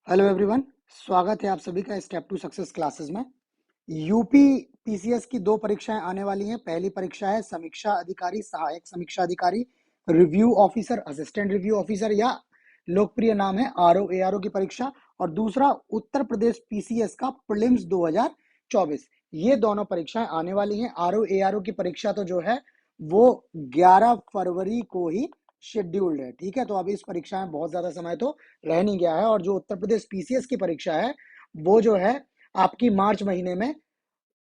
Hello everyone, स्वागत है आप सभी का स्टेप टू सक्सेस क्लासेस में। यूपी पीसीएस की दो परीक्षाएं आने वाली हैं। पहली परीक्षा है समीक्षा अधिकारी, सहायक समीक्षा अधिकारी, review officer, assistant review officer या लोकप्रिय नाम है आरओ एआरओ की परीक्षा। और दूसरा उत्तर प्रदेश पीसीएस का प्रीलिम्स 2024। ये दोनों परीक्षाएं आने वाली हैं। आरओ एआरओ की परीक्षा तो जो है वो 11 फरवरी को ही शेड्यूल्ड है। ठीक है, तो अब इस परीक्षा में बहुत ज्यादा समय तो रह नहीं गया है। और जो उत्तर प्रदेश पीसीएस की परीक्षा है वो जो है आपकी मार्च महीने में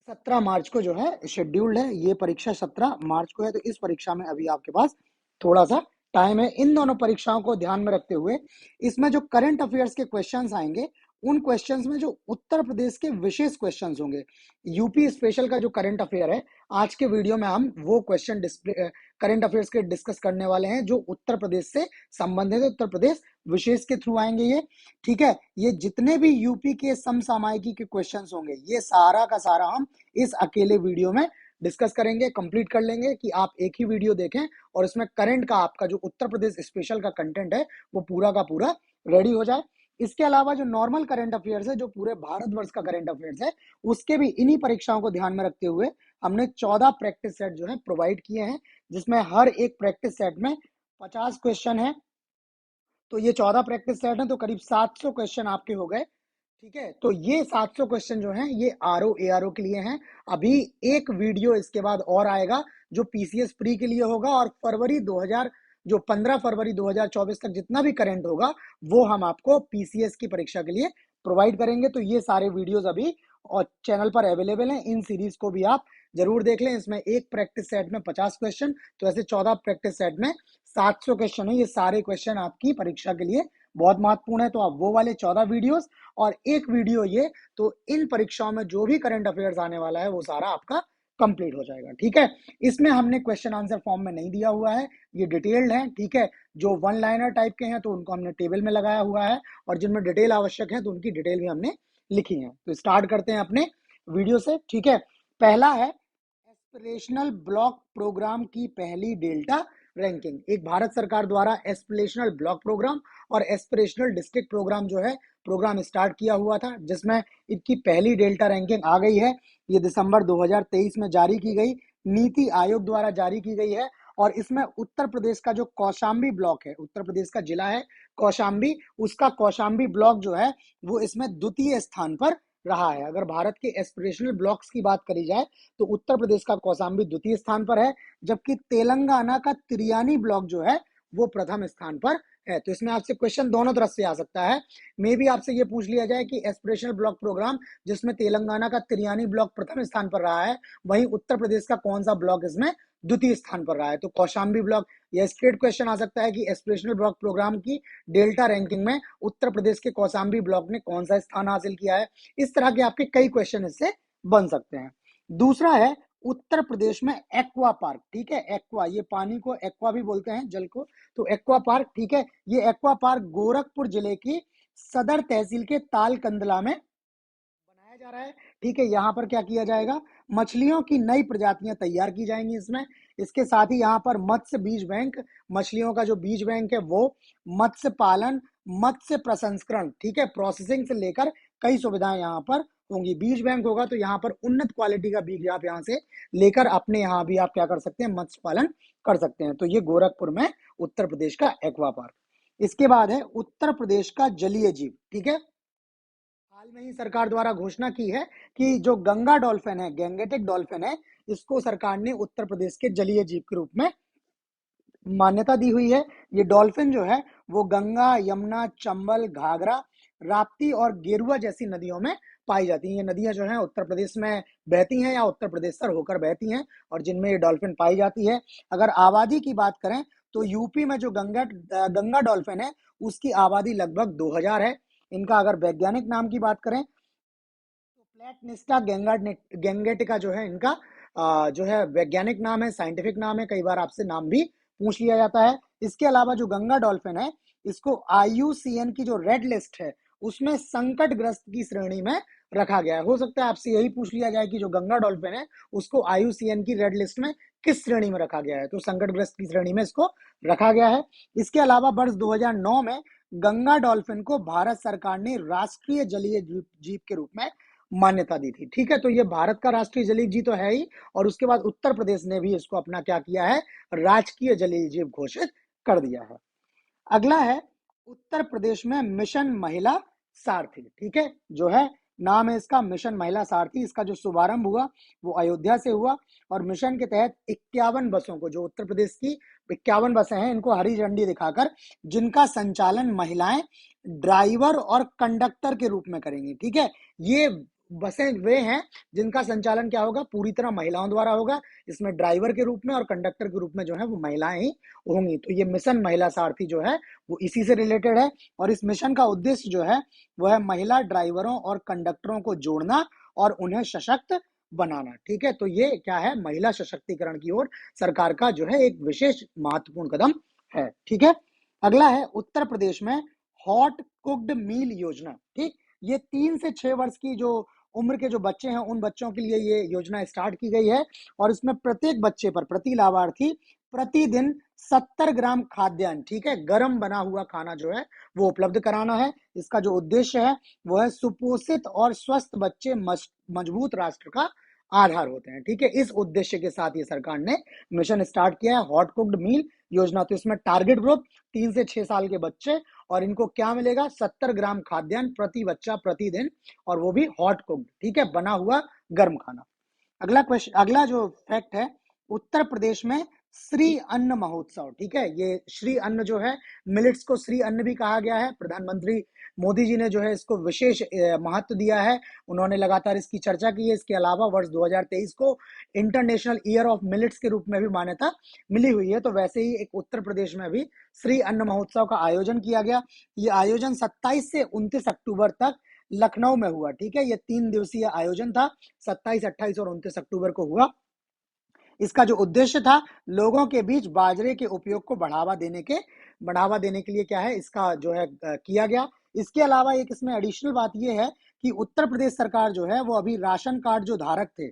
17 मार्च को जो है शेड्यूल्ड है। ये परीक्षा 17 मार्च को है, तो इस परीक्षा में अभी आपके पास थोड़ा सा टाइम है। इन दोनों परीक्षाओं को ध्यान में रखते हुए इसमें जो करंट अफेयर्स के क्वेश्चंस आएंगे, उन क्वेश्चंस में जो उत्तर प्रदेश के विशेष क्वेश्चंस होंगे, यूपी स्पेशल का जो करंट अफेयर है, आज के वीडियो में हम वो क्वेश्चन करंट अफेयर्स के डिस्कस करने वाले हैं जो उत्तर प्रदेश से संबंधित है। उत्तर प्रदेश विशेष के थ्रू आएंगे ये। ठीक है, ये जितने भी यूपी के समसामयिकी के क्वेश्चंस होंगे, ये सारा का सारा हम इस अकेले वीडियो में डिस्कस करेंगे, कंप्लीट कर लेंगे कि आप एक ही वीडियो देखें और इसमें करंट का आपका जो उत्तर प्रदेश स्पेशल का कंटेंट है वो पूरा का पूरा रेडी हो जाए। इसके अलावा जो नॉर्मल करंट अफेयर्स है, जो पूरे भारतवर्ष का करंट अफेयर्स है, उसके भी इन्हीं परीक्षाओं को ध्यान में रखते हुए हमने 14 प्रैक्टिस सेट जो है प्रोवाइड किए हैं, जिसमें हर एक प्रैक्टिस सेट में 50 क्वेश्चन है। तो ये 14 प्रैक्टिस सेट है, तो करीब 700 क्वेश्चन आपके हो गए। ठीक है, तो ये 700 क्वेश्चन जो हैं ये आरओ एआरओ के लिए हैं। अभी एक वीडियो इसके बाद और आएगा जो पीसीएस प्री के लिए होगा, और फरवरी 2000 जो 15 फरवरी 2024 तक जितना भी करंट होगा वो हम आपको पीसीएस की परीक्षा के लिए प्रोवाइड करेंगे। तो ये सारे वीडियोस अभी और चैनल पर अवेलेबल हैं। इन सीरीज को भी आप जरूर देख लें। इसमें एक प्रैक्टिस सेट में 50 क्वेश्चन, तो ऐसे 14 प्रैक्टिस सेट में 700 क्वेश्चन है। ये सारे क्वेश्चन आपकी परीक्षा के लिए बहुत महत्वपूर्ण है, तो आप वो वाले 14 वीडियोस और एक वीडियो ये, तो इन परीक्षाओं में जो भी करंट अफेयर्स आने वाला है वो सारा आपका कंप्लीट हो जाएगा। ठीक है, इसमें हमने क्वेश्चन आंसर फॉर्म में नहीं दिया हुआ है, ये डिटेल्ड है। ठीक है, जो वन लाइनर टाइप के हैं तो उनको हमने टेबल में लगाया हुआ है, और जिनमें डिटेल आवश्यक है तो उनकी डिटेल भी हमने लिखी है। तो स्टार्ट करते हैं अपने वीडियो से। ठीक है, पहला है एस्पिरेशनल ब्लॉक प्रोग्राम की पहली डेल्टा रैंकिंग। एक भारत सरकार द्वारा एस्पिरेशनल ब्लॉक प्रोग्राम और एस्पिरेशनल डिस्ट्रिक्ट प्रोग्राम जो है प्रोग्राम स्टार्ट किया हुआ था, जिसमें इनकी पहली डेल्टा रैंकिंग आ गई है। ये दिसंबर 2023 में जारी की गई, नीति आयोग द्वारा जारी की गई है। और इसमें उत्तर प्रदेश का जो कौशाम्बी ब्लॉक है, उत्तर प्रदेश का जिला है कौशाम्बी, उसका कौशाम्बी ब्लॉक जो है वो इसमें द्वितीय स्थान पर रहा है। अगर भारत के एस्पिरेशनल ब्लॉक्स की बात करी जाए तो उत्तर प्रदेश का कौशाम्बी द्वितीय स्थान पर है, जबकि तेलंगाना का तिरियानी ब्लॉक जो है वो प्रथम स्थान पर है। तो इसमें आपसे क्वेश्चन दोनों तरफ से आ सकता है। मे भी आपसे ये पूछ लिया जाए कि एस्पिरेशनल ब्लॉक प्रोग्राम जिसमें तेलंगाना का तिरियानी ब्लॉक प्रथम स्थान पर रहा है, वहीं उत्तर प्रदेश का कौन सा ब्लॉक इसमें द्वितीय स्थान पर रहा है। तो कौशाम्बी ब्लॉक, यह स्ट्रेट क्वेश्चन आ सकता है कि एस्पिरेशनल ब्लॉक प्रोग्राम की डेल्टा रैंकिंग में उत्तर प्रदेश के कौशाम्बी ब्लॉक ने कौन सा स्थान हासिल किया है। इस तरह के आपके कई क्वेश्चन इससे बन सकते हैं। दूसरा है उत्तर प्रदेश में एक्वा पार्क। ठीक है, एक्वा, ये पानी को एक्वा भी बोलते हैं, जल को, तो एक्वा पार्क। ठीक है, ये एक्वा पार्क गोरखपुर जिले की सदर तहसील के तालकंदला में बनाया जा रहा है। ठीक है, यहाँ पर क्या किया जाएगा, मछलियों की नई प्रजातियां तैयार की जाएंगी इसमें। इसके साथ ही यहाँ पर मत्स्य बीज बैंक, मछलियों का जो बीज बैंक है वो, मत्स्य पालन, मत्स्य प्रसंस्करण, ठीक है, प्रोसेसिंग से लेकर कई सुविधाएं यहाँ पर होंगी। बीज बैंक होगा तो यहाँ पर उन्नत क्वालिटी का बीज आप यहाँ से लेकर अपने यहाँ भी आप क्या कर सकते हैं, मत्स्य पालन कर सकते हैं। तो ये गोरखपुर में उत्तर प्रदेश का एक्वा पार्क। इसके बाद है उत्तर प्रदेश का जलीय जीव। ठीक है, हाल में ही सरकार द्वारा घोषणा की है कि जो गंगा डॉल्फिन है, गैंगेटिक डॉल्फिन है, इसको सरकार ने उत्तर प्रदेश के जलीय जीव के रूप में मान्यता दी हुई है। ये डॉल्फिन जो है वो गंगा, यमुना, चंबल, घाघरा, राप्ती और गेरुआ जैसी नदियों में पाई जाती हैं। ये नदियां जो हैं उत्तर प्रदेश में बहती हैं या उत्तर प्रदेश से होकर बहती हैं, और जिनमें ये डॉल्फिन पाई जाती है। अगर आबादी की बात करें तो यूपी में जो गंगा डॉल्फिन है उसकी आबादी लगभग 2000 है। इनका अगर वैज्ञानिक नाम की बात करें तो प्लेटनिस्टा गैंगेटिका जो है इनका जो है वैज्ञानिक नाम है, साइंटिफिक नाम है। कई बार आपसे नाम भी पूछ लिया जाता है। इसके अलावा जो गंगा डॉल्फिन है इसको आईयूसीएन की जो रेड लिस्ट है उसमें संकटग्रस्त की श्रेणी में रखा गया है। हो सकता है आपसे यही पूछ लिया जाए कि जो गंगा डॉल्फिन है उसको आईयूसीएन की रेड लिस्ट में किस श्रेणी में रखा गया है, तो संकटग्रस्त की श्रेणी में इसको रखा गया है। इसके अलावा वर्ष 2009 में गंगा डॉल्फिन को भारत सरकार ने राष्ट्रीय जलीय जीव के रूप में मान्यता दी थी। ठीक है, तो ये भारत का राष्ट्रीय जलीय जीव तो है ही, और उसके बाद उत्तर प्रदेश ने भी इसको अपना क्या किया है, राजकीय जलीय जीव घोषित कर दिया है। अगला है उत्तर प्रदेश में मिशन महिला सारथी। ठीक है, जो है नाम है इसका मिशन महिला सारथी। इसका जो शुभारंभ हुआ वो अयोध्या से हुआ, और मिशन के तहत 51 बसों को, जो उत्तर प्रदेश की 51 बसें हैं, इनको हरी झंडी दिखाकर, जिनका संचालन महिलाएं ड्राइवर और कंडक्टर के रूप में करेंगी। ठीक है, ये बसें वे हैं जिनका संचालन क्या होगा, पूरी तरह महिलाओं द्वारा होगा। इसमें ड्राइवर के रूप में और कंडक्टर के रूप में जो है वो महिलाएं ही होंगी। तो ये मिशन महिला सारथी जो है वो इसी से रिलेटेड है, और इस मिशन का उद्देश्य जो है वो है महिला ड्राइवरों और कंडक्टरों को जोड़ना और उन्हें सशक्त बनाना। ठीक है, तो ये क्या है, महिला सशक्तिकरण की ओर सरकार का जो है एक विशेष महत्वपूर्ण कदम है। ठीक है, अगला है उत्तर प्रदेश में हॉट कुक्ड मील योजना। ठीक, ये 3 से 6 वर्ष की जो उम्र के जो बच्चे हैं, उन बच्चों के लिए ये योजना स्टार्ट की गई है, और इसमें प्रत्येक बच्चे पर, प्रति लाभार्थी प्रतिदिन 70 ग्राम खाद्यान्न, ठीक है, गर्म बना हुआ खाना जो है वो उपलब्ध कराना है। इसका जो उद्देश्य है वो है सुपोषित और स्वस्थ बच्चे मजबूत राष्ट्र का आधार होते हैं। ठीक है, इस उद्देश्य के साथ ये सरकार ने मिशन स्टार्ट किया है, हॉट कुक्ड मील योजना। तो इसमें टारगेट ग्रुप 3 से 6 साल के बच्चे, और इनको क्या मिलेगा, 70 ग्राम खाद्यान्न प्रति बच्चा प्रतिदिन, और वो भी हॉट कुक्ड, ठीक है, बना हुआ गर्म खाना। अगला क्वेश्चन, अगला जो फैक्ट है, उत्तर प्रदेश में श्री अन्न महोत्सव। ठीक है, ये श्री अन्न जो है, मिलेट्स को श्री अन्न भी कहा गया है। प्रधानमंत्री मोदी जी ने जो है इसको विशेष महत्व दिया है, उन्होंने लगातार इसकी चर्चा की है। इसके अलावा वर्ष 2023 को इंटरनेशनल ईयर ऑफ मिलेट्स के रूप में भी मान्यता मिली हुई है। तो वैसे ही एक उत्तर प्रदेश में भी श्री अन्न महोत्सव का आयोजन किया गया। ये आयोजन 27 से 29 अक्टूबर तक लखनऊ में हुआ। ठीक है, ये 3 दिवसीय आयोजन था, 27, 28 और 29 अक्टूबर को हुआ। इसका जो उद्देश्य था, लोगों के बीच बाजरे के उपयोग को बढ़ावा देने के लिए क्या है, इसका जो है किया गया। इसके अलावा एक इसमें एडिशनल बात यह है कि उत्तर प्रदेश सरकार जो है वो अभी राशन कार्ड जो धारक थे,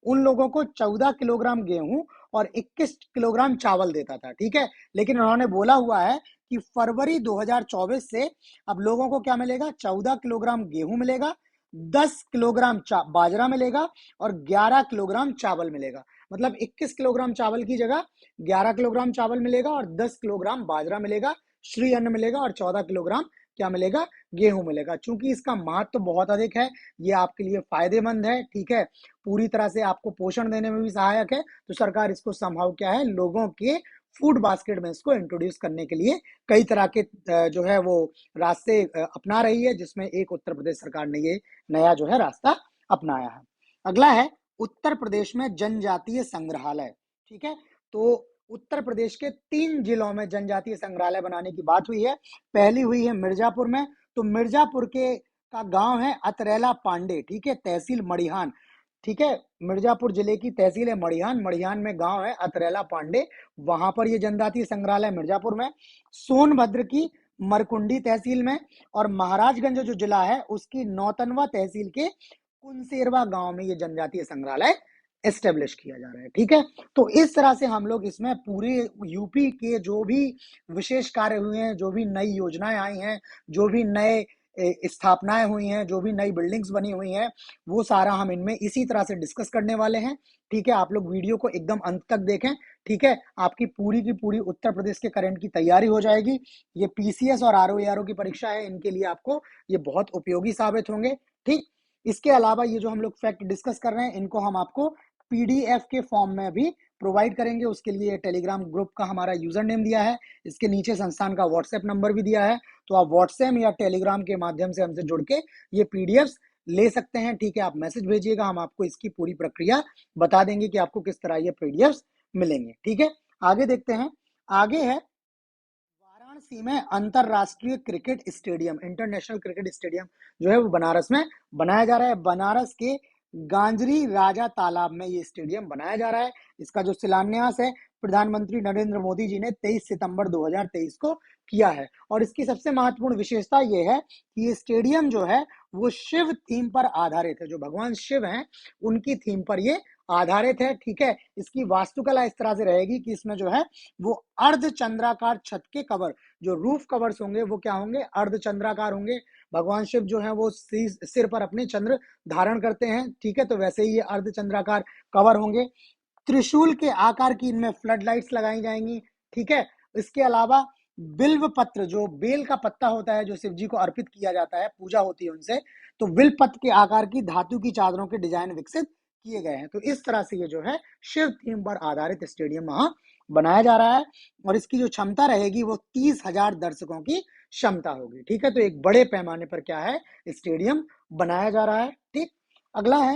उन लोगों को 14 किलोग्राम गेहूं और 21 किलोग्राम चावल देता था। ठीक है, लेकिन उन्होंने बोला हुआ है कि फरवरी 2024 से अब लोगों को क्या मिलेगा, 14 किलोग्राम गेहूं मिलेगा, 10 किलोग्राम बाजरा मिलेगा, और 11 किलोग्राम चावल मिलेगा। मतलब 21 किलोग्राम चावल की जगह 11 किलोग्राम चावल मिलेगा, और 10 किलोग्राम बाजरा मिलेगा, श्री अन्न मिलेगा, और 14 किलोग्राम क्या मिलेगा, गेहूं मिलेगा। चूंकि इसका महत्व बहुत अधिक है, ये आपके लिए फायदेमंद है। ठीक है, पूरी तरह से आपको पोषण देने में भी सहायक है, तो सरकार इसको संभव क्या है, लोगों के फूड बास्केट में इसको इंट्रोड्यूस करने के लिए कई तरह के जो है वो रास्ते अपना रही है, जिसमें एक उत्तर प्रदेश सरकार ने ये नया जो है रास्ता अपनाया है। अगला है उत्तर प्रदेश में जनजातीय संग्रहालय। ठीक है, तो उत्तर प्रदेश के 3 जिलों में जनजातीय संग्रहालय बनाने की बात हुई है। पहली हुई है मिर्जापुर में। तो मिर्जापुर के का गांव है अतरेला पांडे। ठीक है, तहसील मड़िहान। ठीक है, मिर्जापुर जिले की तहसील है मड़िहान, मड़िहान में गांव है अतरेला पांडे, वहां पर ये जनजातीय संग्रहालय मिर्जापुर में। सोनभद्र की मरकुंडी तहसील में, और महाराजगंज जो जिला है उसकी नौतनवा तहसील के कुनसेरवा गांव में ये जनजातीय संग्रहालय एस्टेब्लिश किया जा रहा है। ठीक है, तो इस तरह से हम लोग इसमें पूरे यूपी के जो भी विशेष कार्य हुए हैं, जो भी नई योजनाएं आई हैं, जो भी नए स्थापनाएं हुई हैं, जो भी नई बिल्डिंग्स बनी हुई हैं, वो सारा हम इनमें इसी तरह से डिस्कस करने वाले हैं। ठीक है, आप लोग वीडियो को एकदम अंत तक देखें। ठीक है, आपकी पूरी की पूरी उत्तर प्रदेश के करंट की तैयारी हो जाएगी। ये पीसीएस और आरओ की परीक्षा है, इनके लिए आपको ये बहुत उपयोगी साबित होंगे। ठीक, इसके अलावा ये जो हम लोग फैक्ट डिस्कस कर रहे हैं, इनको हम आपको पीडीएफ के फॉर्म में भी प्रोवाइड करेंगे। उसके लिए टेलीग्राम ग्रुप का हमारा यूजर नेम दिया है, इसके नीचे संस्थान का व्हाट्सएप नंबर भी दिया है, तो आप व्हाट्सएप या टेलीग्राम के माध्यम से हमसे जुड़ के ये पीडीएफ ले सकते हैं। ठीक है, आप मैसेज भेजिएगा, हम आपको इसकी पूरी प्रक्रिया बता देंगे कि आपको किस तरह ये पीडीएफ मिलेंगे। ठीक है, आगे देखते हैं। आगे है वाराणसी में अंतरराष्ट्रीय cricket stadium, international cricket stadium जो है वो बनारस में बनाया जा रहा है। बनारस के गांजरी राजा तालाब में ये स्टेडियम बनाया जा रहा है। इसका जो शिलान्यास है प्रधानमंत्री नरेंद्र मोदी जी ने 23 सितंबर 2023 को किया है। और इसकी सबसे महत्वपूर्ण विशेषता ये है कि ये स्टेडियम जो है वो शिव थीम पर आधारित है। जो भगवान शिव हैं उनकी थीम पर ये आधारित है। ठीक है, इसकी वास्तुकला इस तरह से रहेगी कि इसमें जो है वो अर्धचंद्राकार छत के कवर, जो रूफ कवर्स होंगे वो क्या होंगे, अर्धचंद्राकार होंगे। भगवान शिव जो है वो सिर पर अपने चंद्र धारण करते हैं। ठीक है, तो वैसे ही ये अर्धचंद्राकार कवर होंगे। त्रिशूल के आकार की इनमें फ्लड लाइट्स लगाई जाएंगी। ठीक है, इसके अलावा बिल्व पत्र, जो बेल का पत्ता होता है जो शिव जी को अर्पित किया जाता है, पूजा होती है उनसे, तो बिल्व पत्र के आकार की धातु की चादरों के डिजाइन विकसित किए गए हैं। तो इस तरह से ये जो है शिव थीम पर आधारित स्टेडियम वहां बनाया जा रहा है, और इसकी जो क्षमता रहेगी वो 30,000 दर्शकों की क्षमता होगी। ठीक है, तो एक बड़े पैमाने पर क्या है, स्टेडियम बनाया जा रहा है। ठीक, अगला है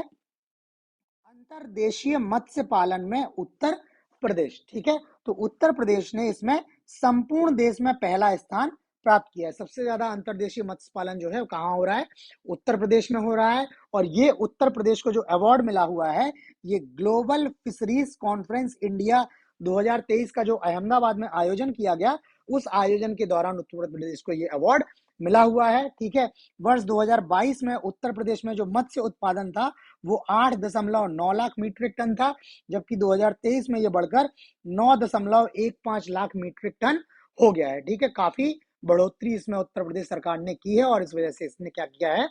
अंतरदेशीय मत्स्य पालन में उत्तर प्रदेश। ठीक है, तो उत्तर प्रदेश ने इसमें संपूर्ण देश में पहला स्थान प्राप्त किया है। सबसे ज्यादा अंतरदेशीय मत्स्य पालन जो है वो कहाँ हो रहा है, उत्तर प्रदेश में हो रहा है। और ये उत्तर प्रदेश को जो अवार्ड मिला हुआ है, ये ग्लोबल फिशरीज कॉन्फ्रेंस इंडिया 2023 का जो अहमदाबाद में आयोजन किया गया, उस आयोजन के दौरान उत्तर प्रदेश को ये अवार्ड मिला हुआ है। ठीक है, वर्ष 2022 में उत्तर प्रदेश में जो मत्स्य उत्पादन था वो 8.9 लाख मीट्रिक टन था, जबकि 2023 में ये बढ़कर 9.15 लाख मीट्रिक टन हो गया है। ठीक है, काफी बढ़ोतरी इसमें उत्तर प्रदेश सरकार ने की है, और इस वजह से इसने क्या किया है,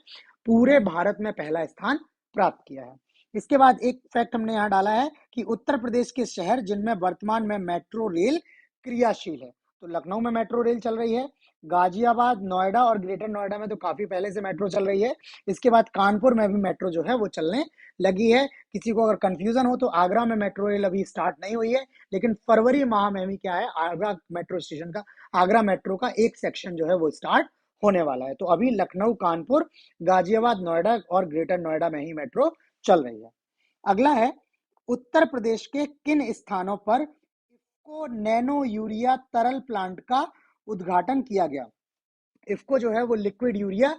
पूरे भारत में पहला स्थान प्राप्त किया है। इसके बाद एक फैक्ट हमने यहाँ डाला है कि उत्तर प्रदेश के शहर जिनमें वर्तमान में मेट्रो रेल क्रियाशील है, तो लखनऊ में मेट्रो रेल चल रही है, गाजियाबाद, नोएडा और ग्रेटर नोएडा में तो काफी पहले से मेट्रो चल रही है। इसके बाद कानपुर में भी मेट्रो जो है वो चलने लगी है। किसी को अगर कंफ्यूजन हो तो आगरा में मेट्रो रेल अभी स्टार्ट नहीं हुई है, लेकिन फरवरी माह में भी क्या है, आगरा मेट्रो स्टेशन का, आगरा मेट्रो का एक सेक्शन जो है वो स्टार्ट होने वाला है। तो अभी लखनऊ, कानपुर, गाजियाबाद, नोएडा और ग्रेटर नोएडा में ही मेट्रो चल रही है। अगला है उत्तर प्रदेश के किन स्थानों पर इफ्को नैनो यूरिया तरल प्लांट का उद्घाटन किया गया। इफ्को जो है वो लिक्विड यूरिया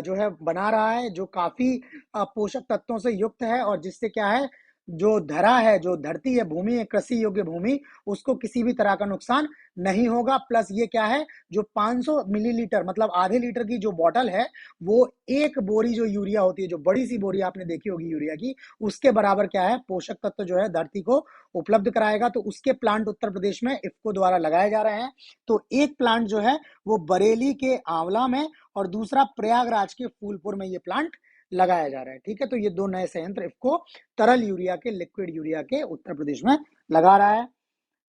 जो है बना रहा है, जो काफी पोषक तत्वों से युक्त है, और जिससे क्या है, जो धरा है, जो धरती है, भूमि है, कृषि योग्य भूमि, उसको किसी भी तरह का नुकसान नहीं होगा। प्लस ये क्या है, जो 500 मिलीलीटर मतलब आधे लीटर की जो बॉटल है, वो एक बोरी जो यूरिया होती है, जो बड़ी सी बोरी आपने देखी होगी यूरिया की, उसके बराबर क्या है, पोषक तत्व जो है धरती को उपलब्ध कराएगा। तो उसके प्लांट उत्तर प्रदेश में इफ्को द्वारा लगाए जा रहे हैं। तो एक प्लांट जो है वो बरेली के आंवला में, और दूसरा प्रयागराज के फूलपुर में ये प्लांट लगाया जा रहा है। ठीक है, तो ये दो नए संयंत्र इफ्को तरल यूरिया के, लिक्विड यूरिया के उत्तर प्रदेश में लगा रहा है।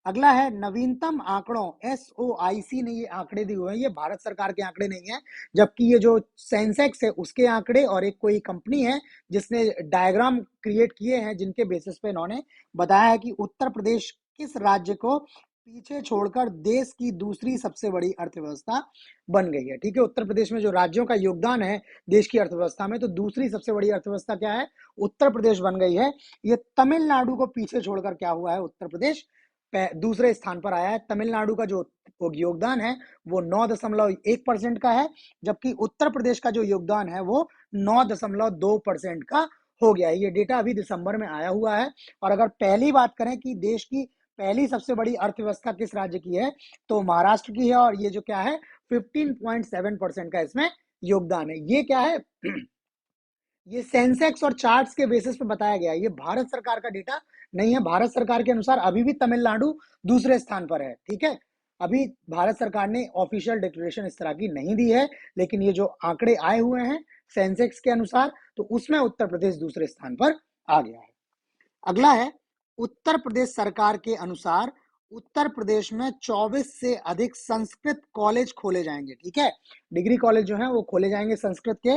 अगला है नवीनतम आंकड़ों, SOIC ने ये आंकड़े दिए हुए हैं, ये भारत सरकार के आंकड़े नहीं है, जबकि ये जो सेंसेक्स है उसके आंकड़े, और एक कोई कंपनी है जिसने डायग्राम क्रिएट किए हैं, जिनके बेसिस पे इन्होंने बताया है कि उत्तर प्रदेश किस राज्य को पीछे छोड़कर देश की दूसरी सबसे बड़ी अर्थव्यवस्था बन गई है। ठीक है, उत्तर प्रदेश में जो राज्यों का योगदान है देश की अर्थव्यवस्था में, तो दूसरी सबसे बड़ी अर्थव्यवस्था क्या है, उत्तर प्रदेश बन गई है। ये तमिलनाडु को पीछे छोड़कर क्या हुआ है, उत्तर प्रदेश दूसरे स्थान पर आया है। तमिलनाडु का जो योगदान है वो 9.1% का है, जबकि उत्तर प्रदेश का जो योगदान है वो 9.2% का हो गया है। ये डेटा अभी दिसंबर में आया हुआ है। और अगर पहली बात करें कि देश की पहली सबसे बड़ी अर्थव्यवस्था किस राज्य की है, तो महाराष्ट्र की है, और ये जो क्या है 15.7% का इसमें योगदान है। ये क्या है, ये सेंसेक्स और चार्ट्स के बेसिस पे बताया गया है, ये भारत सरकार का डेटा नहीं है। भारत सरकार के अनुसार अभी भी तमिलनाडु दूसरे स्थान पर है। ठीक है, अभी भारत सरकार ने ऑफिशियल डिक्लेरेशन इस तरह की नहीं दी है, लेकिन ये जो आंकड़े आए हुए हैं सेंसेक्स के अनुसार, तो उसमें उत्तर प्रदेश दूसरे स्थान पर आ गया है। अगला है उत्तर प्रदेश सरकार के अनुसार उत्तर प्रदेश में 24 से अधिक संस्कृत कॉलेज खोले जाएंगे। ठीक है, डिग्री कॉलेज जो है वो खोले जाएंगे संस्कृत के।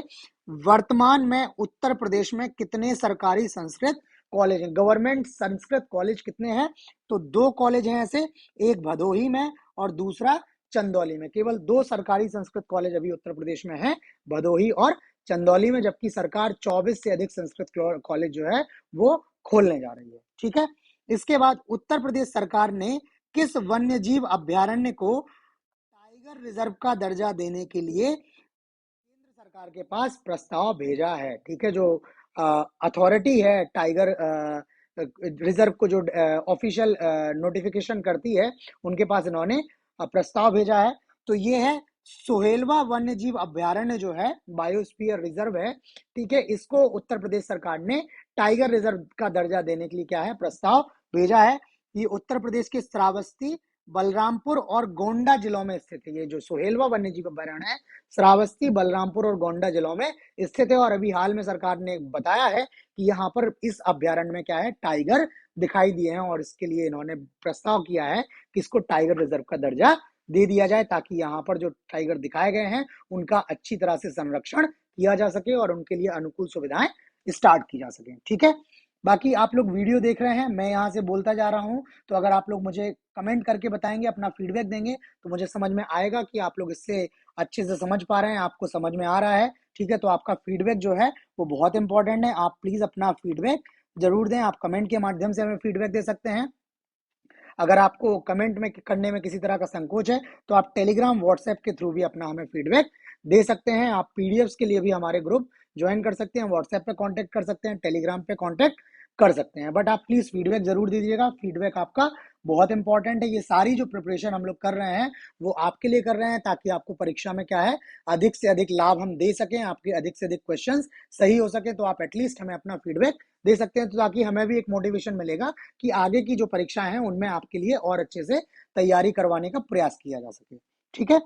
वर्तमान में उत्तर प्रदेश में कितने सरकारी संस्कृत कॉलेज हैं, गवर्नमेंट संस्कृत कॉलेज कितने हैं, तो 2 कॉलेज हैं ऐसे, एक भदोही में और दूसरा चंदौली में। केवल 2 सरकारी संस्कृत कॉलेज अभी उत्तर प्रदेश में हैं, भदोही और चंदौली में, जबकि सरकार 24 से अधिक संस्कृत कॉलेज जो है वो खोलने जा रही है। ठीक है, इसके बाद उत्तर प्रदेश सरकार ने किस वन्य जीव अभ्यारण्य को टाइगर रिजर्व का दर्जा देने के लिए केंद्र सरकार के पास प्रस्ताव भेजा है। ठीक है, जो अथॉरिटी है टाइगर रिजर्व को जो ऑफिशियल नोटिफिकेशन करती है, उनके पास इन्होंने प्रस्ताव भेजा है। तो ये है सोहेलवा वन्य जीव अभ्यारण्य जो है, बायोस्फीयर रिजर्व है, ठीक है, इसको उत्तर प्रदेश सरकार ने टाइगर रिजर्व का दर्जा देने के लिए क्या है, प्रस्ताव भेजा है। ये उत्तर प्रदेश के श्रावस्ती, बलरामपुर और गोंडा जिलों में स्थित है। ये जो सोहेलवा वन्य जीव अभ्यारण्य है, श्रावस्ती, बलरामपुर और गोंडा जिलों में स्थित है। और अभी हाल में सरकार ने बताया है कि यहाँ पर इस अभ्यारण्य में क्या है, टाइगर दिखाई दिए हैं, और इसके लिए इन्होंने प्रस्ताव किया है कि इसको टाइगर रिजर्व का दर्जा दे दिया जाए, ताकि यहाँ पर जो टाइगर दिखाए गए हैं उनका अच्छी तरह से संरक्षण किया जा सके और उनके लिए अनुकूल सुविधाएं स्टार्ट की जा सके। ठीक है, बाकी आप लोग वीडियो देख रहे हैं, मैं यहाँ से बोलता जा रहा हूँ, तो अगर आप लोग मुझे कमेंट करके बताएंगे, अपना फीडबैक देंगे, तो मुझे समझ में आएगा कि आप लोग इससे अच्छे से समझ पा रहे हैं, आपको समझ में आ रहा है। ठीक है, तो आपका फीडबैक जो है वो बहुत इंपॉर्टेंट है। आप प्लीज अपना फीडबैक जरूर दें। आप कमेंट के माध्यम से हमें फीडबैक दे सकते हैं। अगर आपको कमेंट में करने में किसी तरह का संकोच है, तो आप टेलीग्राम, व्हाट्सएप के थ्रू भी अपना हमें फीडबैक दे सकते हैं। आप पीडीएफ्स के लिए भी हमारे ग्रुप ज्वाइन कर सकते हैं, व्हाट्सएप पे कांटेक्ट कर सकते हैं, टेलीग्राम पे कांटेक्ट कर सकते हैं। बट आप प्लीज फीडबैक जरूर दीजिएगा, फीडबैक आपका बहुत इंपॉर्टेंट है। ये सारी जो प्रिपरेशन हम लोग कर रहे हैं वो आपके लिए कर रहे हैं, ताकि आपको परीक्षा में क्या है, अधिक से अधिक लाभ हम दे सकें, आपके अधिक से अधिक क्वेश्चंस सही हो सके। तो आप एटलीस्ट हमें अपना फीडबैक दे सकते हैं, तो ताकि हमें भी एक मोटिवेशन मिलेगा कि आगे की जो परीक्षाएं हैं उनमें आपके लिए और अच्छे से तैयारी करवाने का प्रयास किया जा सके। ठीक है,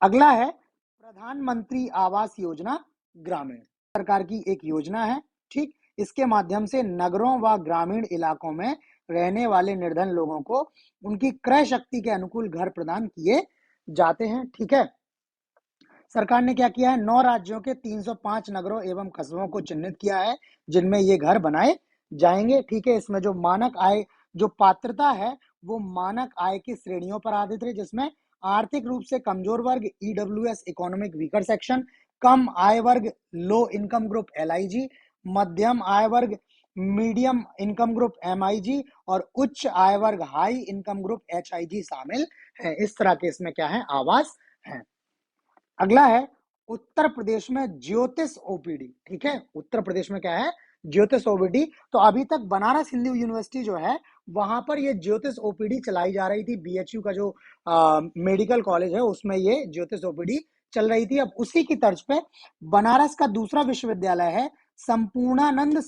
अगला है प्रधानमंत्री आवास योजना ग्रामीण, सरकार की एक योजना है। ठीक, इसके माध्यम से नगरों व ग्रामीण इलाकों में रहने वाले निर्धन लोगों को उनकी क्रय शक्ति के अनुकूल घर प्रदान किए जाते हैं। ठीक है, सरकार ने क्या किया है, 9 राज्यों के 305 नगरों एवं कस्बों को चिन्हित किया है जिनमें ये घर बनाए जाएंगे। ठीक है, इसमें जो मानक आय, जो पात्रता है, वो मानक आय की श्रेणियों पर आधारित है, जिसमें आर्थिक रूप से कमजोर वर्ग ईडब्ल्यूएस, इकोनॉमिक वीकर सेक्शन, कम आय वर्ग लो इनकम ग्रुप एलआईजी, मध्यम आय वर्ग मीडियम इनकम ग्रुप एमआईजी और उच्च आय वर्ग हाई इनकम ग्रुप एचआईजी शामिल है। इस तरह के इसमें क्या है, आवास है। अगला है उत्तर प्रदेश में ज्योतिष ओपीडी। ठीक है, उत्तर प्रदेश में क्या है, ज्योतिष ओपीडी। तो अभी तक बनारस हिंदू यूनिवर्सिटी जो है वहां पर ये ज्योतिष ओपीडी चलाई जा रही थी। बीएचयू का जो मेडिकल कॉलेज है उसमें ये ज्योतिष ओपीडी चल रही थी। अब उसी की तर्ज पे बनारस का दूसरा विश्वविद्यालय है संपूर्णानंद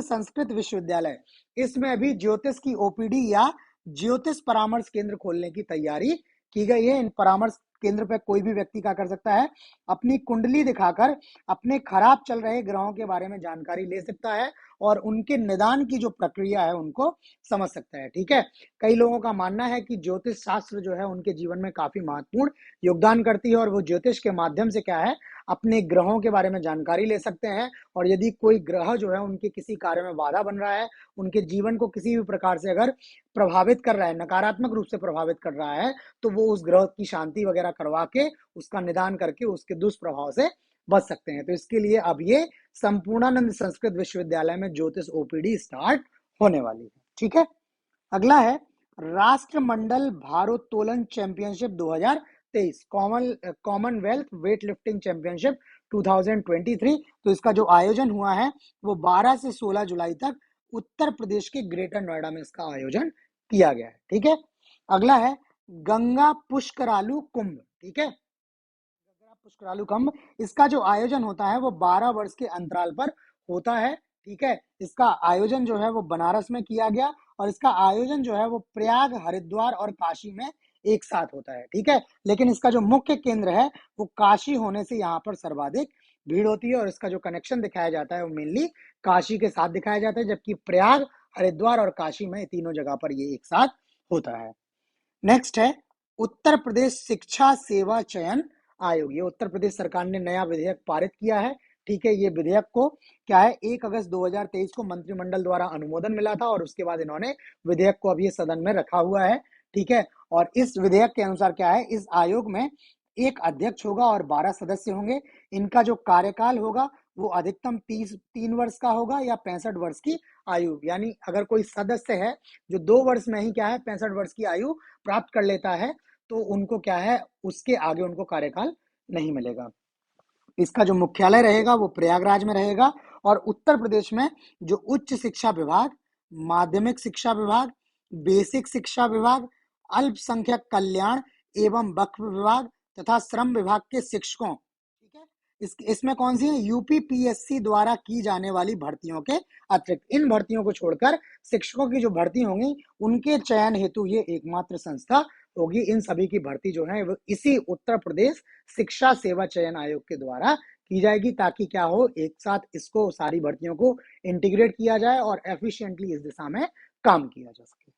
संस्कृत विश्वविद्यालय। इसमें अभी ज्योतिष की ओपीडी या ज्योतिष परामर्श केंद्र खोलने की तैयारी की गई है। इन परामर्श केंद्र पे कोई भी व्यक्ति क्या कर सकता है, अपनी कुंडली दिखाकर अपने खराब चल रहे ग्रहों के बारे में जानकारी ले सकता है और उनके निदान की जो प्रक्रिया है उनको समझ सकता है। ठीक है, कई लोगों का मानना है कि ज्योतिष शास्त्र जो है उनके जीवन में काफी महत्वपूर्ण योगदान करती है और वो ज्योतिष के माध्यम से क्या है, अपने ग्रहों के बारे में जानकारी ले सकते हैं। और यदि कोई ग्रह जो है उनके किसी कार्य में बाधा बन रहा है, उनके जीवन को किसी भी प्रकार से अगर प्रभावित कर रहा है, नकारात्मक रूप से प्रभावित कर रहा है, तो वो उस ग्रह की शांति वगैरह करवा के उसका निदान करके उसके दुष्प्रभाव से बच सकते हैं। तो इसके लिए अब ये संपूर्णानंद संस्कृत विश्वविद्यालय में ज्योतिष ओपीडी स्टार्ट होने वाली है। ठीक है, अगला है राष्ट्रमंडल भारोत्तोलन championship 2023, Commonwealth weight lifting championship 2023। तो इसका जो आयोजन हुआ है वो 12 से 16 जुलाई तक उत्तर प्रदेश के ग्रेटर नोएडा में इसका आयोजन किया गया है। ठीक है, अगला है गंगा पुष्करालु कुंभ। ठीक है, गंगा पुष्करालु कुंभ, इसका जो आयोजन होता है वो 12 वर्ष के अंतराल पर होता है। ठीक है, इसका आयोजन जो है वो बनारस में किया गया और इसका आयोजन जो है वो प्रयाग, हरिद्वार और काशी में एक साथ होता है। ठीक है, लेकिन इसका जो मुख्य केंद्र है वो काशी होने से यहाँ पर सर्वाधिक भीड़ होती है और इसका जो कनेक्शन दिखाया जाता है वो मेनली काशी के साथ दिखाया जाता है, जबकि प्रयाग, हरिद्वार और काशी में तीनों जगह पर ये एक साथ होता है। नेक्स्ट है उत्तर प्रदेश शिक्षा सेवा चयन आयोग। ये उत्तर प्रदेश सरकार ने नया विधेयक पारित किया है। ठीक है, ये विधेयक को क्या है, 1 अगस्त 2023 को मंत्रिमंडल द्वारा अनुमोदन मिला था और उसके बाद इन्होंने विधेयक को अभी सदन में रखा हुआ है। ठीक है, और इस विधेयक के अनुसार क्या है, इस आयोग में एक अध्यक्ष होगा और 12 सदस्य होंगे। इनका जो कार्यकाल होगा वो अधिकतम 3 वर्ष का होगा या 65 वर्ष की आयु, यानी अगर कोई सदस्य है जो 2 वर्ष में ही क्या है 65 वर्ष की आयु प्राप्त कर लेता है, तो उनको क्या है, उसके आगे उनको कार्यकाल नहीं मिलेगा। इसका जो मुख्यालय रहेगा वो प्रयागराज में रहेगा और उत्तर प्रदेश में जो उच्च शिक्षा विभाग, माध्यमिक शिक्षा विभाग, बेसिक शिक्षा विभाग, अल्पसंख्यक कल्याण एवं वक्फ विभाग तथा श्रम विभाग के शिक्षकों, ठीक है, इसमें कौन सी है, यूपीपीएससी द्वारा की जाने वाली भर्तियों के अतिरिक्त इन भर्तियों को छोड़कर शिक्षकों की जो भर्ती होंगी उनके चयन हेतु ये एकमात्र संस्था होगी। इन सभी की भर्ती जो है वो इसी उत्तर प्रदेश शिक्षा सेवा चयन आयोग के द्वारा की जाएगी, ताकि क्या हो, एक साथ इसको सारी भर्तियों को इंटीग्रेट किया जाए और एफिशिएंटली इस दिशा में काम किया जा सके।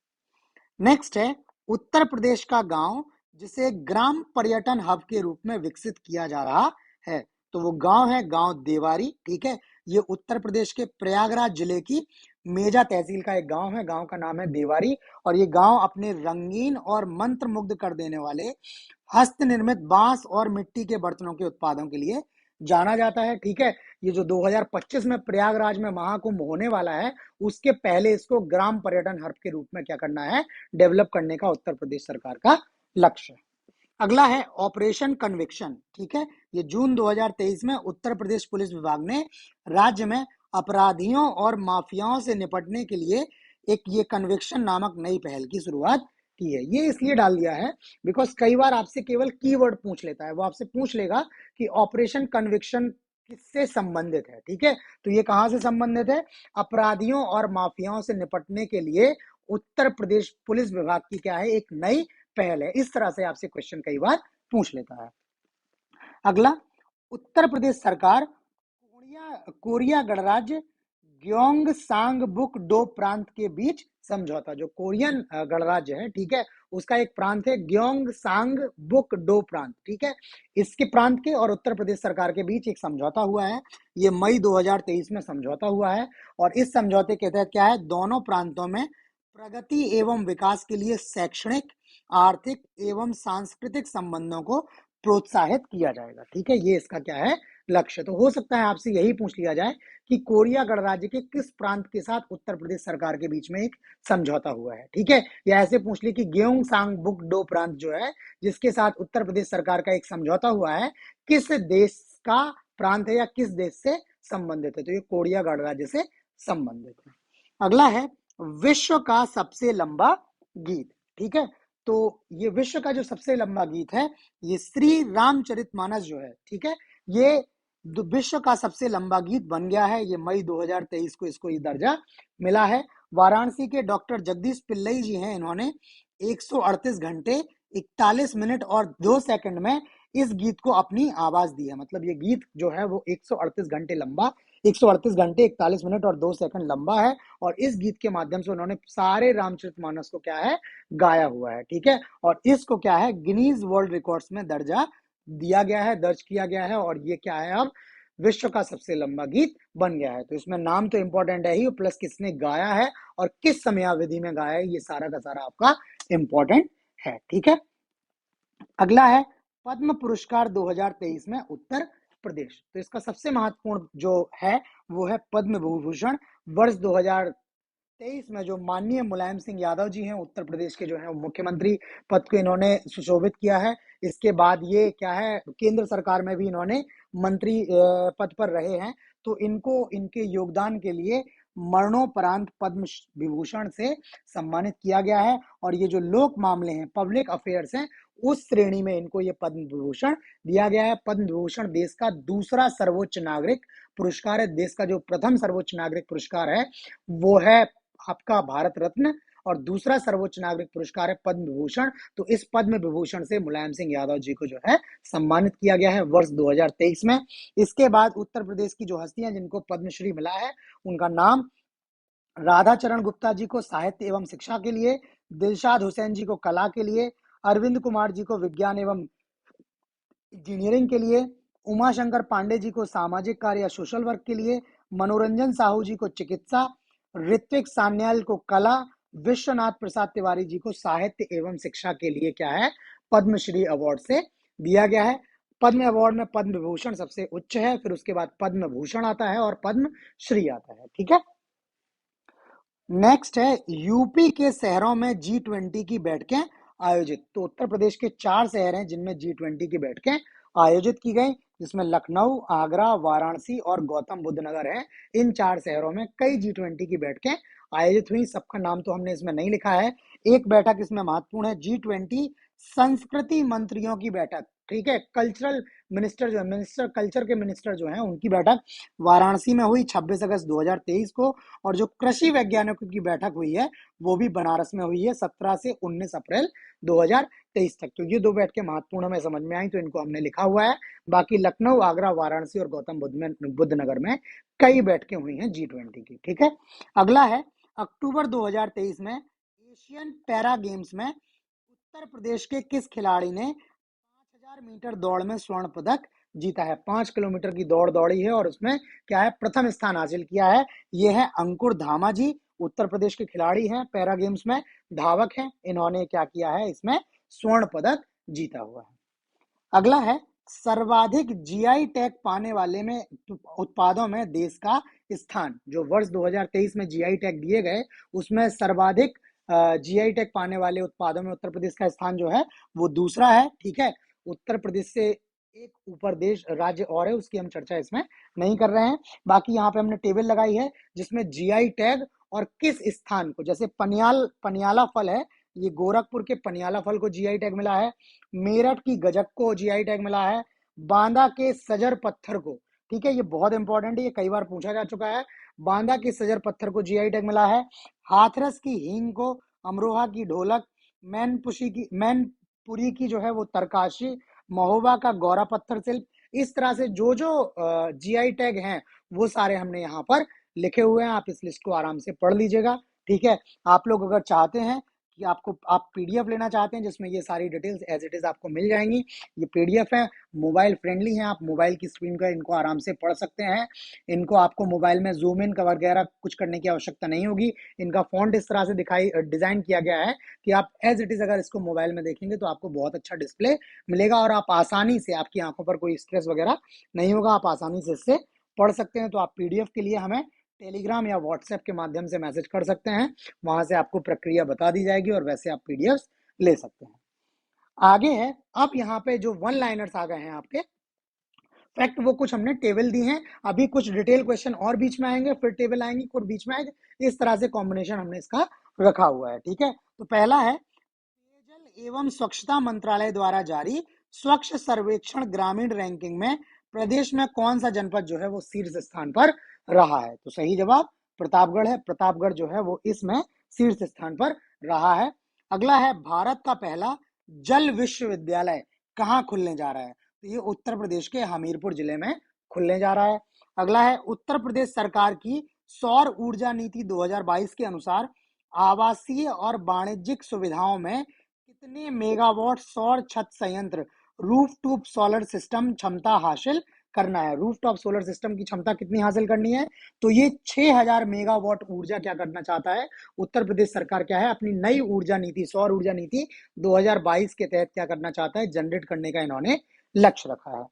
नेक्स्ट है उत्तर प्रदेश का गांव जिसे ग्राम पर्यटन हब के रूप में विकसित किया जा रहा है, तो वो गांव है गांव देवारी, ठीक है। ये उत्तर प्रदेश के प्रयागराज जिले की मेजा तहसील का एक गांव है, गांव का नाम है देवारी, और ये गांव अपने रंगीन और मंत्र मुग्ध कर देने वाले हस्त निर्मित बांस और मिट्टी के बर्तनों के उत्पादों के लिए जाना जाता है, ठीक है। ये जो 2025 में प्रयागराज में महाकुंभ होने वाला है उसके पहले इसको ग्राम पर्यटन हब के रूप में क्या करना है, डेवलप करने का उत्तर प्रदेश सरकार का लक्ष्य है। अगला है ऑपरेशन कन्विक्शन, ठीक है। ये जून 2023 में उत्तर प्रदेश पुलिस विभाग ने राज्य में अपराधियों और माफियाओं से निपटने के लिए एक ये कन्विक्शन नामक नई पहल की शुरुआत की है। ये इसलिए डाल दिया है बिकॉज कई बार आपसे केवल कीवर्ड पूछ लेता है, वो आपसे पूछ लेगा कि ऑपरेशन कन्विक्शन किससे संबंधित है, ठीक है। तो ये कहां से संबंधित है, अपराधियों और माफियाओं से निपटने के लिए उत्तर प्रदेश पुलिस विभाग की क्या है, एक नई पहल है। इस तरह से आपसे क्वेश्चन कई बार पूछ लेता है। अगला, उत्तर प्रदेश सरकार कोरिया गणराज्य ग्योंगसांगबुक डो प्रांत के बीच समझौता, जो कोरियन गणराज्य है, ठीक है, उसका एक प्रांत है ग्योंगसांगबुक डो प्रांत, ठीक है। इसके प्रांत के और उत्तर प्रदेश सरकार के बीच एक समझौता हुआ है, ये मई 2023 में समझौता हुआ है, और इस समझौते के तहत क्या है, दोनों प्रांतों में प्रगति एवं विकास के लिए शैक्षणिक, आर्थिक एवं सांस्कृतिक संबंधों को प्रोत्साहित किया जाएगा, ठीक है। ये इसका क्या है, लक्ष्य। तो हो सकता है आपसे यही पूछ लिया जाए कि कोरिया गणराज्य के किस प्रांत के साथ उत्तर प्रदेश सरकार के बीच में एक समझौता हुआ है, ठीक है। या ऐसे पूछ ली कि ग्योंगसांगबुक डो प्रांत जो है जिसके साथ उत्तर प्रदेश सरकार का एक समझौता हुआ है, किस देश का प्रांत है या किस देश से संबंधित है, तो ये कोरिया गणराज्य से संबंधित है। अगला है विश्व का सबसे लंबा गीत, ठीक है। तो ये विश्व का जो सबसे लंबा गीत है ये श्री रामचरितमानस जो है, ठीक है, ये विश्व का सबसे लंबा गीत बन गया है। ये मई 2023 को इसको ये दर्जा मिला है। वाराणसी के डॉक्टर जगदीश पिल्लई जी हैं, इन्होंने 138 घंटे 41 मिनट और 2 सेकंड में इस गीत को अपनी आवाज दी है। मतलब ये गीत जो है वो 138 घंटे लंबा, 138 घंटे 41 मिनट और 2 सेकंड लंबा है, और इस गीत के माध्यम से उन्होंने सारे रामचरितमानस को क्या है, गाया हुआ है, ठीक है। और इसको क्या है, गिनीज वर्ल्ड रिकॉर्ड्स में दर्जा दिया गया है, दर्ज किया गया है, और ये क्या है, अब विश्व का सबसे लंबा गीत बन गया है। तो इसमें नाम तो इंपॉर्टेंट है ही, प्लस किसने गाया है और किस समयावधि में गाया है, ये सारा का सारा आपका इंपॉर्टेंट है, ठीक है। अगला है पद्म पुरस्कार 2023 में उत्तर प्रदेश, तो इसका सबसे महत्वपूर्ण जो है वो है पद्म विभूषण। वर्ष 2023 में जो माननीय मुलायम सिंह यादव जी हैं, उत्तर प्रदेश के जो है मुख्यमंत्री पद को इन्होंने सुशोभित किया है। इसके बाद ये क्या है, केंद्र सरकार में भी इन्होंने मंत्री पद पर रहे हैं, तो इनको इनके योगदान के लिए मरणोपरांत पद्म विभूषण से सम्मानित किया गया है। और ये जो लोक मामले हैं, पब्लिक अफेयर्स हैं, उस श्रेणी में इनको ये पद्म विभूषण दिया गया है। पद्म विभूषण देश का दूसरा सर्वोच्च नागरिक पुरस्कार है। देश का जो प्रथम सर्वोच्च नागरिक पुरस्कार है वो है आपका भारत रत्न, और दूसरा सर्वोच्च नागरिक पुरस्कार है पद्म विभूषण। तो इस पद्म विभूषण से मुलायम सिंह यादव जी को जो है सम्मानित किया गया है वर्ष 2023 में। इसके बाद उत्तर प्रदेश की जो हस्तियां जिनको पद्मश्री मिला है उनका नाम, राधाचरण गुप्ता जी को साहित्य एवं शिक्षा के लिए, दिलशाद हुसैन जी को कला के लिए, अरविंद कुमार जी को विज्ञान एवं इंजीनियरिंग के लिए, उमाशंकर पांडे जी को सामाजिक कार्य या सोशल वर्क के लिए, मनोरंजन साहू जी को चिकित्सा, ऋत्विक सान्याल को कला, विश्वनाथ प्रसाद तिवारी जी को साहित्य एवं शिक्षा के लिए क्या है, पद्मश्री अवार्ड से दिया गया है। पद्म अवार्ड में पद्म विभूषण सबसे उच्च है, फिर उसके बाद पद्म भूषण आता है और पद्म श्री आता है, ठीक है। नेक्स्ट है यूपी के शहरों में G20 की बैठकें आयोजित। तो उत्तर प्रदेश के 4 शहर हैं जिनमें G20 की बैठकें आयोजित की गई, जिसमें लखनऊ, आगरा, वाराणसी और गौतम बुद्ध नगर है। इन 4 शहरों में कई G20 की बैठकें आयोजित हुई। सबका नाम तो हमने इसमें नहीं लिखा है। एक बैठक इसमें महत्वपूर्ण है, G20 संस्कृति मंत्रियों की बैठक, ठीक है, कल्चरल मिनिस्टर जो है, मिनिस्टर कल्चर के मिनिस्टर जो हैं उनकी बैठक वाराणसी में हुई 26 अगस्त 2023 को। और जो कृषि वैज्ञानिकों की बैठक हुई है वो भी बनारस में हुई है 17 से 19 अप्रैल 2023 तक। तो ये दो बैठकें महत्वपूर्ण हमें समझ में आई, तो इनको हमने लिखा हुआ है। बाकी लखनऊ, आगरा, वाराणसी और गौतम बुद्ध नगर में कई बैठकें हुई हैं G20 की, ठीक है। अगला है अक्टूबर 2023 में एशियन पैरा गेम्स में उत्तर प्रदेश के किस खिलाड़ी ने 5000 मीटर दौड़ में स्वर्ण पदक जीता है। 5 किलोमीटर की दौड़ दौड़ी है और उसमें क्या है, प्रथम स्थान हासिल किया है। ये है अंकुर धामा जी, उत्तर प्रदेश के खिलाड़ी हैं, पैरा गेम्स में धावक हैं। इन्होंने क्या किया है, इसमें स्वर्ण पदक जीता हुआ है। अगला है सर्वाधिक जीआई टैग पाने वाले में उत्पादों में देश का स्थान। जो वर्ष 2023 में जीआई टैग दिए गए उसमें सर्वाधिक जीआई टैग पाने वाले उत्पादों में उत्तर प्रदेश का स्थान जो है वो दूसरा है, ठीक है। उत्तर प्रदेश से एक ऊपर देश राज्य और है, उसकी हम चर्चा इसमें नहीं कर रहे हैं। बाकी यहाँ पे हमने टेबल लगाई है जिसमें जीआई टैग और किस स्थान को, जैसे पनियाला फल है, ये गोरखपुर के पनियाला फल को जीआई टैग मिला है। मेरठ की गजक को जीआई टैग मिला है। बांदा के सजर पत्थर को, ठीक है, ये बहुत इंपॉर्टेंट है, ये कई बार पूछा जा चुका है। बांदा के सजर पत्थर को जीआई टैग मिला है। हाथरस की हींग को, अमरोहा की ढोलक, मैनपुरी की जो है वो तरकाशी, महोबा का गौरा पत्थर शिल्प। इस तरह से जो जो जीआई टैग हैं वो सारे हमने यहाँ पर लिखे हुए हैं। आप इस लिस्ट को आराम से पढ़ लीजिएगा, ठीक है। आप लोग अगर चाहते हैं कि आप पीडीएफ लेना चाहते हैं जिसमें ये सारी डिटेल्स एज इट इज आपको मिल जाएंगी, ये पीडीएफ है, मोबाइल फ्रेंडली है, आप मोबाइल की स्क्रीन का इनको आराम से पढ़ सकते हैं। इनको आपको मोबाइल में जूम इन कवर वगैरह कुछ करने की आवश्यकता नहीं होगी। इनका फॉन्ट इस तरह से डिजाइन किया गया है कि आप एज इट इज अगर इसको मोबाइल में देखेंगे तो आपको बहुत अच्छा डिस्प्ले मिलेगा और आप आसानी से, आपकी आंखों पर कोई स्ट्रेस वगैरह नहीं होगा, आप आसानी से इससे पढ़ सकते हैं। तो आप पीडीएफ के लिए हमें टेलीग्राम या व्हाट्सएप के माध्यम से मैसेज कर सकते हैं, वहां से आपको प्रक्रिया बता दी जाएगी और वैसे आप पीडीएफ ले सकते हैं। आगे है, अब यहाँ पे जो वन लाइनर्स आ गए हैं आपके फैक्ट, वो कुछ हमने टेबल दी हैं। अभी कुछ डिटेल क्वेश्चन और बीच में आएंगे, फिर टेबल आएंगी, कुछ बीच में आएंगे, इस तरह से कॉम्बिनेशन हमने इसका रखा हुआ है, ठीक है। तो पहला है पेयजल एवं स्वच्छता मंत्रालय द्वारा जारी स्वच्छ सर्वेक्षण ग्रामीण रैंकिंग में प्रदेश में कौन सा जनपद जो है वो शीर्ष स्थान पर रहा है। तो सही जवाब प्रतापगढ़ है। प्रतापगढ़ जो है वो इसमें शीर्ष स्थान पर रहा है। अगला है भारत का पहला जल विश्वविद्यालय कहाँ खुलने जा रहा है। तो ये उत्तर प्रदेश के हमीरपुर जिले में खुलने जा रहा है। अगला है उत्तर प्रदेश सरकार की सौर ऊर्जा नीति 2022 के अनुसार आवासीय और वाणिज्यिक सुविधाओं में कितने मेगावाट सौर छत संयंत्र रूफटॉप सोलर सिस्टम क्षमता हासिल करना है। रूफटॉप सोलर सिस्टम की क्षमता कितनी हासिल करनी है, तो ये 6000 मेगावाट ऊर्जा क्या करना चाहता है उत्तर प्रदेश सरकार, क्या है, अपनी नई ऊर्जा नीति, सौर ऊर्जा नीति 2022 के तहत क्या करना चाहता है, जनरेट करने का इन्होंने लक्ष्य रखा है।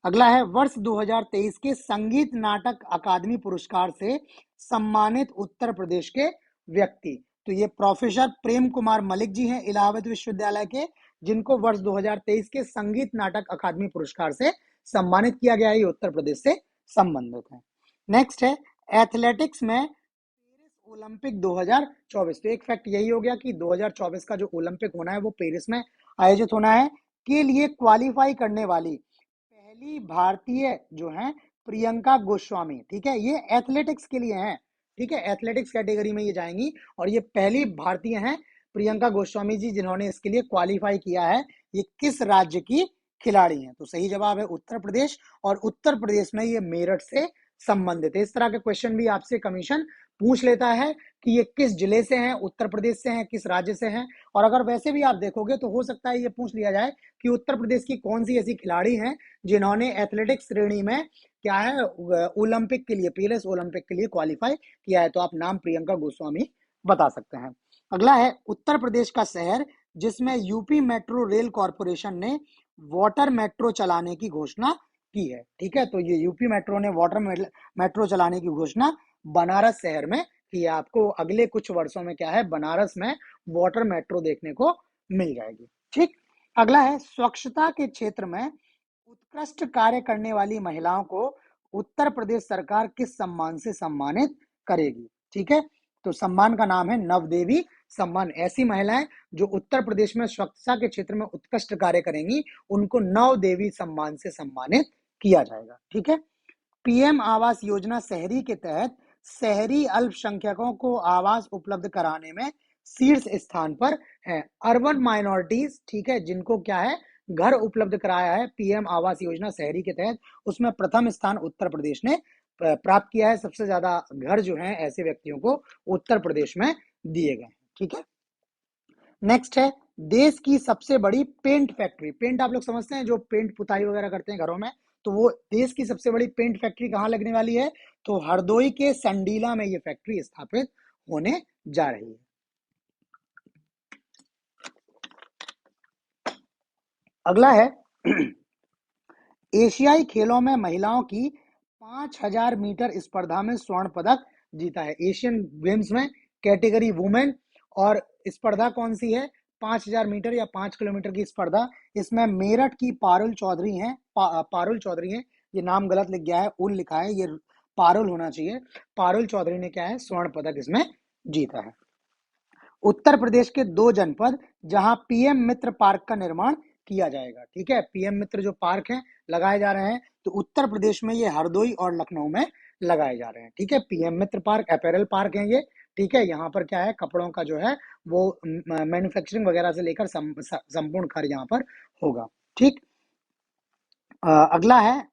अगला है वर्ष 2023 के संगीत नाटक अकादमी पुरस्कार से सम्मानित उत्तर प्रदेश के व्यक्ति। तो ये प्रोफेसर प्रेम कुमार मलिक जी हैं इलाहाबाद विश्वविद्यालय के, जिनको वर्ष 2023 के संगीत नाटक अकादमी पुरस्कार से सम्मानित किया गया है। ये उत्तर प्रदेश से संबंधित है। नेक्स्ट है एथलेटिक्स में पेरिस ओलंपिक 2024। तो एक फैक्ट यही हो गया कि 2024 का जो ओलंपिक होना है वो पेरिस में आयोजित होना है, के लिए क्वालिफाई करने वाली पहली भारतीय जो है प्रियंका गोस्वामी, ठीक है, ये एथलेटिक्स के लिए हैं, ठीक है, एथलेटिक्स कैटेगरी में ये जाएंगी और ये पहली भारतीय हैं प्रियंका गोस्वामी जी जिन्होंने इसके लिए क्वालिफाई किया है। ये किस राज्य की खिलाड़ी हैं, तो सही जवाब है उत्तर प्रदेश, और उत्तर प्रदेश में ये मेरठ से संबंधित है। इस तरह के क्वेश्चन भी आपसे कमीशन पूछ लेता है कि ये किस जिले से हैं, उत्तर प्रदेश से हैं, किस राज्य से हैं। और अगर वैसे भी आप देखोगे तो हो सकता है ये पूछ लिया जाए कि उत्तर प्रदेश की कौन सी ऐसी खिलाड़ी हैं जिन्होंने एथलेटिक्स श्रेणी में क्या है ओलंपिक के लिए, पेरिस ओलंपिक के लिए क्वालिफाई किया है, तो आप नाम प्रियंका गोस्वामी बता सकते हैं। अगला है उत्तर प्रदेश का शहर जिसमें यूपी मेट्रो रेल कॉरपोरेशन ने वाटर मेट्रो चलाने की घोषणा की है, ठीक है। तो ये यूपी मेट्रो ने वाटर मेट्रो चलाने की घोषणा बनारस शहर में की है। आपको अगले कुछ वर्षों में क्या है, बनारस में वाटर मेट्रो देखने को मिल जाएगी, ठीक। अगला है स्वच्छता के क्षेत्र में उत्कृष्ट कार्य करने वाली महिलाओं को उत्तर प्रदेश सरकार किस सम्मान से सम्मानित करेगी, ठीक है। तो सम्मान का नाम है नवदेवी सम्मान। ऐसी महिलाएं जो उत्तर प्रदेश में स्वच्छता के क्षेत्र में उत्कृष्ट कार्य करेंगी उनको नवदेवी सम्मान से सम्मानित किया जाएगा। ठीक है। पीएम आवास योजना शहरी के तहत शहरी अल्पसंख्यकों को आवास उपलब्ध कराने में शीर्ष स्थान पर है। अर्बन माइनॉरिटीज, ठीक है, जिनको क्या है, घर उपलब्ध कराया है पीएम आवास योजना शहरी के तहत, उसमें प्रथम स्थान उत्तर प्रदेश ने प्राप्त किया है। सबसे ज्यादा घर जो हैं ऐसे व्यक्तियों को उत्तर प्रदेश में दिए गए। ठीक है। नेक्स्ट है देश की सबसे बड़ी पेंट फैक्ट्री। पेंट आप लोग समझते हैं, जो पेंट पुताई वगैरह करते हैं घरों में, तो वो देश की सबसे बड़ी पेंट फैक्ट्री कहाँ लगने वाली है? तो हरदोई के संडीला में ये फैक्ट्री स्थापित होने जा रही है। अगला है एशियाई खेलों में महिलाओं की 5000 मीटर स्पर्धा में स्वर्ण पदक जीता है। एशियन गेम्स में कैटेगरी वुमेन, और स्पर्धा कौन सी है? 5000 मीटर या 5 किलोमीटर की स्पर्धा। इसमें मेरठ की पारुल चौधरी हैं, पारुल चौधरी हैं, ये नाम गलत लिख गया है, उल लिखा है, ये पारुल होना चाहिए। पारुल चौधरी ने क्या है, स्वर्ण पदक इसमें जीता है। उत्तर प्रदेश के 2 जनपद जहां पीएम मित्र पार्क का निर्माण किया जाएगा। ठीक है, पीएम मित्र जो पार्क है लगाए जा रहे हैं, तो उत्तर प्रदेश में ये हरदोई और लखनऊ में लगाए जा रहे हैं। ठीक है, पीएम मित्र पार्क अपैरल पार्क है ये। ठीक है, यहाँ पर क्या है, कपड़ों का जो है वो मैन्युफैक्चरिंग वगैरह से लेकर संपूर्ण कार्य यहाँ पर होगा। ठीक। अगला है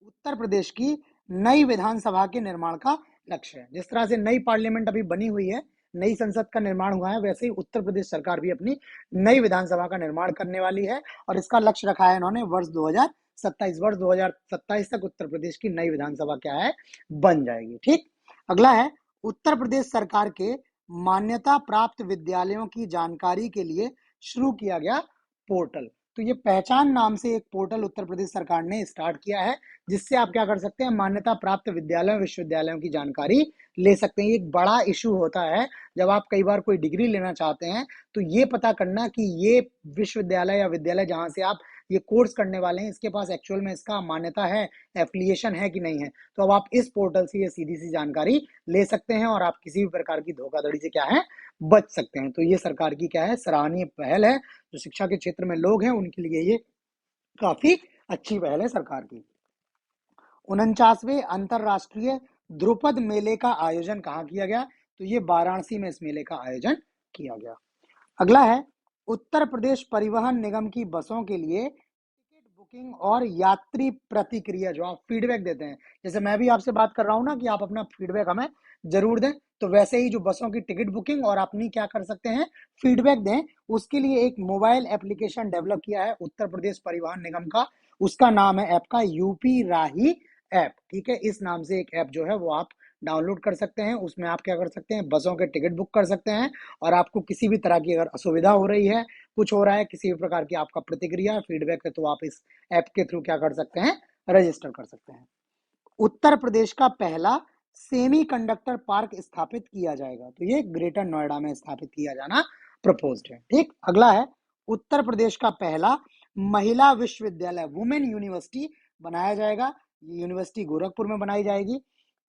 उत्तर प्रदेश की नई विधानसभा के निर्माण का लक्ष्य है। जिस तरह से नई पार्लियामेंट अभी बनी हुई है, नई संसद का निर्माण हुआ है, वैसे ही उत्तर प्रदेश सरकार भी अपनी नई विधानसभा का निर्माण करने वाली है, और इसका लक्ष्य रखा है इन्होंने वर्ष 2027 तक उत्तर प्रदेश की नई विधानसभा क्या है, बन जाएगी। ठीक। अगला है उत्तर प्रदेश सरकार के मान्यता प्राप्त विद्यालयों की जानकारी के लिए शुरू किया गया पोर्टल। तो ये पहचान नाम से एक पोर्टल उत्तर प्रदेश सरकार ने स्टार्ट किया है, जिससे आप क्या कर सकते हैं, मान्यता प्राप्त विद्यालयों विश्वविद्यालयों की जानकारी ले सकते हैं। एक बड़ा इशू होता है जब आप कई बार कोई डिग्री लेना चाहते हैं, तो ये पता करना कि ये विश्वविद्यालय या विद्यालय जहां से आप ये कोर्स करने वाले हैं, इसके पास एक्चुअल में इसका मान्यता है, एफिलिएशन है कि नहीं है। तो अब आप इस पोर्टल से ये सीधी सी जानकारी ले सकते हैं, और आप किसी भी प्रकार की धोखाधड़ी से क्या है, बच सकते हैं। तो ये सरकार की क्या है, सराहनीय पहल है। जो शिक्षा के क्षेत्र में लोग हैं उनके लिए ये काफी अच्छी पहल है सरकार की। 49वें अंतरराष्ट्रीय ध्रुपद मेले का आयोजन कहाँ किया गया? तो ये वाराणसी में इस मेले का आयोजन किया गया। अगला है उत्तर प्रदेश परिवहन निगम की बसों के लिए टिकट बुकिंग और यात्री प्रतिक्रिया, जो आप फीडबैक देते हैं, जैसे मैं भी आपसे बात कर रहा हूं ना कि आप अपना फीडबैक हमें जरूर दें, तो वैसे ही जो बसों की टिकट बुकिंग और अपनी क्या कर सकते हैं, फीडबैक दें, उसके लिए एक मोबाइल एप्लीकेशन डेवलप किया है उत्तर प्रदेश परिवहन निगम का। उसका नाम है ऐप का यूपी राही ऐप। ठीक है, इस नाम से एक ऐप जो है वो आप डाउनलोड कर सकते हैं। उसमें आप क्या कर सकते हैं, बसों के टिकट बुक कर सकते हैं, और आपको किसी भी तरह की अगर असुविधा हो रही है, कुछ हो रहा है, किसी भी प्रकार की आपका प्रतिक्रिया फीडबैक है, तो आप इस ऐप के थ्रू क्या कर सकते हैं, रजिस्टर कर सकते हैं। उत्तर प्रदेश का पहला सेमी कंडक्टर पार्क स्थापित किया जाएगा। तो ये ग्रेटर नोएडा में स्थापित किया जाना प्रपोज्ड है। ठीक। अगला है उत्तर प्रदेश का पहला महिला विश्वविद्यालय, वुमेन यूनिवर्सिटी बनाया जाएगा। ये यूनिवर्सिटी गोरखपुर में बनाई जाएगी।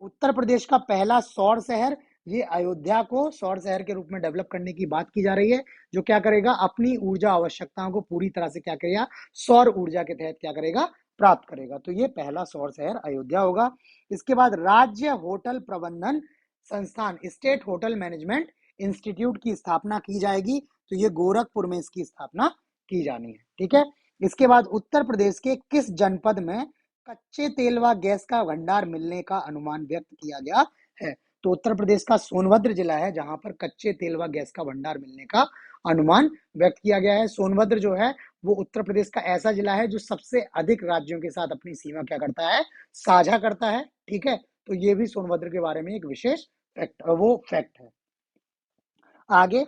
उत्तर प्रदेश का पहला सौर शहर, ये अयोध्या को सौर शहर के रूप में डेवलप करने की बात की जा रही है, जो क्या करेगा, अपनी ऊर्जा आवश्यकताओं को पूरी तरह से क्या करेगा, सौर ऊर्जा के तहत क्या करेगा, प्राप्त करेगा। तो ये पहला सौर शहर अयोध्या होगा। इसके बाद राज्य होटल प्रबंधन संस्थान, स्टेट होटल मैनेजमेंट इंस्टीट्यूट की स्थापना की जाएगी। तो ये गोरखपुर में इसकी स्थापना की जानी है। ठीक है। इसके बाद उत्तर प्रदेश के किस जनपद में कच्चे तेल व गैस का भंडार मिलने का अनुमान व्यक्त किया गया है? तो उत्तर प्रदेश का सोनभद्र जिला है जहां पर कच्चे तेल व गैस का भंडार मिलने का अनुमान व्यक्त किया गया है। सोनभद्र जो है वो उत्तर प्रदेश का ऐसा जिला है जो सबसे अधिक राज्यों के साथ अपनी सीमा क्या करता है, साझा करता है। ठीक है, तो ये भी सोनभद्र के बारे में एक विशेष फैक्ट है। आगे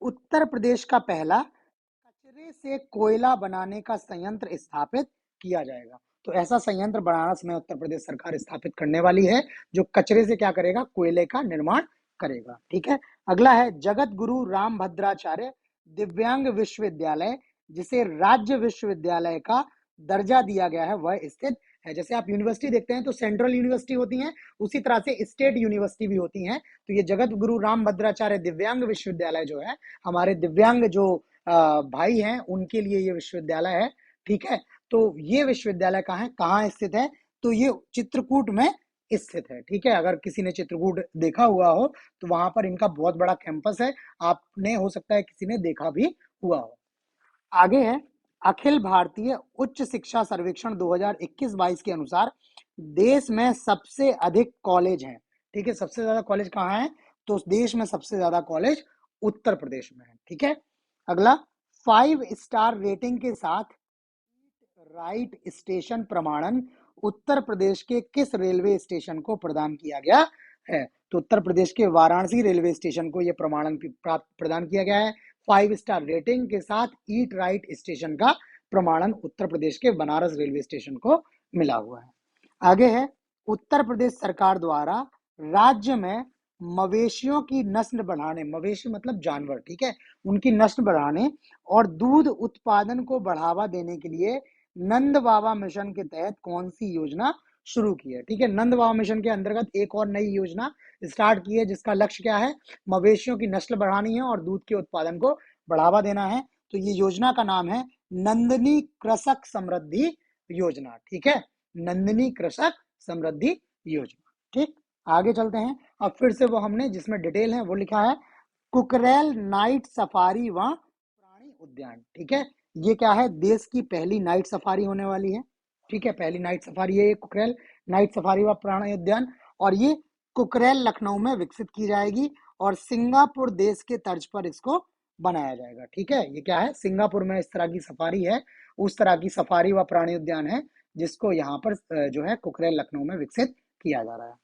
उत्तर प्रदेश का पहला कचरे से कोयला बनाने का संयंत्र स्थापित किया जाएगा। तो ऐसा संयंत्र बनारस में उत्तर प्रदेश सरकार स्थापित करने वाली है, जो कचरे से क्या करेगा, कोयले का निर्माण करेगा। ठीक है। अगला है जगत गुरु रामभद्राचार्य दिव्यांग विश्वविद्यालय, जिसे राज्य विश्वविद्यालय का दर्जा दिया गया है, वह स्थित है। जैसे आप यूनिवर्सिटी देखते हैं तो सेंट्रल यूनिवर्सिटी होती हैं, उसी तरह से स्टेट यूनिवर्सिटी भी होती हैं। तो ये जगत गुरु रामभद्राचार्य दिव्यांग विश्वविद्यालय जो है, हमारे दिव्यांग जो भाई हैं उनके लिए ये विश्वविद्यालय है। ठीक है, तो ये विश्वविद्यालय कहाँ स्थित है? तो ये चित्रकूट में स्थित है। ठीक है, अगर किसी ने चित्रकूट देखा हुआ हो तो वहां पर इनका बहुत बड़ा कैंपस है, आपने हो सकता है किसी ने देखा भी हुआ हो। आगे है, अखिल भारतीय उच्च शिक्षा सर्वेक्षण 2021-22 के अनुसार देश में सबसे अधिक कॉलेज हैं। ठीक है, सबसे ज्यादा कॉलेज कहाँ है? तो देश में सबसे ज्यादा कॉलेज उत्तर प्रदेश में है। ठीक है, अगला, 5 स्टार रेटिंग के साथ राइट स्टेशन प्रमाणन उत्तर प्रदेश के किस रेलवे स्टेशन को प्रदान किया गया है? तो उत्तर प्रदेश के वाराणसी रेलवे स्टेशन को यह प्रमाणन प्रदान किया गया है। 5 स्टार रेटिंग के साथ ईट राइट स्टेशन का प्रमाणन उत्तर प्रदेश के बनारस रेलवे स्टेशन को मिला हुआ है। आगे है, उत्तर प्रदेश सरकार द्वारा राज्य में मवेशियों की नस्ल बढ़ाने, मवेशी मतलब जानवर, ठीक है, उनकी नस्ल बढ़ाने और दूध उत्पादन को बढ़ावा देने के लिए नंद बाबा मिशन के तहत कौन सी योजना शुरू की है? ठीक है, नंद बाबा मिशन के अंतर्गत एक और नई योजना स्टार्ट की है जिसका लक्ष्य क्या है? मवेशियों की नस्ल बढ़ानी है और दूध के उत्पादन को बढ़ावा देना है। तो ये योजना का नाम है नंदनी कृषक समृद्धि योजना। ठीक है, नंदनी कृषक समृद्धि योजना। ठीक, आगे चलते हैं। अब फिर से वो हमने जिसमें डिटेल है वो लिखा है कुकरेल नाइट सफारी व प्राणी उद्यान। ठीक है, ये क्या है? देश की पहली नाइट सफारी होने वाली है। ठीक है, पहली नाइट सफारी है ये कुकरेल नाइट सफारी व प्राणी उद्यान, और ये कुकरेल लखनऊ में विकसित की जाएगी और सिंगापुर देश के तर्ज पर इसको बनाया जाएगा। ठीक है, ये क्या है? सिंगापुर में इस तरह की सफारी है, उस तरह की सफारी व प्राणी उद्यान है जिसको यहाँ पर जो है कुकरेल लखनऊ में विकसित किया जा रहा है।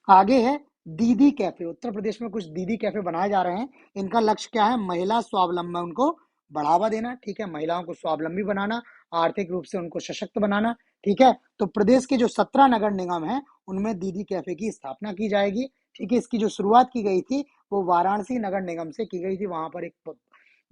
आगे है दीदी कैफे। उत्तर प्रदेश में कुछ दीदी कैफे बनाए जा रहे हैं। इनका लक्ष्य क्या है? महिला स्वावलंबन को बढ़ावा देना। ठीक है, महिलाओं को स्वावलंबी बनाना, आर्थिक रूप से उनको सशक्त बनाना। ठीक है, तो प्रदेश के जो 17 नगर निगम हैं उनमें दीदी कैफे की स्थापना की जाएगी। ठीक है, इसकी जो शुरुआत की गई थी वो वाराणसी नगर निगम से की गई थी। वहां पर एक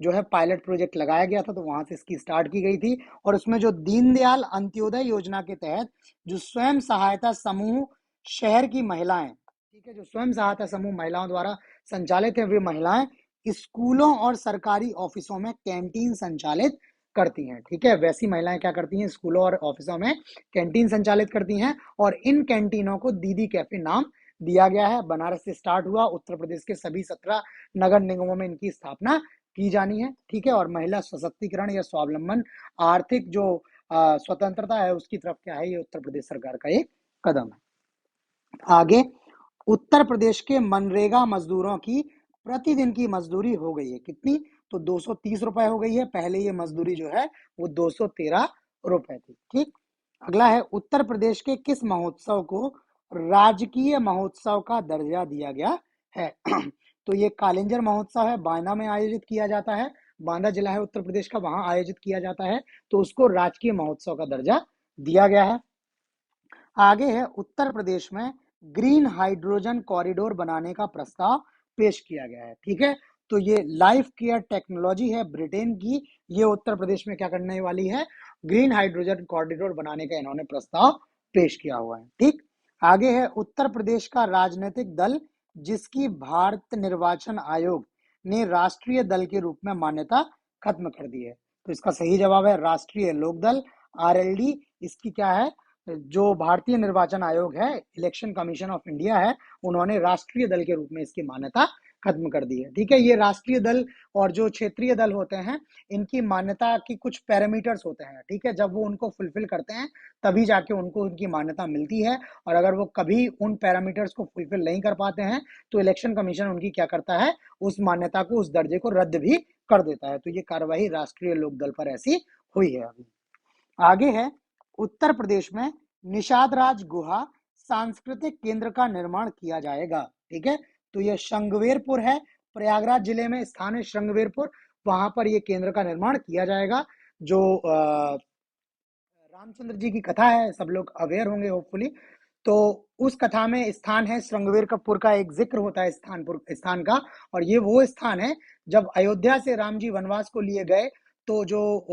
जो है पायलट प्रोजेक्ट लगाया गया था, तो वहां से इसकी स्टार्ट की गई थी। और उसमें जो दीनदयाल अंत्योदय योजना के तहत जो स्वयं सहायता समूह शहर की महिलाएं, ठीक है, जो स्वयं सहायता समूह महिलाओं द्वारा संचालित है, वे महिलाएं स्कूलों और सरकारी ऑफिसों में कैंटीन संचालित करती हैं। ठीक है, वैसी महिलाएं क्या करती हैं? स्कूलों और ऑफिसों में कैंटीन संचालित करती हैं और इन कैंटीनों को दीदी कैफे नाम दिया गया है। बनारस से स्टार्ट हुआ, उत्तर प्रदेश के सभी 17 नगर निगमों में इनकी स्थापना की जानी है। ठीक है, और महिला सशक्तिकरण या स्वावलंबन, आर्थिक जो स्वतंत्रता है उसकी तरफ क्या है? ये उत्तर प्रदेश सरकार का एक कदम है। आगे, उत्तर प्रदेश के मनरेगा मजदूरों की प्रतिदिन की मजदूरी हो गई है कितनी? तो 230 रुपए हो गई है। पहले ये मजदूरी जो है वो 213 रुपए थी। ठीक, अगला है उत्तर प्रदेश के किस महोत्सव को राजकीय महोत्सव का दर्जा दिया गया है? तो ये कालिंजर महोत्सव है, बांदा में आयोजित किया जाता है। बांदा जिला है उत्तर प्रदेश का, वहां आयोजित किया जाता है, तो उसको राजकीय महोत्सव का दर्जा दिया गया है। आगे है उत्तर प्रदेश में ग्रीन हाइड्रोजन कॉरिडोर बनाने का प्रस्ताव पेश किया गया है। ठीक है, तो ये लाइफ केयर टेक्नोलॉजी है ब्रिटेन की, ये उत्तर प्रदेश में क्या करने वाली है? ग्रीन हाइड्रोजन कॉरिडोर बनाने का इन्होंने प्रस्ताव पेश किया हुआ है। ठीक, आगे है उत्तर प्रदेश का राजनीतिक दल जिसकी भारत निर्वाचन आयोग ने राष्ट्रीय दल के रूप में मान्यता खत्म कर दी है। तो इसका सही जवाब है राष्ट्रीय लोकदल, आरएलडी। इसकी क्या है? जो भारतीय निर्वाचन आयोग है, इलेक्शन कमीशन ऑफ इंडिया है, उन्होंने राष्ट्रीय दल के रूप में इसकी मान्यता खत्म कर दी है। ठीक है, ये राष्ट्रीय दल और जो क्षेत्रीय दल होते हैं इनकी मान्यता की कुछ पैरामीटर्स होते हैं। ठीक है, जब वो उनको फुलफिल करते हैं तभी जाके उनको उनकी मान्यता मिलती है, और अगर वो कभी उन पैरामीटर्स को फुलफिल नहीं कर पाते हैं तो इलेक्शन कमीशन उनकी क्या करता है? उस मान्यता को, उस दर्जे को रद्द भी कर देता है। तो ये कार्यवाही राष्ट्रीय लोकदल पर ऐसी हुई है। अभी आगे है उत्तर प्रदेश में निषाद राज गुहा सांस्कृतिक केंद्र का निर्माण किया जाएगा। ठीक है, तो यह श्रृंगवेरपुर है, प्रयागराज जिले में स्थान है श्रृंगवेरपुर, वहां पर यह केंद्र का निर्माण किया जाएगा। जो रामचंद्र जी की कथा है, सब लोग अवेयर होंगे होपफुली, तो उस कथा में स्थान है श्रृंगवेरपुर का, एक जिक्र होता है स्थान का, और ये वो स्थान है जब अयोध्या से राम जी वनवास को लिए गए तो जो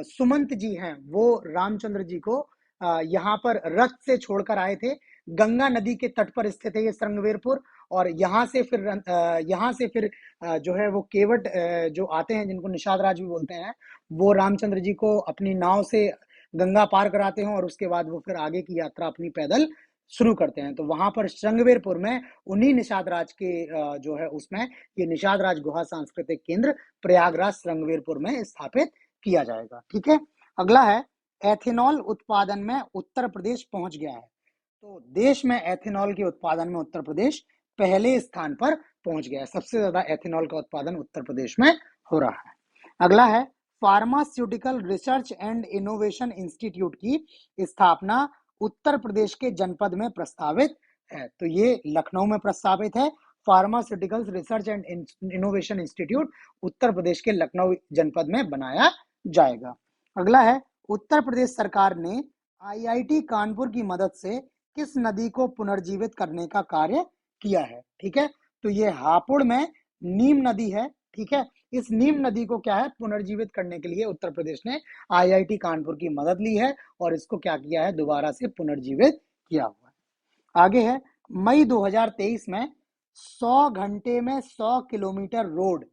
सुमंत जी हैं वो रामचंद्र जी को यहाँ पर रथ से छोड़कर आए थे। गंगा नदी के तट पर स्थित है ये श्रृंगवेरपुर। और यहाँ से फिर जो है वो केवट जो आते हैं, जिनको निषाद राज भी बोलते हैं, वो रामचंद्र जी को अपनी नाव से गंगा पार कराते हैं और उसके बाद वो फिर आगे की यात्रा अपनी पैदल शुरू करते हैं। तो वहां पर श्रृंगवेरपुर में उन्हीं निषाद राज के जो है उसमें ये निषाद राज गुहा सांस्कृतिक केंद्र प्रयागराज श्रृंगवेरपुर में स्थापित किया जाएगा। ठीक है, अगला है एथेनॉल उत्पादन में उत्तर प्रदेश पहुंच गया है। तो देश में एथेनॉल के उत्पादन में उत्तर प्रदेश पहले स्थान पर पहुंच गया है। सबसे ज्यादा एथेनॉल का उत्पादन उत्तर प्रदेश में हो रहा है। अगला है pharmaceutical research and innovation institute की स्थापना उत्तर प्रदेश के जनपद में प्रस्तावित है। तो ये लखनऊ में प्रस्तावित है। Pharmaceuticals research and innovation institute Uttar Pradesh के लखनऊ जनपद में बनाया जाएगा। अगला है उत्तर प्रदेश सरकार ने आईआईटी कानपुर की मदद से किस नदी को पुनर्जीवित करने का कार्य किया है। ठीक है, तो ये हापुड़ में नीम नदी है। ठीक है, इस नीम नदी को क्या है पुनर्जीवित करने के लिए उत्तर प्रदेश ने आईआईटी कानपुर की मदद ली है और इसको क्या किया है, दोबारा से पुनर्जीवित किया हुआ है। आगे है मई 2023 में 100 घंटे में 100 किलोमीटर रोड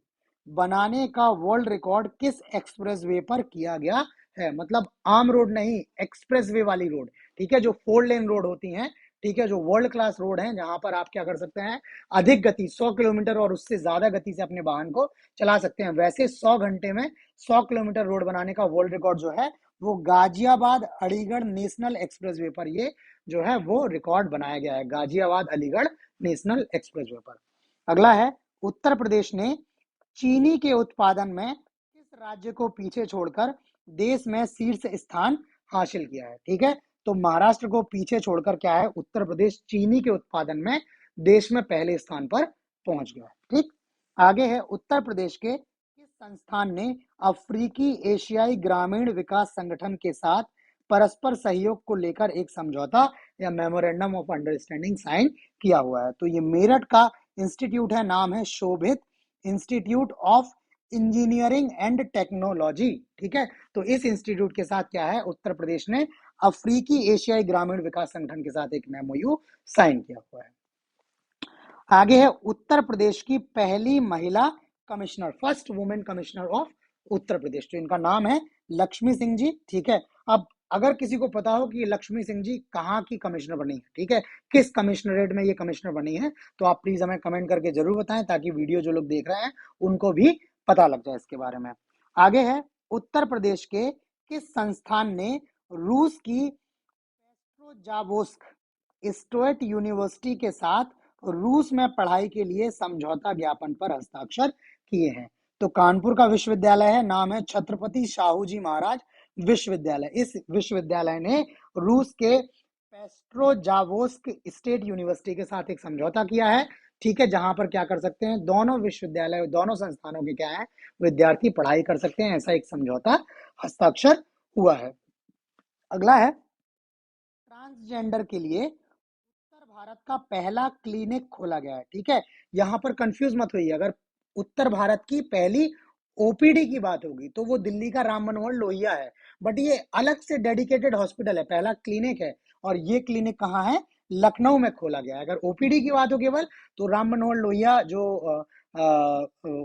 बनाने का वर्ल्ड रिकॉर्ड किस एक्सप्रेसवे पर किया गया है। मतलब आम रोड नहीं, एक्सप्रेसवे वाली रोड। ठीक है, जो 4 लेन रोड होती हैं, ठीक है, जो वर्ल्ड क्लास रोड है, जहां पर आप क्या कर सकते हैं, अधिक गति 100 किलोमीटर और उससे ज्यादा गति से अपने वाहन को चला सकते हैं। वैसे 100 घंटे में 100 किलोमीटर रोड बनाने का वर्ल्ड रिकॉर्ड जो है वो गाजियाबाद अलीगढ़ नेशनल एक्सप्रेसवे पर ये जो है वो रिकॉर्ड बनाया गया है, गाजियाबाद अलीगढ़ नेशनल एक्सप्रेसवे पर। अगला है उत्तर प्रदेश ने चीनी के उत्पादन में किस राज्य को पीछे छोड़कर देश में शीर्ष स्थान हासिल किया है। ठीक है, तो महाराष्ट्र को पीछे छोड़कर क्या है, उत्तर प्रदेश चीनी के उत्पादन में देश में पहले स्थान पर पहुंच गया। ठीक, आगे है उत्तर प्रदेश के किस संस्थान ने अफ्रीकी एशियाई ग्रामीण विकास संगठन के साथ परस्पर सहयोग को लेकर एक समझौता या मेमोरेंडम ऑफ अंडरस्टैंडिंग साइन किया हुआ है। तो ये मेरठ का इंस्टीट्यूट है, नाम है Shobhit institute of engineering and technology. ठीक है, तो इस इंस्टीट्यूट के साथ क्या है, उत्तर प्रदेश ने अफ्रीकी एशियाई ग्रामीण विकास संगठन के साथ एक एमओयू साइन किया हुआ है। आगे है उत्तर प्रदेश की पहली महिला commissioner, first women commissioner of Uttar Pradesh, तो इनका नाम है लक्ष्मी सिंह जी। ठीक है, अब अगर किसी को पता हो कि लक्ष्मी सिंह जी कहाँ की कमिश्नर बनी है, ठीक है, किस कमिश्नरेट में ये कमिश्नर बनी है, तो आप प्लीज हमें कमेंट करके जरूर बताएं, ताकि वीडियो जो लोग देख रहे हैं उनको भी पता लग जाए इसके बारे में। आगे है उत्तर प्रदेश के किस संस्थान ने रूस की पेट्रोजावोस्क स्टेट यूनिवर्सिटी के साथ रूस में पढ़ाई के लिए समझौता ज्ञापन पर हस्ताक्षर किए हैं। तो कानपुर का विश्वविद्यालय है, नाम है छत्रपति शाहू जी महाराज विश्वविद्यालय। इस विश्वविद्यालय ने रूस के पेट्रोजावोस्क स्टेट यूनिवर्सिटी के साथ एक समझौता किया है। ठीक है, जहां पर क्या कर सकते हैं, दोनों विश्वविद्यालय दोनों संस्थानों के क्या है, विद्यार्थी पढ़ाई कर सकते हैं, ऐसा एक समझौता हस्ताक्षर हुआ है। अगला है ट्रांसजेंडर के लिए उत्तर भारत का पहला क्लिनिक खोला गया है। ठीक है, यहां पर कंफ्यूज मत होइए, अगर उत्तर भारत की पहली ओपीडी की बात होगी तो वो दिल्ली का राम मनोहर लोहिया है, बट ये अलग से डेडिकेटेड हॉस्पिटल है, पहला क्लिनिक है, और ये क्लिनिक कहाँ है, लखनऊ में खोला गया है। अगर ओपीडी की बात हो केवल, तो राम मनोहर लोहिया जो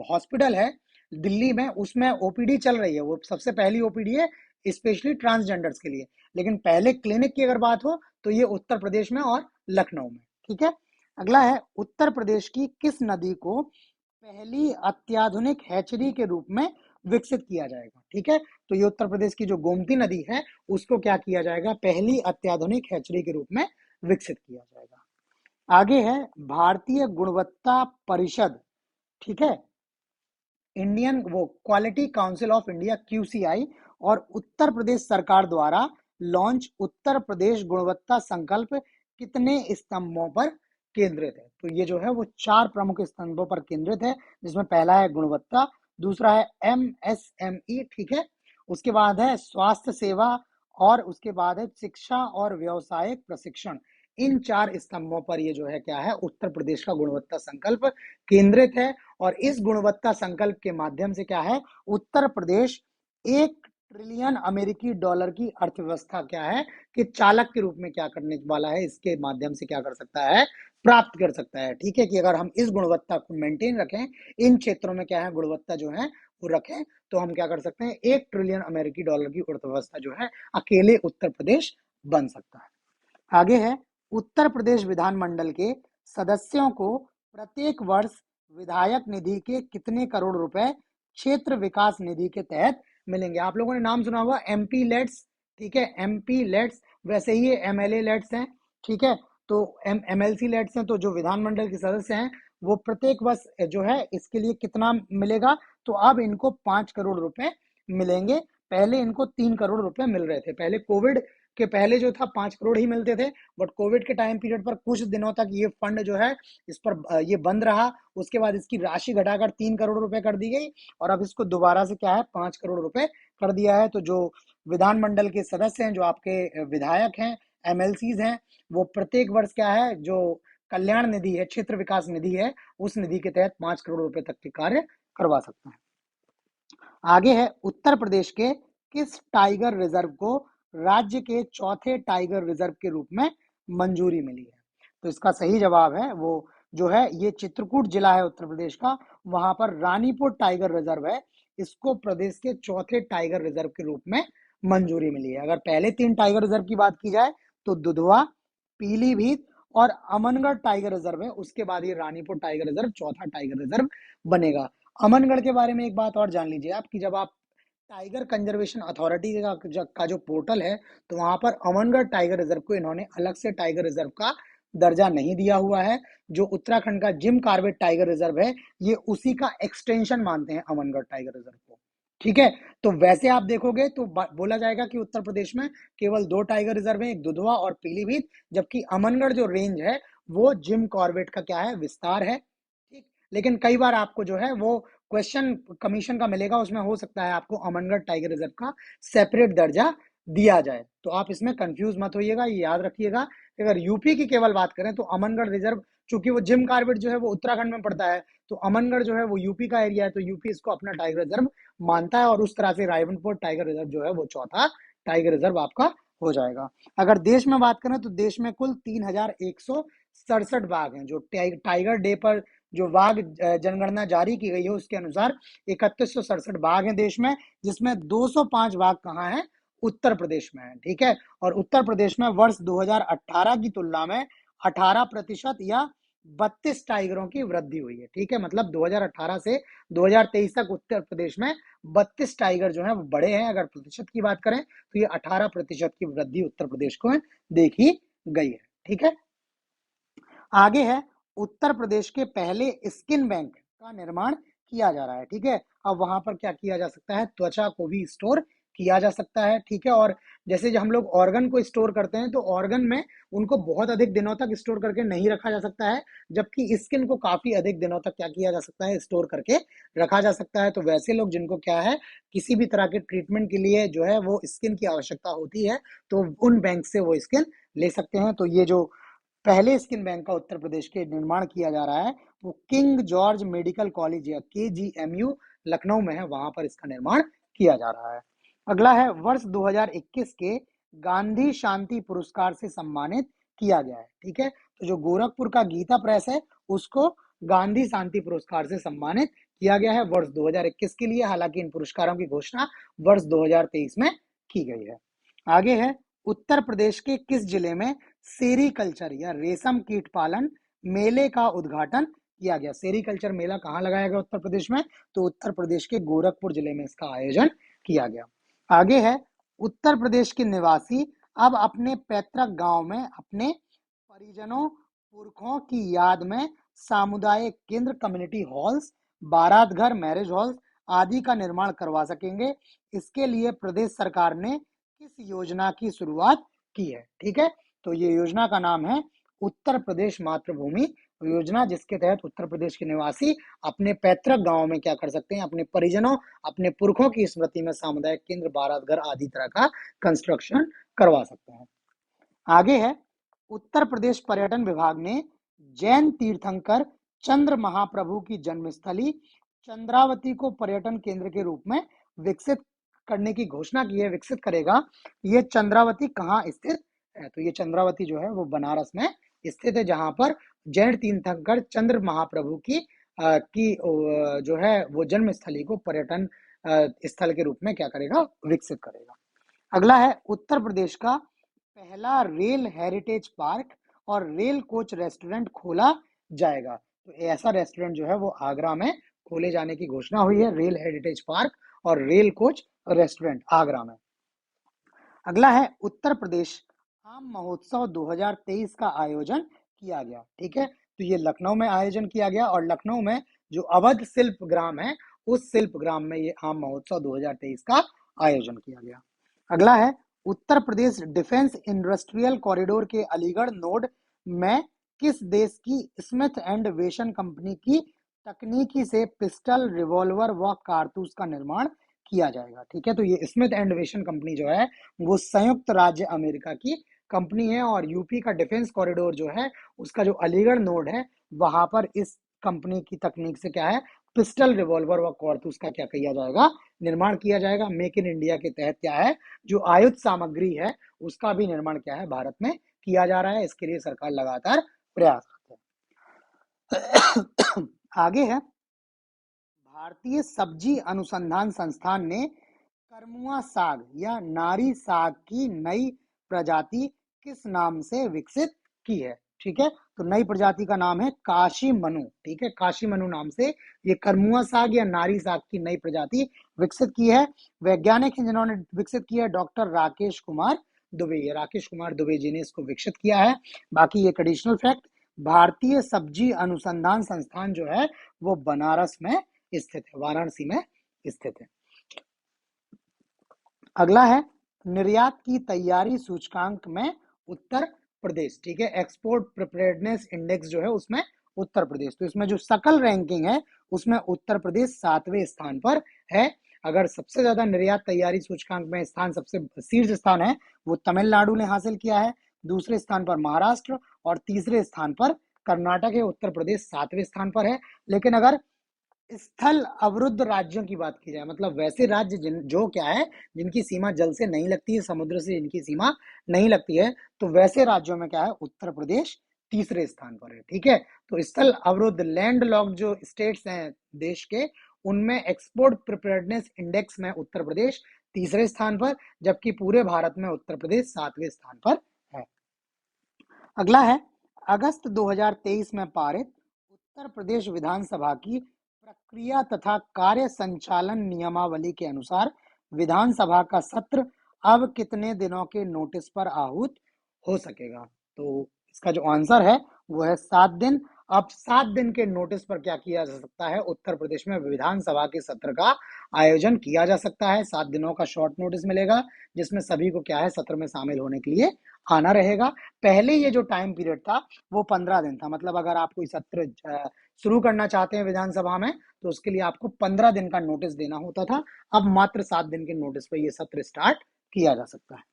हॉस्पिटल है दिल्ली में, उसमें ओपीडी चल रही है, वो सबसे पहली ओपीडी है स्पेशली ट्रांसजेंडर्स के लिए। लेकिन पहले क्लिनिक की अगर बात हो तो ये उत्तर प्रदेश में और लखनऊ में। ठीक है, अगला है उत्तर प्रदेश की किस नदी को पहली अत्याधुनिक हैचरी के रूप में विकसित किया जाएगा। ठीक है, तो ये उत्तर प्रदेश की जो गोमती नदी है उसको क्या किया जाएगा, पहली अत्याधुनिक हैचरी के रूप में विकसित किया जाएगा। आगे है भारतीय गुणवत्ता परिषद, ठीक है, इंडियन वो quality council of India QCI और उत्तर प्रदेश सरकार द्वारा लॉन्च उत्तर प्रदेश गुणवत्ता संकल्प कितने स्तंभों पर केंद्रित है। तो ये जो है वो 4 प्रमुख स्तंभों पर केंद्रित है, जिसमें पहला है गुणवत्ता, दूसरा है एमएसएमई, ठीक है, उसके बाद है स्वास्थ्य सेवा, और उसके बाद है शिक्षा और व्यावसायिक प्रशिक्षण। इन 4 स्तंभों पर ये जो है क्या है, उत्तर प्रदेश का गुणवत्ता संकल्प केंद्रित है। और इस गुणवत्ता संकल्प के माध्यम से क्या है, उत्तर प्रदेश एक ट्रिलियन अमेरिकी डॉलर की अर्थव्यवस्था क्या है कि चालक के रूप में क्या करने वाला है, इसके माध्यम से क्या कर सकता है, प्राप्त कर सकता है। ठीक है, कि अगर हम इस गुणवत्ता को मेंटेन रखें, इन क्षेत्रों में क्या है गुणवत्ता जो है वो रखें, तो हम क्या कर सकते हैं, 1 ट्रिलियन अमेरिकी डॉलर की अर्थव्यवस्था जो है अकेले उत्तर प्रदेश बन सकता है। आगे है, उत्तर प्रदेश विधानमंडल के सदस्यों को प्रत्येक वर्ष विधायक निधि के कितने करोड़ रुपए क्षेत्र विकास निधि के तहत मिलेंगे। आप लोगों ने नाम सुना होगा एमपी लेट्स, ठीक है, एमपी लेट्स, वैसे ही ये एमएलए लेट्स हैं। ठीक है, तो एमएलसी लेट्स हैं। तो जो विधानमंडल के सदस्य हैं वो प्रत्येक वर्ष जो है इसके लिए कितना मिलेगा, तो अब इनको 5 करोड़ रुपए मिलेंगे। पहले इनको 3 करोड़ रुपए मिल रहे थे, पहले कोविड के पहले जो था 5 करोड़ ही मिलते थे, बट कोविड के टाइम पीरियड पर कुछ दिनों तक ये फंड जो है इस पर ये बंद रहा। उसके बाद इसकी राशि घटाकर 3 करोड़ रुपए कर दी गई और अब इसको दोबारा से क्या है 5 करोड़ रुपए कर दिया है। तो जो विधानमंडल के सदस्य हैं, जो आपके विधायक हैं, एमएलसीज हैं, वो प्रत्येक वर्ष क्या है जो कल्याण निधि है, क्षेत्र विकास निधि है, उस निधि के तहत 5 करोड़ रुपए तक के कार्य करवा सकते हैं। आगे है, उत्तर प्रदेश के किस टाइगर रिजर्व को राज्य के चौथे टाइगर रिजर्व के रूप में मंजूरी मिली है। तो इसका सही जवाब है वो जो है ये चित्रकूट जिला है उत्तर प्रदेश का, वहां पर रानीपुर टाइगर रिजर्व है, इसको प्रदेश के चौथे टाइगर रिजर्व के रूप में मंजूरी मिली है। अगर पहले 3 टाइगर रिजर्व की बात की जाए तो दुधवा, पीलीभीत और अमनगढ़ टाइगर रिजर्व है, उसके बाद ये रानीपुर टाइगर रिजर्व चौथा टाइगर रिजर्व बनेगा। अमनगढ़ के बारे में एक बात और जान लीजिए आप, कि जब आप टाइगर कंजर्वेशन अथॉरिटी का जो पोर्टल है, तो वहां पर अमनगढ़ टाइगर रिजर्व को इन्होंने अलग से टाइगर रिजर्व का दर्जा नहीं दिया हुआ है। जो उत्तराखंड का जिम कॉर्बेट टाइगर रिजर्व है, ये उसी का एक्सटेंशन मानते हैं अमनगढ़ टाइगर रिजर्व को। ठीक है, तो वैसे आप देखोगे तो बोला जाएगा कि उत्तर प्रदेश में केवल 2 टाइगर रिजर्व है, एक दुधवा और पीलीभीत, जबकि अमनगढ़ जो रेंज है वो जिम कॉर्बेट का क्या है, विस्तार है। ठीक, लेकिन कई बार आपको जो है वो क्वेश्चन कमीशन का मिलेगा, उसमें हो सकता है आपको अमनगढ़ टाइगर रिजर्व का सेपरेट दर्जा दिया जाए, तो आप इसमें कंफ्यूज मत होइएगा, ये याद रखिएगा। अगर यूपी की केवल बात करें तो अमनगढ़ रिजर्व, चूंकि वो जिम कार्बेट जो है वो उत्तराखंड में पड़ता है, तो अमनगढ़ जो है वो यूपी का एरिया है, तो यूपी इसको अपना टाइगर रिजर्व मानता है, और उस तरह से रायबंदपुर टाइगर रिजर्व जो है वो चौथा टाइगर रिजर्व आपका हो जाएगा। अगर देश में बात करें तो देश में कुल 3167 बाघ हैं। जो टाइगर डे पर जो बाघ जनगणना जारी की गई है उसके अनुसार 3167 बाघ हैं देश में, जिसमें 205 बाघ कहाँ हैं, उत्तर प्रदेश में है। ठीक है, और उत्तर प्रदेश में वर्ष 2018 की तुलना में 18% या 32 टाइगरों की वृद्धि हुई है। ठीक है, मतलब 2018 से 2023 तक उत्तर प्रदेश में 32 टाइगर जो है वो बढ़े हैं। अगर प्रतिशत की बात करें तो ये 18% की वृद्धि उत्तर प्रदेश को देखी गई है। ठीक है, आगे है, उत्तर प्रदेश के पहले स्किन बैंक का निर्माण किया जा रहा है। ठीक है, अब वहां पर क्या किया जा सकता है, त्वचा को भी स्टोर किया जा सकता है। ठीक है, और जैसे जो हम लोग ऑर्गन को स्टोर करते हैं, तो ऑर्गन में उनको बहुत अधिक दिनों तक स्टोर करके नहीं रखा जा सकता है, जबकि स्किन को काफी अधिक दिनों तक क्या किया जा सकता है, स्टोर करके रखा जा सकता है। तो वैसे लोग जिनको क्या है किसी भी तरह के ट्रीटमेंट के लिए जो है वो स्किन की आवश्यकता होती है, तो उन बैंक से वो स्किन ले सकते हैं। तो ये जो पहले स्किन बैंक का उत्तर प्रदेश के निर्माण किया जा रहा है वो किंग जॉर्ज मेडिकल कॉलेज या केजीएमयू लखनऊ में है, वहां पर इसका निर्माण किया जा रहा है। अगला है, वर्ष 2021 के गांधी शांति पुरस्कार से सम्मानित किया गया है। ठीक है, तो जो गोरखपुर का गीता प्रेस है उसको गांधी शांति पुरस्कार से सम्मानित किया गया है वर्ष 2021 के लिए। हालांकि इन पुरस्कारों की घोषणा वर्ष 2023 में की गई है। आगे है, उत्तर प्रदेश के किस जिले में सेरीकल्चर या रेशम कीट पालन मेले का उद्घाटन किया गया। सेरीकल्चर मेला कहाँ लगाया गया उत्तर प्रदेश में, तो उत्तर प्रदेश के गोरखपुर जिले में इसका आयोजन किया गया। आगे है, उत्तर प्रदेश के निवासी अब अपने पैतृक गांव में अपने परिजनों पुरखों की याद में सामुदायिक केंद्र, कम्युनिटी हॉल्स, बारात घर, मैरिज हॉल्स आदि का निर्माण करवा सकेंगे। इसके लिए प्रदेश सरकार ने किस योजना की शुरुआत की है। ठीक है, तो ये योजना का नाम है उत्तर प्रदेश मातृभूमि योजना, जिसके तहत उत्तर प्रदेश के निवासी अपने पैतृक गांव में क्या कर सकते हैं, अपने परिजनों, अपने पुरखों की स्मृति में सामुदायिक केंद्र, बारात घर आदि तरह का कंस्ट्रक्शन करवा सकते हैं। आगे है, उत्तर प्रदेश पर्यटन विभाग ने जैन तीर्थंकर चंद्र महाप्रभु की जन्मस्थली चंद्रावती को पर्यटन केंद्र के रूप में विकसित करने की घोषणा की है, विकसित करेगा। ये चंद्रावती कहाँ स्थित है? तो ये चंद्रावती जो है वो बनारस में स्थित है, जहां पर जैन तीर्थंकर चंद्र महाप्रभु की जो है वो जन्म स्थली को पर्यटन स्थल के रूप में क्या करेगा, विकसित करेगा। अगला है उत्तर प्रदेश का पहला रेल हेरिटेज पार्क और रेल कोच रेस्टोरेंट खोला जाएगा। तो ऐसा रेस्टोरेंट जो है वो आगरा में खोले जाने की घोषणा हुई है, रेल हेरिटेज पार्क और रेल कोच रेस्टोरेंट आगरा में। अगला है उत्तर प्रदेश आम महोत्सव 2023 का आयोजन किया गया। ठीक है, तो ये लखनऊ में आयोजन किया गया और लखनऊ में जो अवध शिल्प ग्राम है उस शिल्प ग्राम में ये आम महोत्सव 2023 का आयोजन किया गया। अगला है Uttar Pradesh defence industrial corridor के अलीगढ़ नोड में किस देश की स्मिथ एंड वेसन कंपनी की तकनीकी से पिस्टल, रिवॉल्वर व कारतूस का निर्माण किया जाएगा। ठीक है, तो ये स्मिथ एंड वेसन कंपनी जो है वो संयुक्त राज्य अमेरिका की कंपनी है और यूपी का डिफेंस कॉरिडोर जो है उसका जो अलीगढ़ नोड है वहां पर इस कंपनी की तकनीक से क्या है, पिस्टल, रिवॉल्वर व कारतूस का क्या किया जाएगा, निर्माण किया जाएगा। मेक इन इंडिया के तहत क्या है, जो आयुध सामग्री है उसका भी निर्माण क्या है, भारत में किया जा रहा है। इसके लिए सरकार लगातार प्रयासरत है। आगे है भारतीय सब्जी अनुसंधान संस्थान ने करमुआ साग या नारी साग की नई प्रजाति किस नाम से विकसित की है? ठीक है, तो नई प्रजाति का नाम है काशी मनु। ठीक है, काशी मनु नाम से ये करमुआ साग या नारी साग की नई प्रजाति विकसित की है। वैज्ञानिक हैं जिन्होंने विकसित किया, डॉक्टर राकेश कुमार दुबे। ये राकेश कुमार दुबे जी ने इसको विकसित किया है। बाकी ये ट्रेडिशनल फैक्ट, भारतीय सब्जी अनुसंधान संस्थान जो है वो बनारस में स्थित है, वाराणसी में स्थित है। अगला है निर्यात की तैयारी सूचकांक में उत्तर प्रदेश। ठीक है, एक्सपोर्ट प्रिपेयर्डनेस इंडेक्स जो है उसमें उत्तर प्रदेश, तो इसमें जो सकल रैंकिंग है उसमें उत्तर प्रदेश 7वें स्थान पर है। अगर सबसे ज्यादा निर्यात तैयारी सूचकांक में स्थान, सबसे शीर्ष स्थान है वो तमिलनाडु ने हासिल किया है, दूसरे स्थान पर महाराष्ट्र और तीसरे स्थान पर कर्नाटक है। उत्तर प्रदेश 7वें स्थान पर है। लेकिन अगर स्थल अवरुद्ध राज्यों की बात की जाए, मतलब वैसे राज्य जो क्या है, जिनकी सीमा जल से नहीं लगती है, समुद्र से जिनकी सीमा नहीं लगती है, तो वैसे राज्यों में क्या है, उत्तर प्रदेश तीसरे स्थान पर है। ठीक है, तो स्थल अवरुद्ध लैंड लॉक जो स्टेट्स हैं देश के, उनमें एक्सपोर्ट प्रिपेयर्डनेस इंडेक्स में उत्तर प्रदेश तीसरे स्थान पर, जबकि पूरे भारत में उत्तर प्रदेश 7वें स्थान पर है। अगला है अगस्त 2023 में पारित उत्तर प्रदेश विधानसभा की प्रक्रिया तथा कार्य संचालन नियमावली के अनुसार विधानसभा का सत्र अब कितने दिनों के नोटिस पर आहूत हो सकेगा? तो इसका जो आंसर है वो है 7 दिन। अब 7 दिन के नोटिस पर क्या किया जा सकता है, उत्तर प्रदेश में विधानसभा के सत्र का आयोजन किया जा सकता है। 7 दिनों का शॉर्ट नोटिस मिलेगा जिसमें सभी को क्या है, सत्र में शामिल होने के लिए आना रहेगा। पहले ये जो टाइम पीरियड था वो 15 दिन था, मतलब अगर आप कोई सत्र शुरू करना चाहते हैं विधानसभा में तो उसके लिए आपको 15 दिन का नोटिस देना होता था। अब मात्र 7 दिन के नोटिस पर यह सत्र स्टार्ट किया जा सकता है।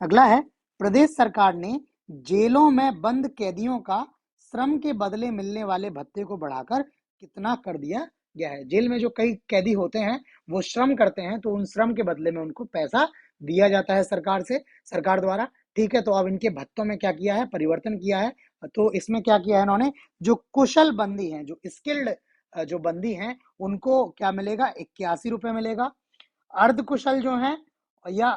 अगला है प्रदेश सरकार ने जेलों में बंद कैदियों का श्रम के बदले मिलने वाले भत्ते को बढ़ाकर कितना कर दिया गया है? जेल में जो कई कैदी होते हैं वो श्रम करते हैं, तो उन श्रम के बदले में उनको पैसा दिया जाता है सरकार द्वारा। ठीक है, तो अब इनके भत्तों में क्या किया है, परिवर्तन किया है। तो इसमें क्या किया है इन्होंने, जो कुशल बंदी हैं, जो स्किल्ड जो बंदी हैं, उनको क्या मिलेगा, 81 रुपए मिलेगा। अर्धकुशल जो है या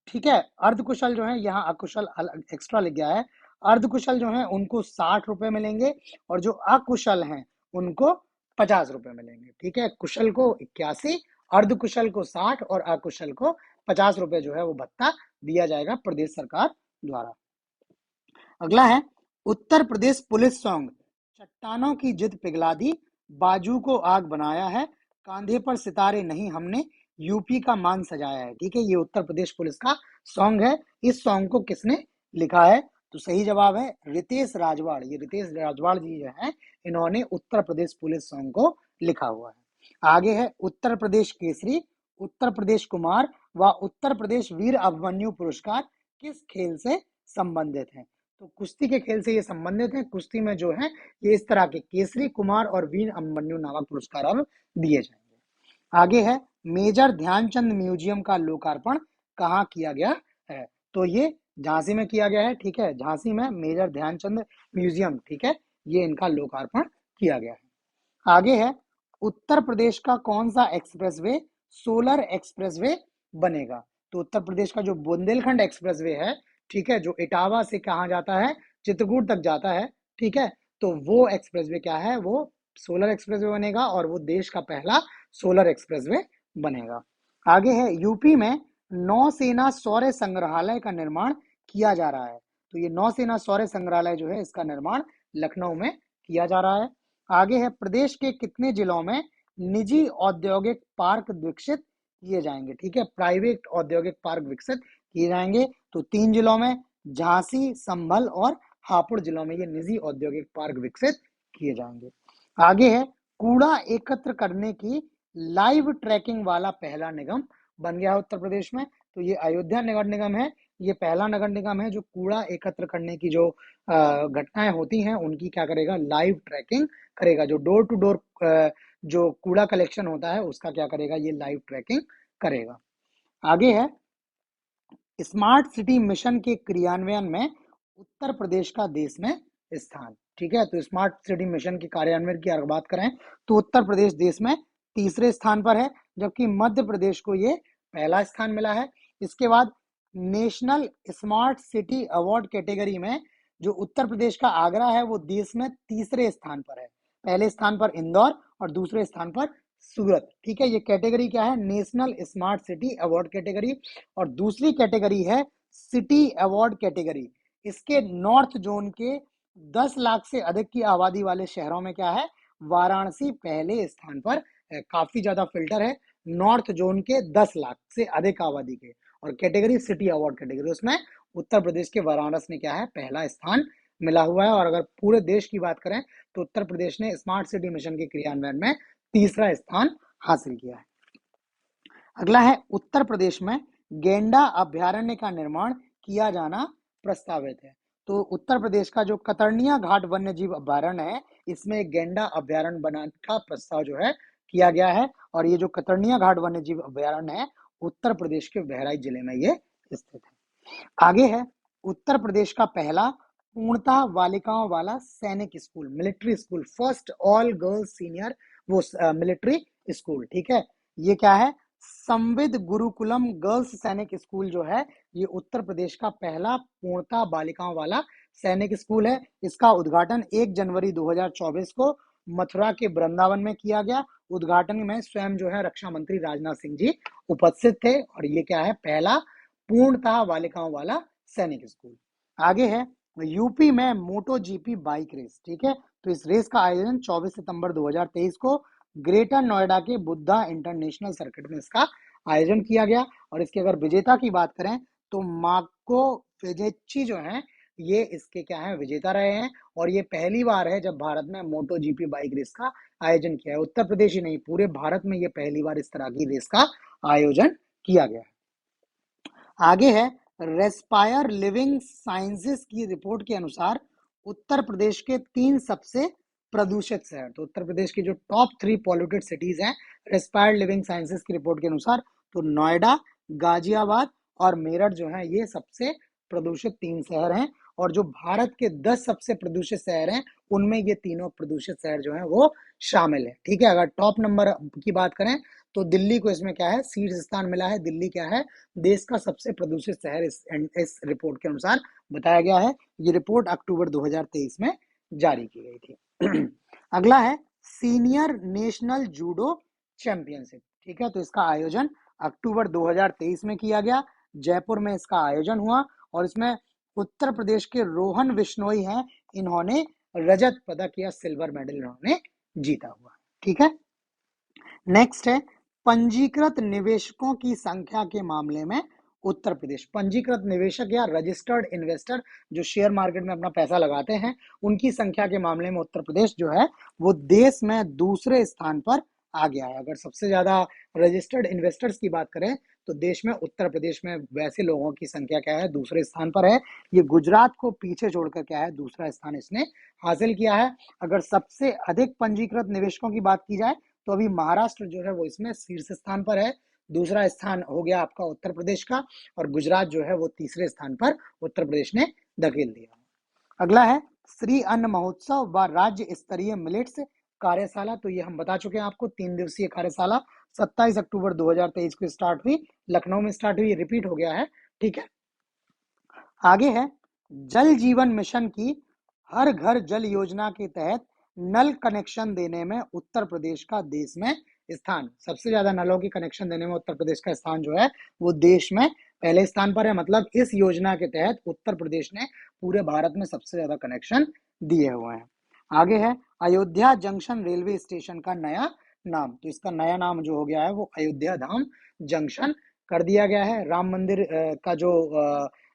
ठीक है, अर्धकुशल जो है, यहाँ अकुशल एक्स्ट्रा लिख गया है, अर्धकुशल जो है उनको 60 रुपए मिलेंगे और जो अकुशल हैं उनको 50 रुपए मिलेंगे। ठीक है, कुशल को 81, अर्धकुशल को 60 और अकुशल को 50 रुपए जो है वो भत्ता दिया जाएगा प्रदेश सरकार द्वारा। अगला है उत्तर प्रदेश पुलिस सॉन्ग चट्टानों की जिद पिघला दी, बाजू को आग बनाया है, कांधे पर सितारे नहीं हमने यूपी का मान सजाया है। ठीक है, ये उत्तर प्रदेश पुलिस का सॉन्ग है। इस सॉन्ग को किसने लिखा है? तो सही जवाब है रितेश राजवाड़। ये रितेश राजवाड़ जी जो है इन्होंने उत्तर प्रदेश पुलिस सॉन्ग को लिखा हुआ है। आगे है उत्तर प्रदेश केसरी, उत्तर प्रदेश कुमार व उत्तर प्रदेश वीर अभिमन्यु पुरस्कार किस खेल से संबंधित है? तो कुश्ती के खेल से ये संबंधित है। कुश्ती में जो है ये इस तरह के केसरी, कुमार और वीर अभिमन्यु नामक पुरस्कार अब दिए जाएंगे। आगे है मेजर ध्यानचंद म्यूजियम का लोकार्पण कहाँ किया गया है? तो ये झांसी में किया गया है, ठीक है, झांसी में मेजर ध्यानचंद म्यूजियम, ठीक है, ये इनका लोकार्पण किया गया है। आगे है, उत्तर प्रदेश का कौन सा एक्सप्रेसवे सोलर एक्सप्रेसवे बनेगा? तो उत्तर प्रदेश का जो बुंदेलखंड एक्सप्रेसवे है, ठीक है, जो इटावा से कहाँ जाता है, चित्रकूट तक जाता है, ठीक है, तो वो एक्सप्रेसवे क्या है, वो सोलर एक्सप्रेसवे बनेगा और वो देश का पहला सोलर एक्सप्रेसवे बनेगा। आगे है, यूपी में नौसेना शौर्य संग्रहालय का निर्माण किया जा रहा है। तो ये नौसेना शौर्य संग्रहालय जो है, इसका निर्माण लखनऊ में किया जा रहा है। आगे है, प्रदेश के कितने जिलों में निजी औद्योगिक पार्क विकसित किए जाएंगे? ठीक है, प्राइवेट औद्योगिक पार्क विकसित किए जाएंगे। तो 3 जिलों में, झांसी, संभल और हापुड़ जिलों में ये निजी औद्योगिक पार्क विकसित किए जाएंगे। आगे है, कूड़ा एकत्र करने की लाइव ट्रैकिंग वाला पहला निगम बन गया है उत्तर प्रदेश में। तो ये अयोध्या नगर निगम है, ये पहला नगर निगम है जो कूड़ा एकत्र करने की जो घटनाएं होती हैं उनकी क्या करेगा, लाइव ट्रैकिंग करेगा। जो डोर टू डोर जो कूड़ा कलेक्शन होता है उसका क्या करेगा, ये लाइव ट्रैकिंग करेगा। आगे है, स्मार्ट सिटी मिशन के क्रियान्वयन में उत्तर प्रदेश का देश में स्थान। ठीक है, तो स्मार्ट सिटी मिशन के कार्यान्वयन की अगर बात करें तो उत्तर प्रदेश देश में तीसरे स्थान पर है, जबकि मध्य प्रदेश को ये पहला स्थान मिला है। इसके बाद national smart city award category में जो उत्तर प्रदेश का आगरा है वो देश में तीसरे स्थान पर है। पहले स्थान पर इंदौर और दूसरे स्थान पर सूरत। ठीक है, ये कैटेगरी क्या है, national smart city award category. और दूसरी कैटेगरी है सिटी अवार्ड कैटेगरी। इसके नॉर्थ जोन के 10 लाख से अधिक की आबादी वाले शहरों में क्या है, वाराणसी पहले स्थान पर है। काफी ज्यादा फिल्टर है, नॉर्थ जोन के 10 लाख से अधिक आबादी के, और कैटेगरी सिटी अवार्ड कैटेगरी, उसमें उत्तर प्रदेश के वाराणसी ने क्या है, पहला स्थान मिला हुआ है। और अगर पूरे देश की बात करें तो उत्तर प्रदेश ने स्मार्ट सिटी मिशन के क्रियान्वयन में तीसरा स्थान हासिल किया है। अगला है, उत्तर प्रदेश में गेंडा अभ्यारण्य का निर्माण किया जाना प्रस्तावित है। तो उत्तर प्रदेश का जो कतर्निया घाट वन्य जीव अभ्यारण्य है, इसमें गेंडा अभ्यारण्य बनाने का प्रस्ताव जो है किया गया है। और ये जो कतर्निया घाट वन्य जीव अभ्यारण्य है उत्तर प्रदेश के बहराइच जिले में ये स्थित है। आगे है, उत्तर प्रदेश का पहला पूर्णतः बालिकाओं वाला सैनिक school, military school, first all girls senior वो मिलिट्री स्कूल। ठीक है, ये क्या है, संविद गुरुकुलम गर्ल्स सैनिक स्कूल जो है ये उत्तर प्रदेश का पहला पूर्णतः बालिकाओं वाला सैनिक स्कूल है। इसका उद्घाटन 1 जनवरी 2024 को मथुरा के वृंदावन में किया गया। उद्घाटन में स्वयं जो है रक्षा मंत्री राजनाथ सिंह जी उपस्थित थे। और ये क्या है, पहला पूर्णतः बालिकाओं वाला सैनिक स्कूल। आगे है, यूपी में मोटो जीपी बाइक रेस। ठीक है, तो इस रेस का आयोजन 24 सितंबर 2023 को ग्रेटर नोएडा के बुद्धा इंटरनेशनल सर्किट में इसका आयोजन किया गया। और इसके अगर विजेता की बात करें तो मार्को फेजेच्ची जो है ये इसके क्या है, विजेता रहे हैं। और ये पहली बार है जब भारत में मोटो जीपी बाइक रेस का आयोजन किया है। उत्तर प्रदेश ही नहीं, पूरे भारत में ये पहली बार इस तरह की रेस का आयोजन किया गया है। आगे है, रेस्पायर लिविंग साइंसेस की रिपोर्ट के अनुसार उत्तर प्रदेश के 3 सबसे प्रदूषित शहर। तो उत्तर प्रदेश की जो टॉप 3 पॉल्यूटेड सिटीज हैं रेस्पायर लिविंग साइंसेस की रिपोर्ट के अनुसार, तो नोएडा, गाजियाबाद और मेरठ जो है ये सबसे प्रदूषित 3 शहर हैं। और जो भारत के 10 सबसे प्रदूषित शहर हैं उनमें ये तीनों प्रदूषित शहर जो है वो शामिल है। ठीक है, अगर टॉप नंबर की बात करें तो दिल्ली को इसमें क्या है, शीर्ष स्थान मिला है। दिल्ली क्या है, देश का सबसे प्रदूषित शहर इस रिपोर्ट के अनुसार बताया गया है। ये रिपोर्ट अक्टूबर 2023 में जारी की गई थी। अगला है, सीनियर नेशनल जूडो चैंपियनशिप। ठीक है, तो इसका आयोजन अक्टूबर 2023 में किया गया, जयपुर में इसका आयोजन हुआ। और इसमें उत्तर प्रदेश के रोहन बिश्नोई हैं, इन्होंने रजत पदक या सिल्वर मेडल इन्होंने जीता हुआ। ठीक है, नेक्स्ट है, पंजीकृत निवेशकों की संख्या के मामले में उत्तर प्रदेश, पंजीकृत निवेशक या रजिस्टर्ड इन्वेस्टर जो शेयर मार्केट में अपना पैसा लगाते हैं उनकी संख्या के मामले में उत्तर प्रदेश जो है वो देश में दूसरे स्थान पर आ गया है। अगर सबसे ज्यादा रजिस्टर्ड इन्वेस्टर्स की बात करें तो देश में उत्तर प्रदेश में वैसे लोगों की संख्या क्या है, दूसरे स्थान पर है। ये गुजरात को पीछे छोड़कर क्या है, दूसरा स्थान इसने हासिल किया है। अगर सबसे अधिक पंजीकृत निवेशकों की बात की जाए तो अभी महाराष्ट्र जो है वो इसमें शीर्ष स्थान पर है, दूसरा स्थान हो गया आपका उत्तर प्रदेश का, और गुजरात जो है वो तीसरे स्थान पर उत्तर प्रदेश ने धकेल दिया। अगला है श्री अन्न महोत्सव व राज्य स्तरीय मिलेट्स कार्यशाला। तो ये हम बता चुके हैं आपको, 3 दिवसीय कार्यशाला 27 अक्टूबर 2023 को स्टार्ट हुई, लखनऊ में स्टार्ट हुई, रिपीट हो गया है, ठीक है। आगे है जल जीवन मिशन की हर घर जल योजना के तहत नल कनेक्शन देने में उत्तर प्रदेश का देश में स्थान, सबसे ज्यादा नलों की कनेक्शन देने में उत्तर प्रदेश का स्थान जो है वो देश में पहले स्थान पर है। मतलब इस योजना के तहत उत्तर प्रदेश ने पूरे भारत में सबसे ज्यादा कनेक्शन दिए हुए हैं। आगे है अयोध्या जंक्शन रेलवे स्टेशन का नया नाम। तो इसका नया नाम जो हो गया है वो अयोध्या धाम जंक्शन कर दिया गया है। राम मंदिर का जो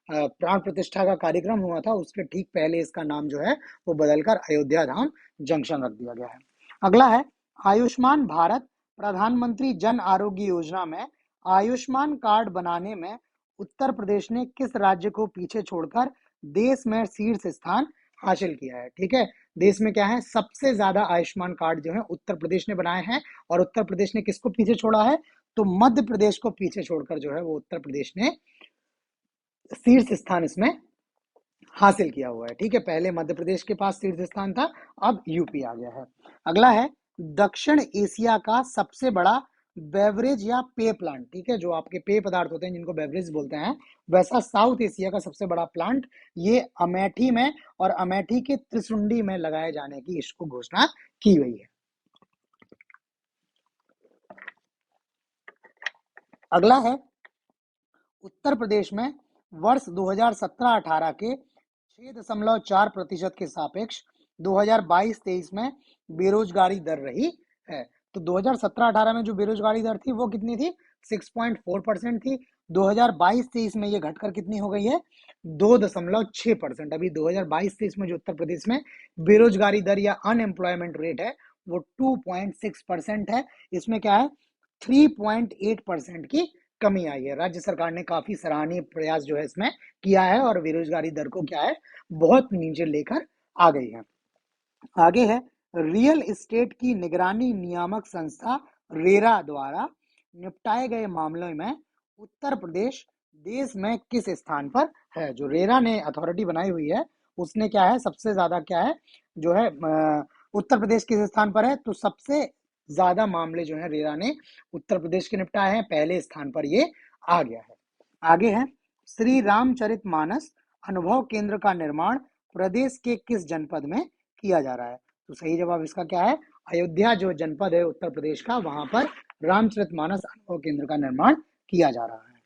प्राण प्रतिष्ठा का कार्यक्रम हुआ था उसके ठीक पहले इसका नाम जो है वो बदलकर अयोध्या धाम जंक्शन रख दिया गया है। अगला है आयुष्मान भारत प्रधानमंत्री जन आरोग्य योजना में आयुष्मान कार्ड बनाने में उत्तर प्रदेश ने किस राज्य को पीछे छोड़कर देश में शीर्ष स्थान हासिल किया है। ठीक है, देश में क्या है, सबसे ज्यादा आयुष्मान कार्ड जो है उत्तर प्रदेश ने बनाए हैं, और उत्तर प्रदेश ने किसको पीछे छोड़ा है, तो मध्य प्रदेश को पीछे छोड़कर जो है वो उत्तर प्रदेश ने शीर्ष स्थान इसमें हासिल किया हुआ है। ठीक है, पहले मध्य प्रदेश के पास शीर्ष स्थान था, अब यूपी आ गया है। अगला है दक्षिण एशिया का सबसे बड़ा बेवरेज या पेय प्लांट। ठीक है, जो आपके पेय पदार्थ होते हैं जिनको बेवरेज बोलते हैं, वैसा साउथ एशिया का सबसे बड़ा प्लांट ये अमेठी में और अमेठी के त्रिशुंडी में लगाए जाने की इसको घोषणा की गई है। अगला है उत्तर प्रदेश में वर्ष 2017-18 के 6.4% के सापेक्ष 2022-23 में बेरोजगारी दर रही है। तो 2017-18 में जो बेरोजगारी दर थी वो कितनी थी, 6.4% थी। 2022-23 में ये घटकर कितनी हो गई है, 2.6%। अभी 2022-23 में जो उत्तर प्रदेश में बेरोजगारी दर या अनएम्प्लॉयमेंट रेट है वो 2.6% है। इसमें क्या है, 3.8% की कमी आई है। राज्य सरकार ने काफी सराहनीय प्रयास जो है इसमें किया है और बेरोजगारी दर को क्या है, बहुत नीचे लेकर आ गई है। आगे है रियल एस्टेट की निगरानी नियामक संस्था रेरा द्वारा निपटाए गए मामलों में उत्तर प्रदेश देश में किस स्थान पर है। जो रेरा ने अथॉरिटी बनाई हुई है उसने क्या है, सबसे ज्यादा क्या है जो है उत्तर प्रदेश किस स्थान पर है, तो सबसे ज्यादा मामले जो है रेरा ने उत्तर प्रदेश के निपटाए हैं, पहले स्थान पर ये आ गया है। आगे है श्री रामचरित मानस अनुभव केंद्र का निर्माण प्रदेश के किस जनपद में किया जा रहा है। तो सही जवाब इसका क्या है, अयोध्या जो जनपद है उत्तर प्रदेश का, वहां पर रामचरितमानस अनुभव केंद्र का निर्माण किया जा रहा है।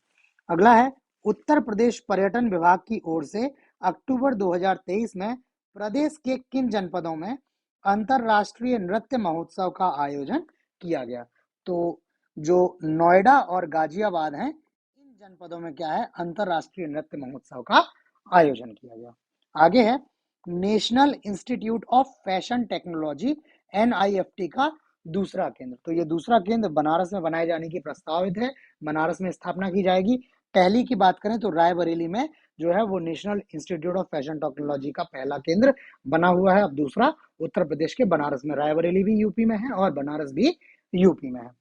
अगला है उत्तर प्रदेश पर्यटन विभाग की ओर से अक्टूबर 2023 में प्रदेश के किन जनपदों में अंतरराष्ट्रीय नृत्य महोत्सव का आयोजन किया गया। तो जो नोएडा और गाजियाबाद हैं, इन जनपदों में क्या है, अंतरराष्ट्रीय नृत्य महोत्सव का आयोजन किया गया। आगे है national institute of fashion technology NIFT का दूसरा केंद्र। तो ये दूसरा केंद्र बनारस में बनाए जाने की प्रस्तावित है, बनारस में स्थापना की जाएगी। पहली की बात करें तो रायबरेली में जो है वो national institute of fashion technology का पहला केंद्र बना हुआ है। अब दूसरा उत्तर प्रदेश के बनारस में, रायबरेली भी यूपी में है और बनारस भी यूपी में है।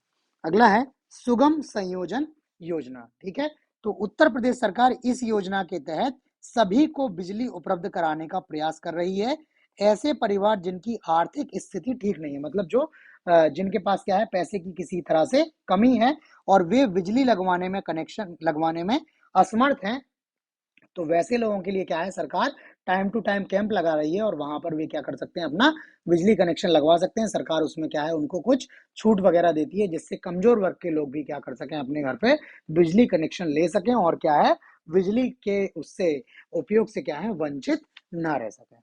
अगला है सुगम संयोजन योजना। ठीक है, तो उत्तर प्रदेश सरकार इस योजना के तहत सभी को बिजली उपलब्ध कराने का प्रयास कर रही है। ऐसे परिवार जिनकी आर्थिक स्थिति ठीक नहीं है, मतलब जो जिनके पास क्या है, पैसे की किसी तरह से कमी है और वे बिजली लगवाने में, कनेक्शन लगवाने में असमर्थ हैं, तो वैसे लोगों के लिए क्या है, सरकार टाइम टू टाइम कैंप लगा रही है और वहां पर वे क्या कर सकते हैं, अपना बिजली कनेक्शन लगवा सकते हैं। सरकार उसमें क्या है, उनको कुछ छूट वगैरह देती है जिससे कमजोर वर्ग के लोग भी क्या कर सकें, अपने घर पे बिजली कनेक्शन ले सकें और क्या है, बिजली के उससे उपयोग से क्या है, वंचित ना रह सकें।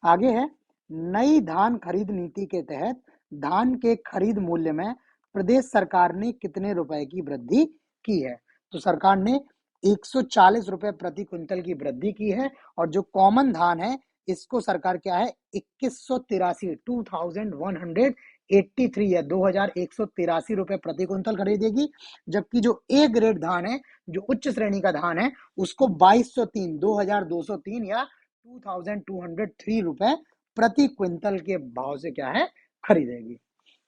आगे है नई धान खरीद नीति के तहत धान के खरीद मूल्य में प्रदेश सरकार ने कितने रुपए की वृद्धि की है। तो सरकार ने 140 रुपए प्रति क्विंटल की वृद्धि की है, और जो कॉमन धान है इसको सरकार क्या है, 2183 या 2183 रुपए प्रति क्विंटल खरीदेगी। जबकि जो ए ग्रेड धान है, जो उच्च श्रेणी का धान है, उसको 2203 या 2203 रुपए प्रति क्विंटल के भाव से क्या है, खरीदेगी।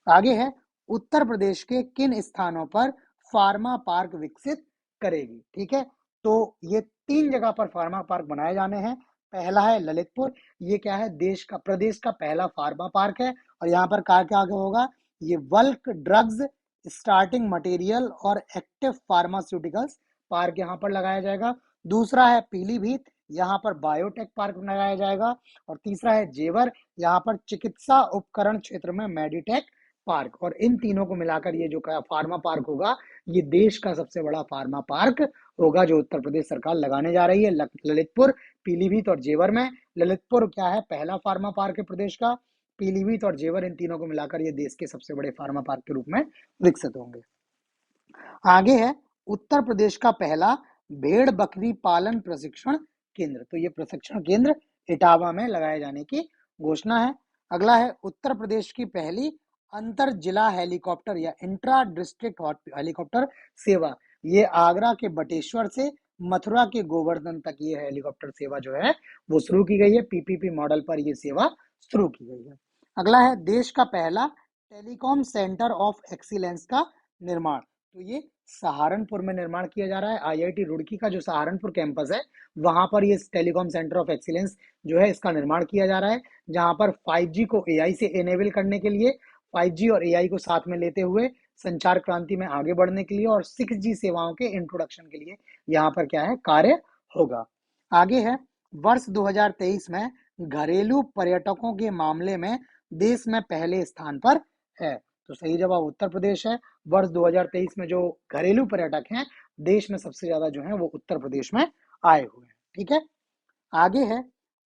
आगे है उत्तर प्रदेश के किन स्थानों पर फार्मा पार्क विकसित करेगी। ठीक है, तो ये 3 जगह पर फार्मा पार्क बनाए जाने हैं। पहला है ललितपुर, ये क्या है, प्रदेश का पहला फार्मा पार्क है और यहाँ पर क्या क्या होगा, ये बल्क ड्रग्स, स्टार्टिंग मटेरियल और एक्टिव फार्मास्यूटिकल्स पार्क यहाँ पर लगाया जाएगा। दूसरा है पीलीभीत, यहाँ पर बायोटेक पार्क लगाया जाएगा। और तीसरा है जेवर, यहाँ पर चिकित्सा उपकरण क्षेत्र में मेडिटेक पार्क। और इन तीनों को मिलाकर ये जो फार्मा पार्क होगा, ये देश का सबसे बड़ा फार्मा पार्क होगा जो उत्तर प्रदेश सरकार लगाने जा रही है ललितपुर, पीलीभीत और जेवर में। ललितपुर क्या है, पहला फार्मा पार्क है प्रदेश का। पीलीभीत और जेवर, इन तीनों को मिलाकर ये देश के सबसे बड़े फार्मा पार्क के रूप में विकसित होंगे। आगे है उत्तर प्रदेश का पहला भेड़ बकरी पालन प्रशिक्षण केंद्र, तो ये प्रशिक्षण केंद्र इटावा में लगाए जाने की घोषणा है। अगला है उत्तर प्रदेश की पहली अंतर जिला हेलीकॉप्टर या इंट्रा डिस्ट्रिक्ट हेलीकॉप्टर सेवा, ये आगरा के बटेश्वर से मथुरा के गोवर्धन तक ये हेलीकॉप्टर सेवा जो है वो शुरू की गई है। पीपीपी मॉडल पर ये सेवा शुरू की गई है। अगला है देश का पहला टेलीकॉम सेंटर ऑफ एक्सीलेंस का निर्माण, तो ये सहारनपुर में निर्माण किया जा रहा है। आईआईटी रुड़की का जो सहारनपुर कैंपस है, वहां पर ये टेलीकॉम सेंटर ऑफ एक्सीलेंस जो है इसका निर्माण किया जा रहा है, जहां पर 5G को एआई से एनेबल करने के लिए, 5G और एआई को साथ में लेते हुए संचार क्रांति में आगे बढ़ने के लिए और 6G सेवाओं के इंट्रोडक्शन के लिए यहाँ पर क्या है, कार्य होगा। आगे है वर्ष 2023 में घरेलू पर्यटकों के मामले में देश में पहले स्थान पर है, तो सही जवाब उत्तर प्रदेश है। वर्ष 2023 में जो घरेलू पर्यटक हैं देश में सबसे ज्यादा जो है वो उत्तर प्रदेश में आए हुए हैं। ठीक है, आगे है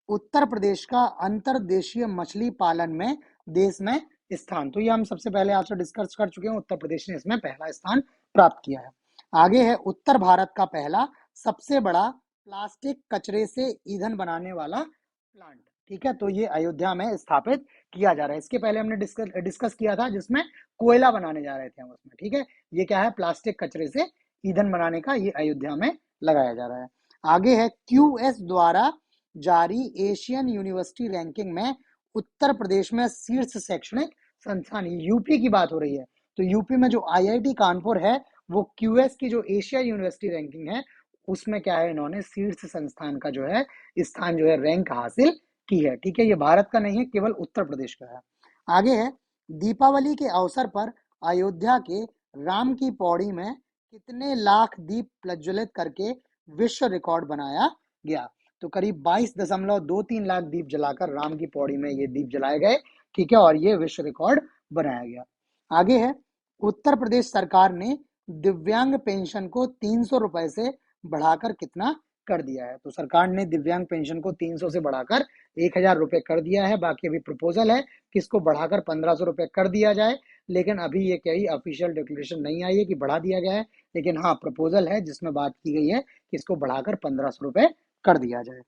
उत्तर प्रदेश का अंतर्देशीय मछली पालन में देश में स्थान, तो ये हम सबसे पहले आपसे डिस्कस कर चुके हैं, उत्तर प्रदेश ने इसमें पहला स्थान प्राप्त किया है। आगे है उत्तर भारत का पहला सबसे बड़ा प्लास्टिक कचरे से ईंधन बनाने वाला प्लांट। ठीक है, तो ये अयोध्या में स्थापित किया जा रहा है। इसके पहले हमने डिस्कस किया था जिसमें कोयला बनाने जा रहे थे हम उसमें। ठीक है, ये क्या है, प्लास्टिक कचरे से ईंधन बनाने का, ये अयोध्या में लगाया जा रहा है। आगे है क्यूएस द्वारा जारी एशियन यूनिवर्सिटी रैंकिंग में उत्तर प्रदेश में शीर्ष शैक्षणिक संस्थान, यूपी की बात हो रही है, तो यूपी में जो आईआईटी कानपुर है वो क्यूएस की जो एशिया यूनिवर्सिटी रैंकिंग है उसमें क्या है, इन्होंने शीर्ष संस्थान का जो है स्थान जो है रैंक हासिल की है। ठीक है, ये भारत का नहीं है, केवल उत्तर प्रदेश का है। आगे है दीपावली के अवसर पर अयोध्या के राम की पौड़ी में कितने लाख दीप प्रज्वलित करके विश्व रिकॉर्ड बनाया गया, तो करीब 22.23 लाख दीप जलाकर राम की पौड़ी में ये दीप जलाए गए। ठीक है, और ये विश्व रिकॉर्ड बनाया गया। आगे है उत्तर प्रदेश सरकार ने दिव्यांग पेंशन को 300 रुपए से बढ़ाकर कितना कर दिया है, तो सरकार ने दिव्यांग पेंशन को 300 से बढ़ाकर 1000 रुपए कर दिया है। बाकी अभी प्रपोजल है कि इसको बढ़ाकर 1500 रुपए कर दिया जाए, लेकिन अभी ये कहीं ऑफिशियल डिक्लेरेशन नहीं आई है कि बढ़ा दिया गया है, लेकिन हाँ प्रपोजल है जिसमें बात की गई है कि इसको बढ़ाकर 1500 रुपए कर दिया जाए।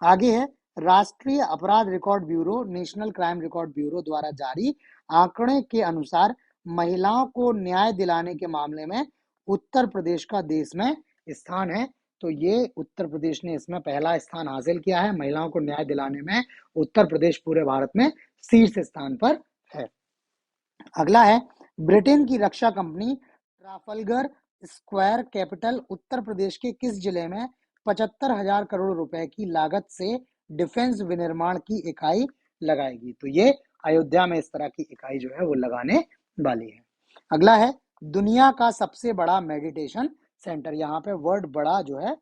आगे है राष्ट्रीय अपराध record bureau, national crime record bureau द्वारा जारी आंकड़े के अनुसार महिलाओं को न्याय दिलाने के मामले में उत्तर प्रदेश का देश में स्थान है, तो ये उत्तर प्रदेश ने इसमें पहला स्थान हासिल किया है। महिलाओं को न्याय दिलाने में उत्तर प्रदेश पूरे भारत में शीर्ष स्थान पर है। अगला है ब्रिटेन की रक्षा कंपनी ट्राफल्गर स्क्वायर कैपिटल उत्तर प्रदेश के किस जिले में 75,000 करोड़ रुपए की लागत से डिफेंस विनिर्माण की इकाई लगाएगी, तो ये अयोध्या में इस तरह की इकाई जो है वो लगाने वाली है। अगला है दुनिया का सबसे बड़ा मेडिटेशन सेंटर, यहाँ पे वर्ड बड़ा जो है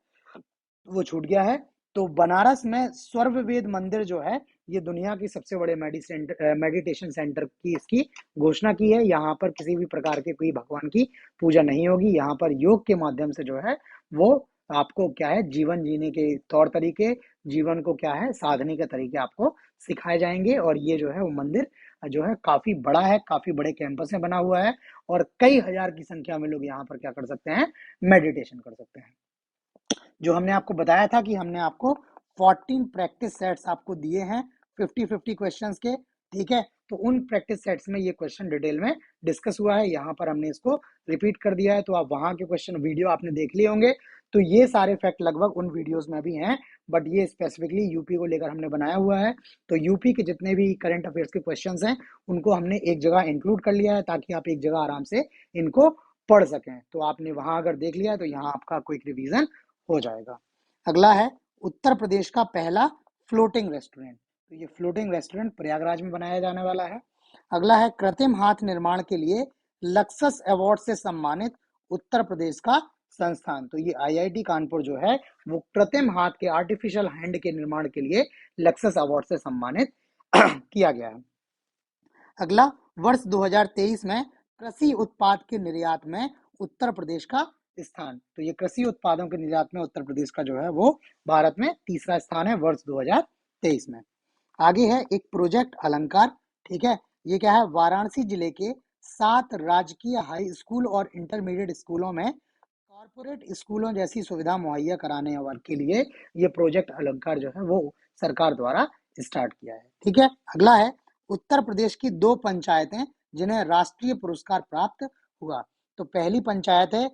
वो छूट गया है, तो बनारस में स्वर्ववेद मंदिर जो है ये दुनिया की सबसे बड़े मेडिटेशन सेंटर की इसकी घोषणा की है। यहाँ पर किसी भी प्रकार के कोई भगवान की पूजा नहीं होगी, यहाँ पर योग के माध्यम से जो है वो आपको क्या है, जीवन जीने के तौर तरीके, जीवन को क्या है साधने के तरीके आपको सिखाए जाएंगे। और ये जो है वो मंदिर जो है काफी बड़ा है, काफी बड़े कैंपस में बना हुआ है और कई हजार की संख्या में लोग यहाँ पर क्या कर सकते हैं, मेडिटेशन कर सकते हैं। जो हमने आपको बताया था कि हमने आपको 14 प्रैक्टिस सेट्स आपको दिए हैं 50-50 क्वेश्चंस के। ठीक है, तो उन प्रैक्टिस सेट्स में ये क्वेश्चन डिटेल में डिस्कस हुआ है, यहाँ पर हमने इसको रिपीट कर दिया है, तो आप वहां के क्वेश्चन वीडियो आपने देख लिए होंगे, तो ये सारे फैक्ट लगभग उन वीडियोस में भी हैं, बट ये स्पेसिफिकली यूपी को लेकर हमने बनाया हुआ है। तो यूपी के जितने भी करंट अफेयर्स के क्वेश्चंस हैं उनको हमने एक जगह इंक्लूड कर लिया है ताकि आप एक जगह आराम से इनको पढ़ सकें। तो आपने वहां अगर देख लिया तो यहाँ आपका क्विक रिवीजन हो जाएगा। अगला है उत्तर प्रदेश का पहला फ्लोटिंग रेस्टोरेंट। तो ये फ्लोटिंग रेस्टोरेंट प्रयागराज में बनाया जाने वाला है। अगला है कृत्रिम हाथ निर्माण के लिए लक्सस अवार्ड से सम्मानित उत्तर प्रदेश का संस्थान। तो ये आईआईटी कानपुर जो है वो कृत्रिम हाथ के आर्टिफिशियल हैंड के निर्माण के लिए लक्सस अवार्ड से सम्मानित किया गया है। अगला वर्ष 2023 में कृषि उत्पाद के निर्यात में उत्तर प्रदेश का स्थान। तो ये कृषि उत्पादों के निर्यात में उत्तर प्रदेश का जो है वो भारत में तीसरा स्थान है वर्ष 2023 में। आगे है एक प्रोजेक्ट अलंकार। ठीक है, ये क्या है, वाराणसी जिले के 7 राजकीय हाई स्कूल और इंटरमीडिएट स्कूलों में कॉर्पोरेट स्कूलों जैसी सुविधा मुहैया कराने के लिए ये प्रोजेक्ट अलंकार जो है वो सरकार द्वारा स्टार्ट किया है। ठीक है, अगला है उत्तर प्रदेश की 2 पंचायतें जिन्हें राष्ट्रीय पुरस्कार प्राप्त हुआ। तो पहली पंचायत है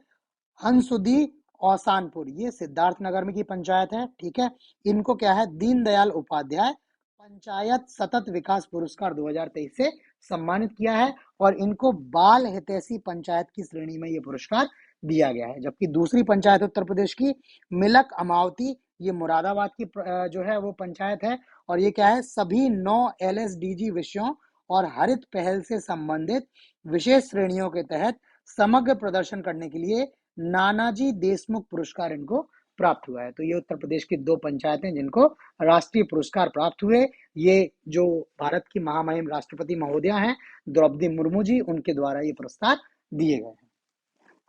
हंसुदी औसानपुर, ये सिद्धार्थ नगर में की पंचायत है। ठीक है, इनको क्या है दीनदयाल उपाध्याय पंचायत सतत विकास पुरस्कार 2023 से सम्मानित किया है और इनको बाल हितैषी पंचायत की श्रेणी में ये पुरस्कार दिया गया है। जबकि दूसरी पंचायत उत्तर प्रदेश की मिलक अमावती, ये मुरादाबाद की जो है वो पंचायत है और ये क्या है सभी 9 एलएसडीजी विषयों और हरित पहल से संबंधित विशेष श्रेणियों के तहत समग्र प्रदर्शन करने के लिए नानाजी देशमुख पुरस्कार इनको प्राप्त हुआ है। तो ये उत्तर प्रदेश की 2 पंचायतें जिनको राष्ट्रीय पुरस्कार प्राप्त हुए, ये जो भारत की महामहिम राष्ट्रपति महोदया हैं द्रौपदी मुर्मू जी, उनके द्वारा ये पुरस्कार दिए गए हैं।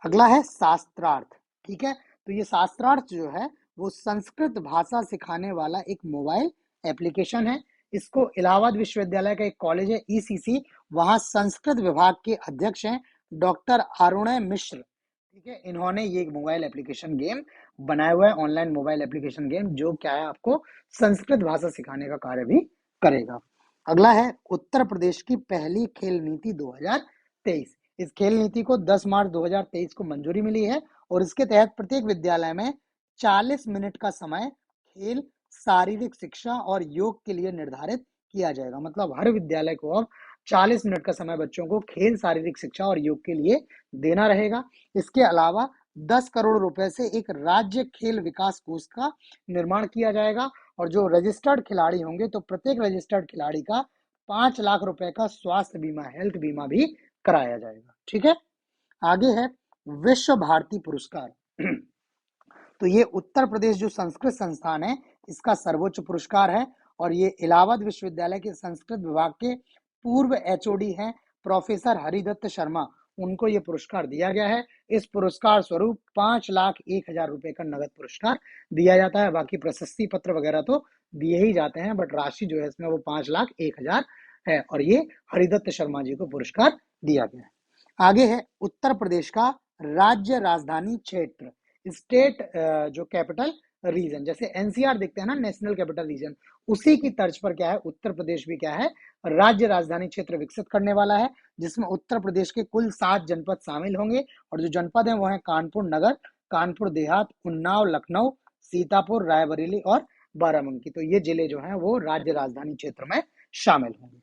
अगला है शास्त्रार्थ। ठीक है, तो ये शास्त्रार्थ जो है वो संस्कृत भाषा सिखाने वाला एक मोबाइल एप्लीकेशन है। इसको इलाहाबाद विश्वविद्यालय का एक कॉलेज है ईसीसी, वहां संस्कृत विभाग के अध्यक्ष हैं डॉक्टर अरुणय मिश्र। ठीक है, इन्होंने ये मोबाइल एप्लीकेशन गेम बनाया हुआ है, ऑनलाइन मोबाइल एप्लीकेशन गेम, जो क्या है आपको संस्कृत भाषा सिखाने का कार्य भी करेगा। अगला है उत्तर प्रदेश की पहली खेल नीति 2023। इस खेल नीति को 10 मार्च 2023 को मंजूरी मिली है और इसके तहत प्रत्येक विद्यालय में 40 मिनट का समय खेल, शारीरिक शिक्षा और योग के लिए निर्धारित किया जाएगा। मतलब हर विद्यालय को अब 40 मिनट का समय बच्चों को खेल, शारीरिक शिक्षा और योग के लिए देना रहेगा। इसके अलावा 10 करोड़ रुपए से एक राज्य खेल विकास कोष का निर्माण किया जाएगा और जो रजिस्टर्ड खिलाड़ी होंगे तो प्रत्येक रजिस्टर्ड खिलाड़ी का 5 लाख रुपए का स्वास्थ्य बीमा, हेल्थ बीमा भी कराया जाएगा। ठीक है, आगे है विश्व भारती पुरस्कार। तो ये उत्तर प्रदेश जो संस्कृत संस्थान है इसका सर्वोच्च पुरस्कार है और ये इलाहाबाद विश्वविद्यालय के संस्कृत विभाग के पूर्व एचओडी हैं प्रोफेसर हरिदत्त शर्मा, उनको ये पुरस्कार दिया गया है। इस पुरस्कार स्वरूप 5,01,000 रुपए का नगद पुरस्कार दिया जाता है। बाकी प्रशस्ति पत्र वगैरह तो दिए ही जाते हैं, बट राशि जो है इसमें वो 5,01,000 है और ये हरिदत्त शर्मा जी को पुरस्कार दिया गया है। आगे है उत्तर प्रदेश का राज्य राजधानी क्षेत्र, स्टेट जो कैपिटल रीजन, जैसे एनसीआर देखते हैं ना नेशनल कैपिटल रीजन, उसी की तर्ज पर क्या है उत्तर प्रदेश भी क्या है राज्य राजधानी क्षेत्र विकसित करने वाला है, जिसमें उत्तर प्रदेश के कुल 7 जनपद शामिल होंगे और जो जनपद है वो है कानपुर नगर, कानपुर देहात, उन्नाव, लखनऊ, सीतापुर, रायबरेली और बाराबंकी। तो ये जिले जो हैं वो राज्य राजधानी क्षेत्र में शामिल होंगे।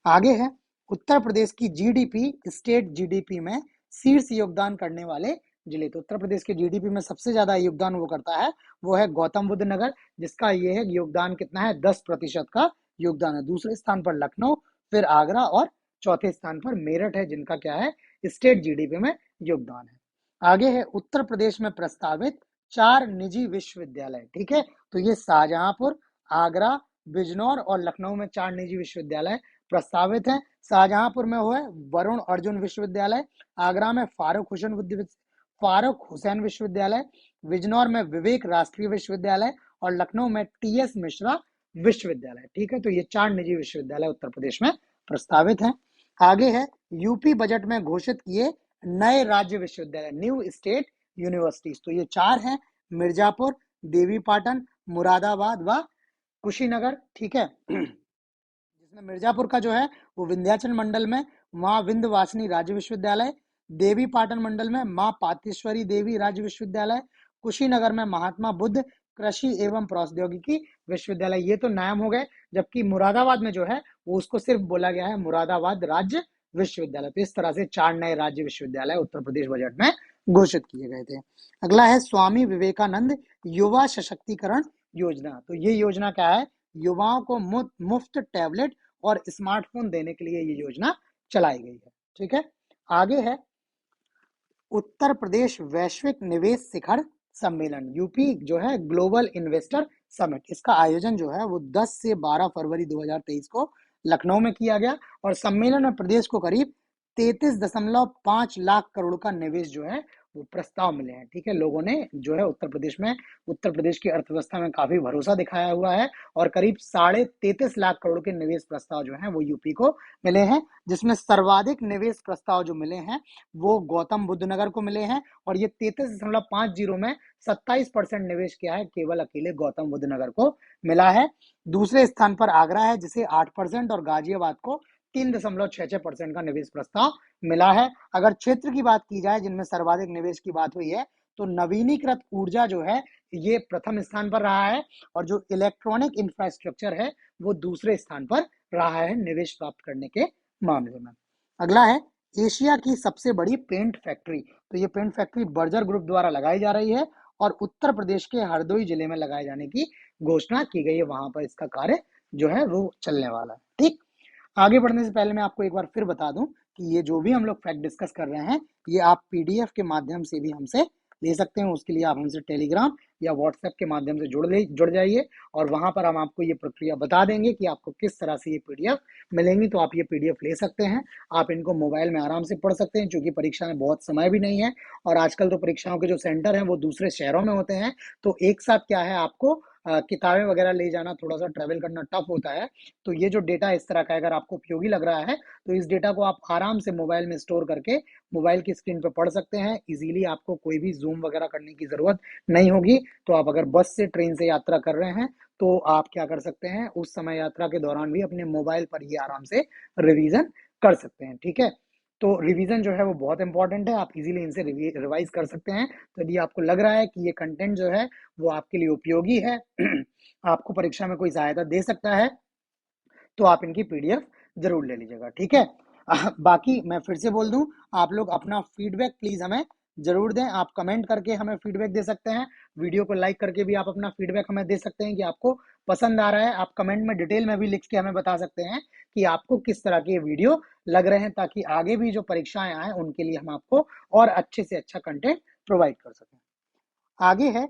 आगे है उत्तर प्रदेश की जीडीपी, स्टेट जीडीपी में शीर्ष योगदान करने वाले जिले। तो उत्तर प्रदेश के जीडीपी में सबसे ज्यादा योगदान वो करता है वो है गौतम बुद्ध नगर, जिसका ये है योगदान कितना है 10% का योगदान है। दूसरे स्थान पर लखनऊ, फिर आगरा और चौथे स्थान पर मेरठ है, जिनका क्या है स्टेट जीडीपी में योगदान है। आगे है उत्तर प्रदेश में प्रस्तावित 4 निजी विश्वविद्यालय। ठीक है, तो ये शाहजहांपुर, आगरा, बिजनौर और लखनऊ में 4 निजी विश्वविद्यालय प्रस्तावित हैं। शाहजहांपुर में हुआ वरुण अर्जुन विश्वविद्यालय, आगरा में फारूक हुसैन विश्वविद्यालय, बिजनौर में विवेक राष्ट्रीय विश्वविद्यालय और लखनऊ में टीएस मिश्रा विश्वविद्यालय। ठीक है, तो ये 4 निजी विश्वविद्यालय उत्तर प्रदेश में प्रस्तावित हैं। आगे है यूपी बजट में घोषित किए नए राज्य विश्वविद्यालय, न्यू स्टेट यूनिवर्सिटीज। तो ये 4 हैं, मिर्जापुर, देवीपाटन, मुरादाबाद व कुशीनगर। ठीक है, जिसमें मिर्जापुर का जो है वो विंध्याचल मंडल में माँ विंध्यवासिनी राज्य विश्वविद्यालय, देवी पाटन मंडल में माँ पातेश्वरी देवी राज्य विश्वविद्यालय, कुशीनगर में महात्मा बुद्ध कृषि एवं प्रौद्योगिकी विश्वविद्यालय, ये तो नाम हो गए, जबकि मुरादाबाद में जो है वो उसको सिर्फ बोला गया है मुरादाबाद राज्य विश्वविद्यालय। तो इस तरह से 4 नए राज्य विश्वविद्यालय उत्तर प्रदेश बजट में घोषित किए गए थे। अगला है स्वामी विवेकानंद युवा सशक्तिकरण योजना। तो ये योजना क्या है, युवाओं को मुफ्त टैबलेट और स्मार्टफोन देने के लिए ये योजना चलाई गई है। ठीक है, आगे है उत्तर प्रदेश वैश्विक निवेश शिखर सम्मेलन, यूपी जो है ग्लोबल इन्वेस्टर समिट। इसका आयोजन जो है वो 10 से 12 फरवरी 2023 को लखनऊ में किया गया और सम्मेलन में प्रदेश को करीब 33.5 लाख करोड़ का निवेश जो है वो प्रस्ताव मिले हैं। ठीक है, लोगों ने जो है उत्तर प्रदेश की अर्थव्यवस्था में काफी भरोसा दिखाया हुआ है और करीब 33.5 लाख करोड़ के निवेश प्रस्ताव जो है वो यूपी को मिले हैं, जिसमें सर्वाधिक निवेश प्रस्ताव जो मिले हैं वो गौतम बुद्ध नगर को मिले हैं और ये 33.50 में 27% निवेश किया है केवल अकेले गौतम बुद्ध नगर को मिला है। दूसरे स्थान पर आगरा है जिसे 8% और गाजियाबाद को 3.66% का निवेश प्रस्ताव मिला है। अगर क्षेत्र की बात की जाए जिनमें सर्वाधिक निवेश की बात हुई है तो नवीनीकृत ऊर्जा जो है ये प्रथम स्थान पर रहा है और जो इलेक्ट्रॉनिक इंफ्रास्ट्रक्चर है वो दूसरे स्थान पर रहा है निवेश प्राप्त करने के मामले में। अगला है एशिया की सबसे बड़ी पेंट फैक्ट्री। तो ये पेंट फैक्ट्री बर्जर ग्रुप द्वारा लगाई जा रही है और उत्तर प्रदेश के हरदोई जिले में लगाए जाने की घोषणा की गई है, वहां पर इसका कार्य जो है वो चलने वाला है। ठीक, आगे बढ़ने से पहले मैं आपको एक बार फिर बता दूं कि ये जो भी हम लोग फैक्ट डिस्कस कर रहे हैं ये आप पीडीएफ के माध्यम से भी हमसे ले सकते हैं। उसके लिए आप हमसे टेलीग्राम या व्हाट्सएप के माध्यम से जुड़ जाइए और वहां पर हम आपको ये प्रक्रिया बता देंगे कि आपको किस तरह से ये पीडीएफ मिलेंगी। तो आप ये पीडीएफ ले सकते हैं, आप इनको मोबाइल में आराम से पढ़ सकते हैं क्योंकि परीक्षा में बहुत समय भी नहीं है और आजकल तो परीक्षाओं के जो सेंटर हैं वो दूसरे शहरों में होते हैं। तो एक साथ क्या है, आपको किताबें वगैरह ले जाना, थोड़ा सा ट्रैवल करना टफ होता है। तो ये जो डेटा इस तरह का अगर आपको उपयोगी लग रहा है तो इस डेटा को आप आराम से मोबाइल में स्टोर करके मोबाइल की स्क्रीन पर पढ़ सकते हैं इजीली। आपको कोई भी जूम वगैरह करने की जरूरत नहीं होगी। तो आप अगर बस से ट्रेन से यात्रा कर रहे हैं तो आप क्या कर सकते हैं, उस समय यात्रा के दौरान भी अपने मोबाइल पर ही आराम से रिवीजन कर सकते हैं। ठीक है, तो रिवीजन जो है वो बहुत इंपॉर्टेंट है, आप इजीली इनसे रिवाइज कर सकते हैं। तो यदि आपको लग रहा है कि ये कंटेंट जो है वो आपके लिए उपयोगी है आपको परीक्षा में कोई सहायता दे सकता है तो आप इनकी पीडीएफ जरूर ले लीजिएगा। ठीक है, बाकी मैं फिर से बोल दूं, आप लोग अपना फीडबैक प्लीज हमें जरूर दें। आप कमेंट करके हमें फीडबैक दे सकते हैं, वीडियो को लाइक करके भी आप अपना फीडबैक हमें दे सकते हैं कि आपको पसंद आ रहा है। आप कमेंट में डिटेल में भी लिख के हमें बता सकते हैं कि आपको किस तरह के वीडियो लग रहे हैं, ताकि आगे भी जो परीक्षाएं आए उनके लिए हम आपको और अच्छे से अच्छा कंटेंट प्रोवाइड कर सकें। आगे है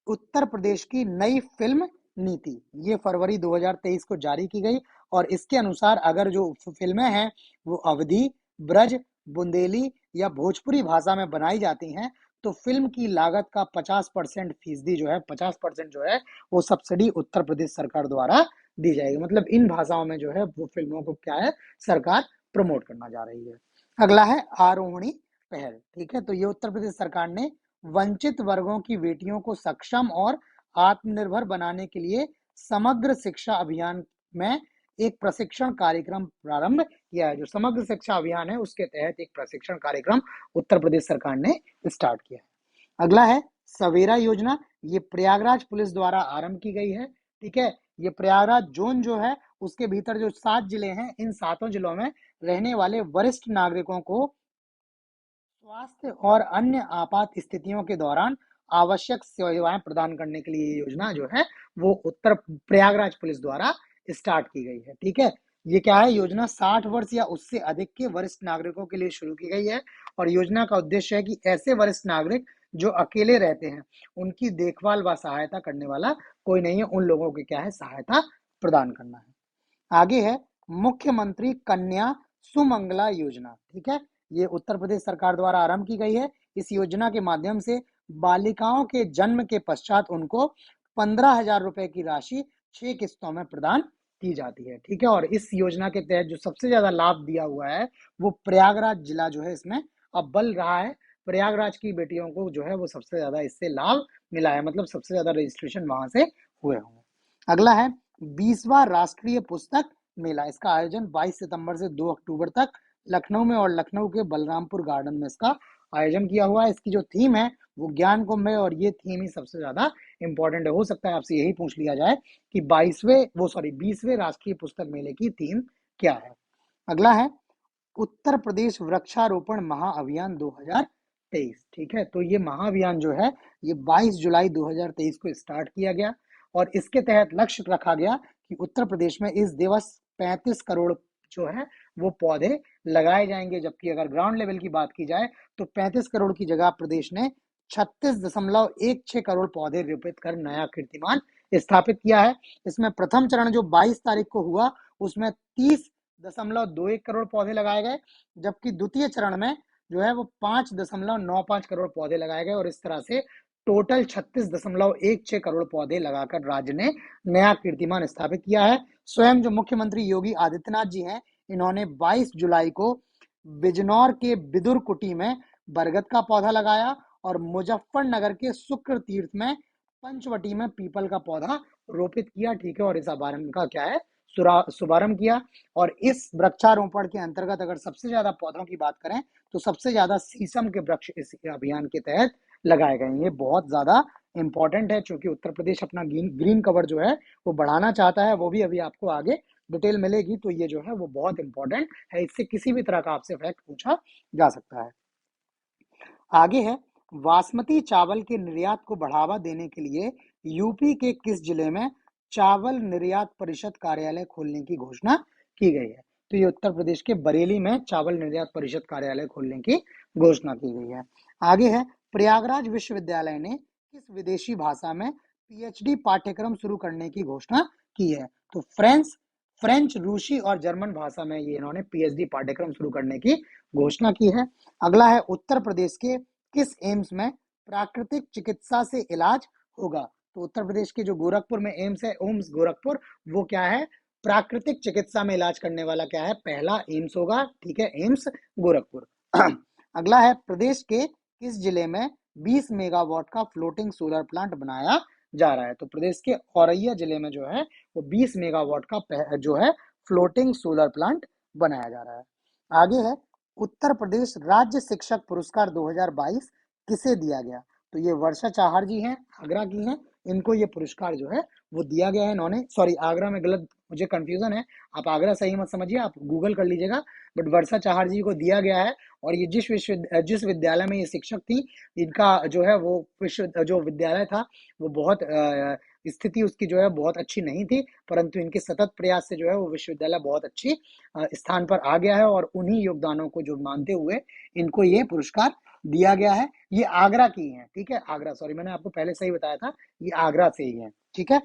उत्तर प्रदेश की नई फिल्म नीति, ये फरवरी 2023 को जारी की गई और इसके अनुसार अगर जो फिल्में हैं वो अवधी, ब्रज, बुंदेली या भोजपुरी भाषा में बनाई जाती हैं तो फिल्म की लागत का 50% फीसदी जो है 50% जो है वो सब्सिडी उत्तर प्रदेश सरकार द्वारा दी जाएगी। मतलब इन भाषाओं में जो है वो फिल्मों को क्या है, सरकार प्रमोट करना जा रही है। अगला है आरोहणी पहल। ठीक है, तो ये उत्तर प्रदेश सरकार ने वंचित वर्गों की बेटियों को सक्षम और आत्मनिर्भर बनाने के लिए समग्र शिक्षा अभियान में एक प्रशिक्षण कार्यक्रम प्रारंभ किया है। जो समग्र शिक्षा अभियान है उसके तहत एक प्रशिक्षण कार्यक्रम उत्तर प्रदेश सरकार ने स्टार्ट किया है। अगला है सवेरा योजना, ये प्रयागराज पुलिस द्वारा आरंभ की गई है। ठीक है, ये प्रयागराज जोन जो है उसके भीतर जो 7 जिले हैं, इन 7 जिलों में रहने वाले वरिष्ठ नागरिकों को स्वास्थ्य और अन्य आपात स्थितियों के दौरान आवश्यक सेवाएं प्रदान करने के लिए ये योजना जो है वो उत्तर प्रयागराज पुलिस द्वारा स्टार्ट की गई है। ठीक है, ये क्या है, योजना 60 वर्ष या उससे अधिक के वरिष्ठ नागरिकों के लिए शुरू की गई है और योजना का उद्देश्य है कि ऐसे वरिष्ठ नागरिक जो अकेले रहते हैं उनकी देखभाल व सहायता करने वाला कोई नहीं है, उन लोगों की क्या है, सहायता प्रदान करना है। आगे है मुख्यमंत्री कन्या सुमंगला योजना। ठीक है, ये उत्तर प्रदेश सरकार द्वारा आरंभ की गई है। इस योजना के माध्यम से बालिकाओं के जन्म के पश्चात उनको 15,000 रुपए की राशि 6 किस्तों में प्रदान की जाती है। ठीक है, और इस योजना के तहत जो सबसे ज्यादा लाभ दिया हुआ है वो प्रयागराज जिला जो है इसमें अव्वल रहा है। प्रयागराज की बेटियों को जो है वो सबसे ज्यादा इससे लाभ मिला है, मतलब सबसे ज्यादा रजिस्ट्रेशन वहां से हुए होंगे। अगला है 20वां राष्ट्रीय पुस्तक मेला। इसका आयोजन 22 सितंबर से 2 अक्टूबर तक लखनऊ में और लखनऊ के बलरामपुर गार्डन में इसका आयोजन किया हुआ है। इसकी जो थीम है वो ज्ञान कुंभ है और ये थीम ही सबसे ज्यादा इंपॉर्टेंट है। हो सकता है आपसे यही पूछ लिया जाए कि 20वें राष्ट्रीय पुस्तक मेले की थीम क्या है। अगला है उत्तर प्रदेश वृक्षारोपण महाअभियान 2023। ठीक है, तो ये महाअभियान जो है ये 22 जुलाई 2023 को स्टार्ट किया गया और इसके तहत लक्ष्य रखा गया कि उत्तर प्रदेश में इस दिवस 35 करोड़ जो है वो पौधे लगाए जाएंगे। जबकि अगर ग्राउंड लेवल की बात की जाए तो 35 करोड़ की जगह प्रदेश ने 36.16 करोड़ पौधे रोपित कर नया कीर्तिमान स्थापित किया है। इसमें प्रथम चरण जो 22 तारीख को हुआ उसमें 30.21 करोड़ पौधे लगाए गए, जबकि द्वितीय चरण में जो है वो 5.95 करोड़ पौधे लगाए गए और इस तरह से टोटल 36.16 करोड़ पौधे लगाकर राज्य ने नया कीर्तिमान स्थापित किया है। स्वयं जो मुख्यमंत्री योगी आदित्यनाथ जी हैं, इन्होंने 22 जुलाई को बिजनौर के बिदुर कुटी में बरगद का पौधा लगाया और मुजफ्फरनगर के शुक्र तीर्थ में पंचवटी में पीपल का पौधा रोपित किया। ठीक है, और इस अभियान का क्या है शुभारंभ किया। और इस वृक्षारोपण के अंतर्गत अगर सबसे ज्यादा पौधों की बात करें तो सबसे ज्यादा शीशम के वृक्ष इस अभियान के तहत लगाए गए। ये बहुत ज्यादा इंपॉर्टेंट है क्योंकि उत्तर प्रदेश अपना ग्रीन कवर जो है वो बढ़ाना चाहता है, वो भी अभी आपको आगे डिटेल मिलेगी। तो ये जो है वो बहुत इंपॉर्टेंट है, इससे किसी भी तरह का आपसे फैक्ट पूछा जा सकता है। आगे है बासमती चावल के निर्यात को बढ़ावा देने के लिए यूपी के किस जिले में चावल निर्यात परिषद कार्यालय खोलने की घोषणा की गई है। तो ये उत्तर प्रदेश के बरेली में चावल निर्यात परिषद कार्यालय खोलने की घोषणा की गई है। आगे है प्रयागराज विश्वविद्यालय ने किस विदेशी भाषा में पीएचडी पाठ्यक्रम शुरू करने की घोषणा की है। तो फ्रेंच, रूसी और जर्मन भाषा में ये इन्होंने पीएचडी पाठ्यक्रम शुरू करने की घोषणा की है। अगला है उत्तर प्रदेश के किस एम्स में प्राकृतिक चिकित्सा से इलाज होगा। तो उत्तर प्रदेश के जो गोरखपुर में एम्स है, ओम्स गोरखपुर, वो क्या है प्राकृतिक चिकित्सा में इलाज करने वाला क्या है पहला एम्स होगा। ठीक है, एम्स गोरखपुर। अगला है प्रदेश के किस जिले में 20 मेगावाट का फ्लोटिंग सोलर प्लांट बनाया जा रहा है। तो प्रदेश के औरैया जिले में जो है वो 20 मेगावाट का जो है फ्लोटिंग सोलर प्लांट बनाया जा रहा है। आगे है उत्तर प्रदेश राज्य शिक्षक पुरस्कार 2022 किसे दिया गया। तो ये वर्षा चाहर जी हैं, आगरा की हैं, इनको ये पुरस्कार जो है वो दिया गया है। इन्होंने सॉरी आगरा में गलत, मुझे कंफ्यूजन है, आप आगरा सही मत समझिए, आप गूगल कर लीजिएगा। बट वर्षा चाहर जी को दिया गया है और ये जिस विद्यालय में ये शिक्षक थी, इनका जो है वो जो विद्यालय था वो बहुत स्थिति उसकी जो है बहुत अच्छी नहीं थी, परंतु इनके सतत प्रयास से जो है वो विश्वविद्यालय बहुत अच्छी स्थान पर आ गया है और उन्हीं योगदानों को जो मानते हुए इनको ये पुरस्कार दिया गया है। ये आगरा की है। ठीक है, आगरा, सॉरी मैंने आपको पहले सही बताया था, ये आगरा से ही है। ठीक है,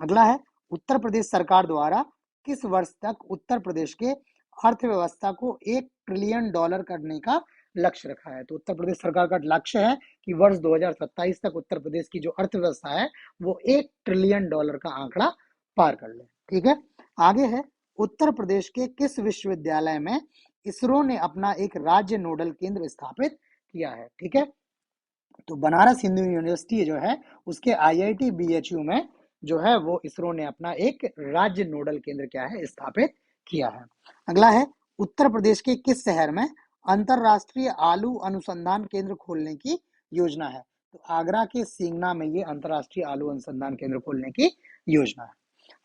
अगला है उत्तर प्रदेश सरकार द्वारा किस वर्ष तक उत्तर प्रदेश के अर्थव्यवस्था को $1 ट्रिलियन करने का लक्ष्य रखा है। तो उत्तर प्रदेश सरकार का लक्ष्य है कि वर्ष 2027 तक उत्तर प्रदेश की जो अर्थव्यवस्था है वो $1 ट्रिलियन का आंकड़ा पार कर ले। ठीक है, आगे है उत्तर प्रदेश के किस विश्वविद्यालय में इसरो ने अपना एक राज्य नोडल केंद्र स्थापित किया है। ठीक है, तो बनारस हिंदू यूनिवर्सिटी जो है उसके आईआईटी बीएचयू में जो है वो इसरो ने अपना एक राज्य नोडल केंद्र क्या है स्थापित किया है। अगला है उत्तर प्रदेश के किस शहर में अंतरराष्ट्रीय आलू अनुसंधान केंद्र खोलने की योजना है। तो आगरा के सींगना में ये अंतरराष्ट्रीय आलू अनुसंधान केंद्र खोलने की योजना है।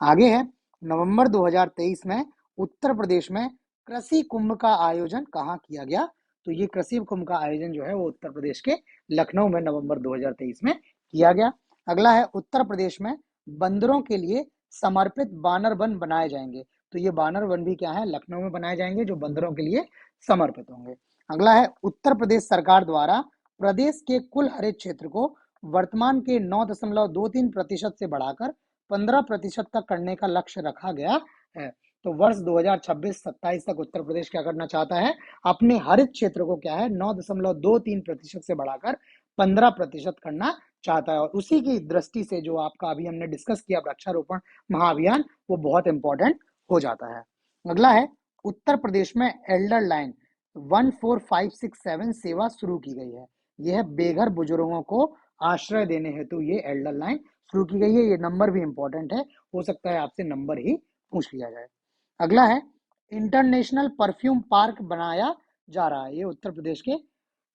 आगे है नवंबर 2023 में उत्तर प्रदेश में कृषि कुंभ का आयोजन कहाँ किया गया। तो ये कृषि कुंभ का आयोजन जो है वो उत्तर प्रदेश के लखनऊ में नवंबर 2023 में किया गया। अगला है उत्तर प्रदेश में बंदरों के लिए समर्पित बानर वन बनाए जाएंगे। तो ये बानर वन भी क्या है लखनऊ में बनाए जाएंगे जो बंदरों के लिए समर्पित होंगे। अगला है उत्तर प्रदेश सरकार द्वारा प्रदेश के कुल हरित क्षेत्र को वर्तमान के 9.23% से बढ़ाकर 15% तक करने का लक्ष्य रखा गया है। तो वर्ष 2026-27 तक उत्तर प्रदेश क्या करना चाहता है, अपने हरित क्षेत्र को क्या है 9.23% से बढ़ाकर 15% करना चाहता है। और उसी की दृष्टि से जो आपका अभी हमने डिस्कस किया वृक्षारोपण महाअभियान वो बहुत इंपॉर्टेंट हो जाता है। अगला है उत्तर प्रदेश में एल्डर लाइन 14567 सेवा शुरू की गई है। यह बेघर बुजुर्गों को आश्रय देने हेतु ये एल्डर लाइन शुरू की गई है। ये नंबर भी इंपॉर्टेंट है, हो सकता है आपसे नंबर ही पूछ लिया जाए। अगला है इंटरनेशनल परफ्यूम पार्क बनाया जा रहा है। ये उत्तर प्रदेश के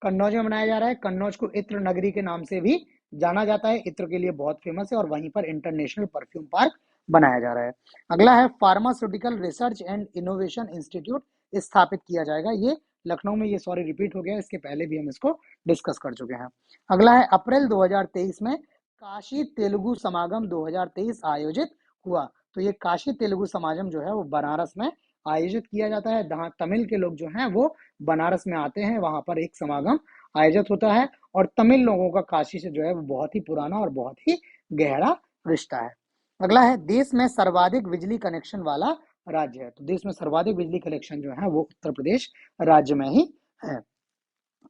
कन्नौज में बनाया जा रहा है। कन्नौज को इत्र नगरी के नाम से भी जाना जाता है, इत्र के लिए बहुत फेमस है, और वहीं पर इंटरनेशनल परफ्यूम पार्क बनाया जा रहा है। अगला है pharmaceutical research and innovation institute स्थापित किया जाएगा। ये लखनऊ में, ये सॉरी रिपीट हो गया, इसके पहले भी हम इसको डिस्कस कर चुके हैं। अगला है अप्रैल 2023 में काशी तेलुगु समागम 2023 आयोजित हुआ। तो ये काशी तेलुगु समागम जो है वो बनारस में आयोजित किया जाता है। जहाँ तमिल के लोग जो हैं वो बनारस में आते हैं, वहां पर एक समागम आयोजित होता है, और तमिल लोगों का काशी से जो है वो बहुत ही पुराना और बहुत ही गहरा रिश्ता है। अगला है देश में सर्वाधिक बिजली कनेक्शन वाला राज्य है। तो देश में सर्वाधिक बिजली कनेक्शन जो है वो उत्तर प्रदेश राज्य में ही है।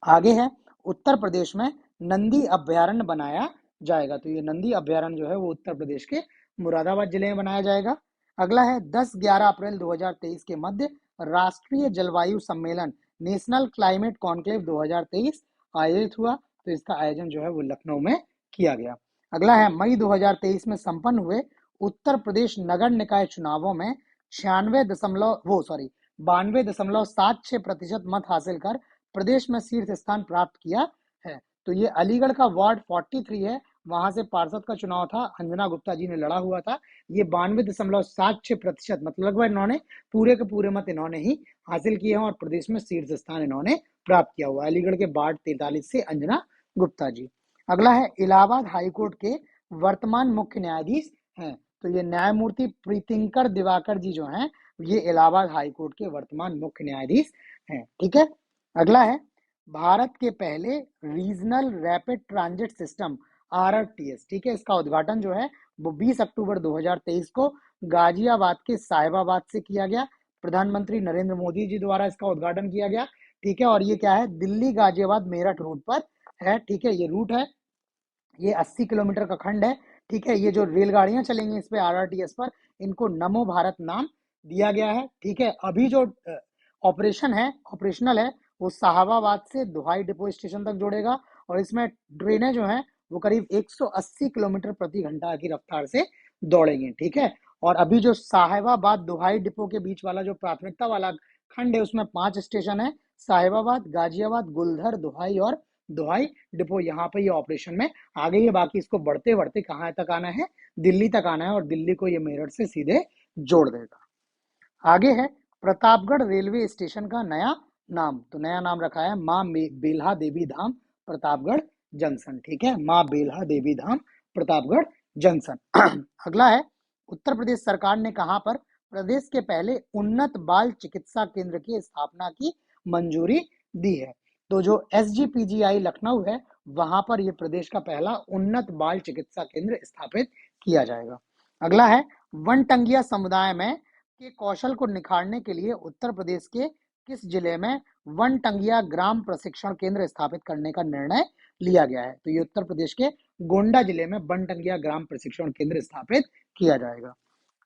आगे है उत्तर प्रदेश में नंदी अभ्यारण्य बनाया जाएगा। तो ये नंदी अभ्यारण्य जो है वो उत्तर प्रदेश के मुरादाबाद जिले में बनाया जाएगा। अगला है 10-11 अप्रैल 2023 के मध्य राष्ट्रीय जलवायु सम्मेलन नेशनल क्लाइमेट कॉन्क्लेव 2023 आयोजित हुआ। तो इसका आयोजन जो है वो लखनऊ में किया गया। अगला है मई 2023 में संपन्न हुए उत्तर प्रदेश नगर निकाय चुनावों में 92.76% मत हासिल कर प्रदेश में शीर्ष स्थान प्राप्त किया है। तो ये अलीगढ़ का वार्ड 43 है, वहां से पार्षद का चुनाव था, अंजना गुप्ता जी ने लड़ा हुआ था। ये 92.76%, मतलब लगभग इन्होंने पूरे के पूरे मत इन्होंने ही हासिल किए हैं और प्रदेश में शीर्ष स्थान इन्होंने प्राप्त किया हुआ है, अलीगढ़ के वार्ड 43 से अंजना गुप्ता जी। अगला है इलाहाबाद हाईकोर्ट के वर्तमान मुख्य न्यायाधीश हैं। तो ये न्यायमूर्ति प्रीतिंकर दिवाकर जी जो हैं, ये इलाहाबाद हाईकोर्ट के वर्तमान मुख्य न्यायाधीश हैं। ठीक है। अगला है भारत के पहले regional rapid transit system RRTS, ठीक है, इसका उद्घाटन जो है वो 20 अक्टूबर 2023 को गाजियाबाद के साहिबाबाद से किया गया। प्रधानमंत्री नरेंद्र मोदी जी द्वारा इसका उद्घाटन किया गया। ठीक है, और ये क्या है, दिल्ली गाजियाबाद मेरठ रूट पर है। ठीक है, ये रूट है, ये 80 किलोमीटर का खंड है। ठीक है, ये जो रेलगाड़ियां चलेंगी इस पे RRTS पर, इनको नमो भारत नाम दिया गया है। ठीक है, अभी जो ऑपरेशनल है वो साहबाबाद से दुहाई डिपो स्टेशन तक जोड़ेगा, और इसमें ट्रेनें जो हैं वो करीब 180 किलोमीटर प्रति घंटा की रफ्तार से दौड़ेंगी। ठीक है, और अभी जो साहिबाबाद दुहाई डिपो के बीच वाला जो प्राथमिकता वाला खंड है उसमें 5 स्टेशन है, साहिबाबाद, गाजियाबाद, गुलधर, दुहाई और दुहाई डिपो। यहाँ पे ये ऑपरेशन में आ गई है। बाकी इसको बढ़ते बढ़ते कहाँ तक आना है, दिल्ली तक आना है, और दिल्ली को ये मेरठ से सीधे जोड़ देगा। आगे है प्रतापगढ़ रेलवे स्टेशन का नया नाम। तो नया नाम रखा है माँ बेल्हा देवी धाम प्रतापगढ़ जंक्शन। ठीक है, माँ बेल्हा देवी धाम प्रतापगढ़ जंक्शन। अगला है उत्तर प्रदेश सरकार ने कहां पर प्रदेश के पहले उन्नत बाल चिकित्सा केंद्र की स्थापना की मंजूरी दी है। तो जो SGPGI लखनऊ है वहां पर यह प्रदेश का पहला उन्नत बाल चिकित्सा केंद्र स्थापित किया जाएगा। अगला है वनटंगिया समुदाय में के कौशल को निखारने के लिए उत्तर प्रदेश के किस जिले में वनटंगिया ग्राम प्रशिक्षण केंद्र स्थापित करने का निर्णय लिया गया है। तो ये उत्तर प्रदेश के गोंडा जिले में वनटंगिया ग्राम प्रशिक्षण केंद्र स्थापित किया जाएगा।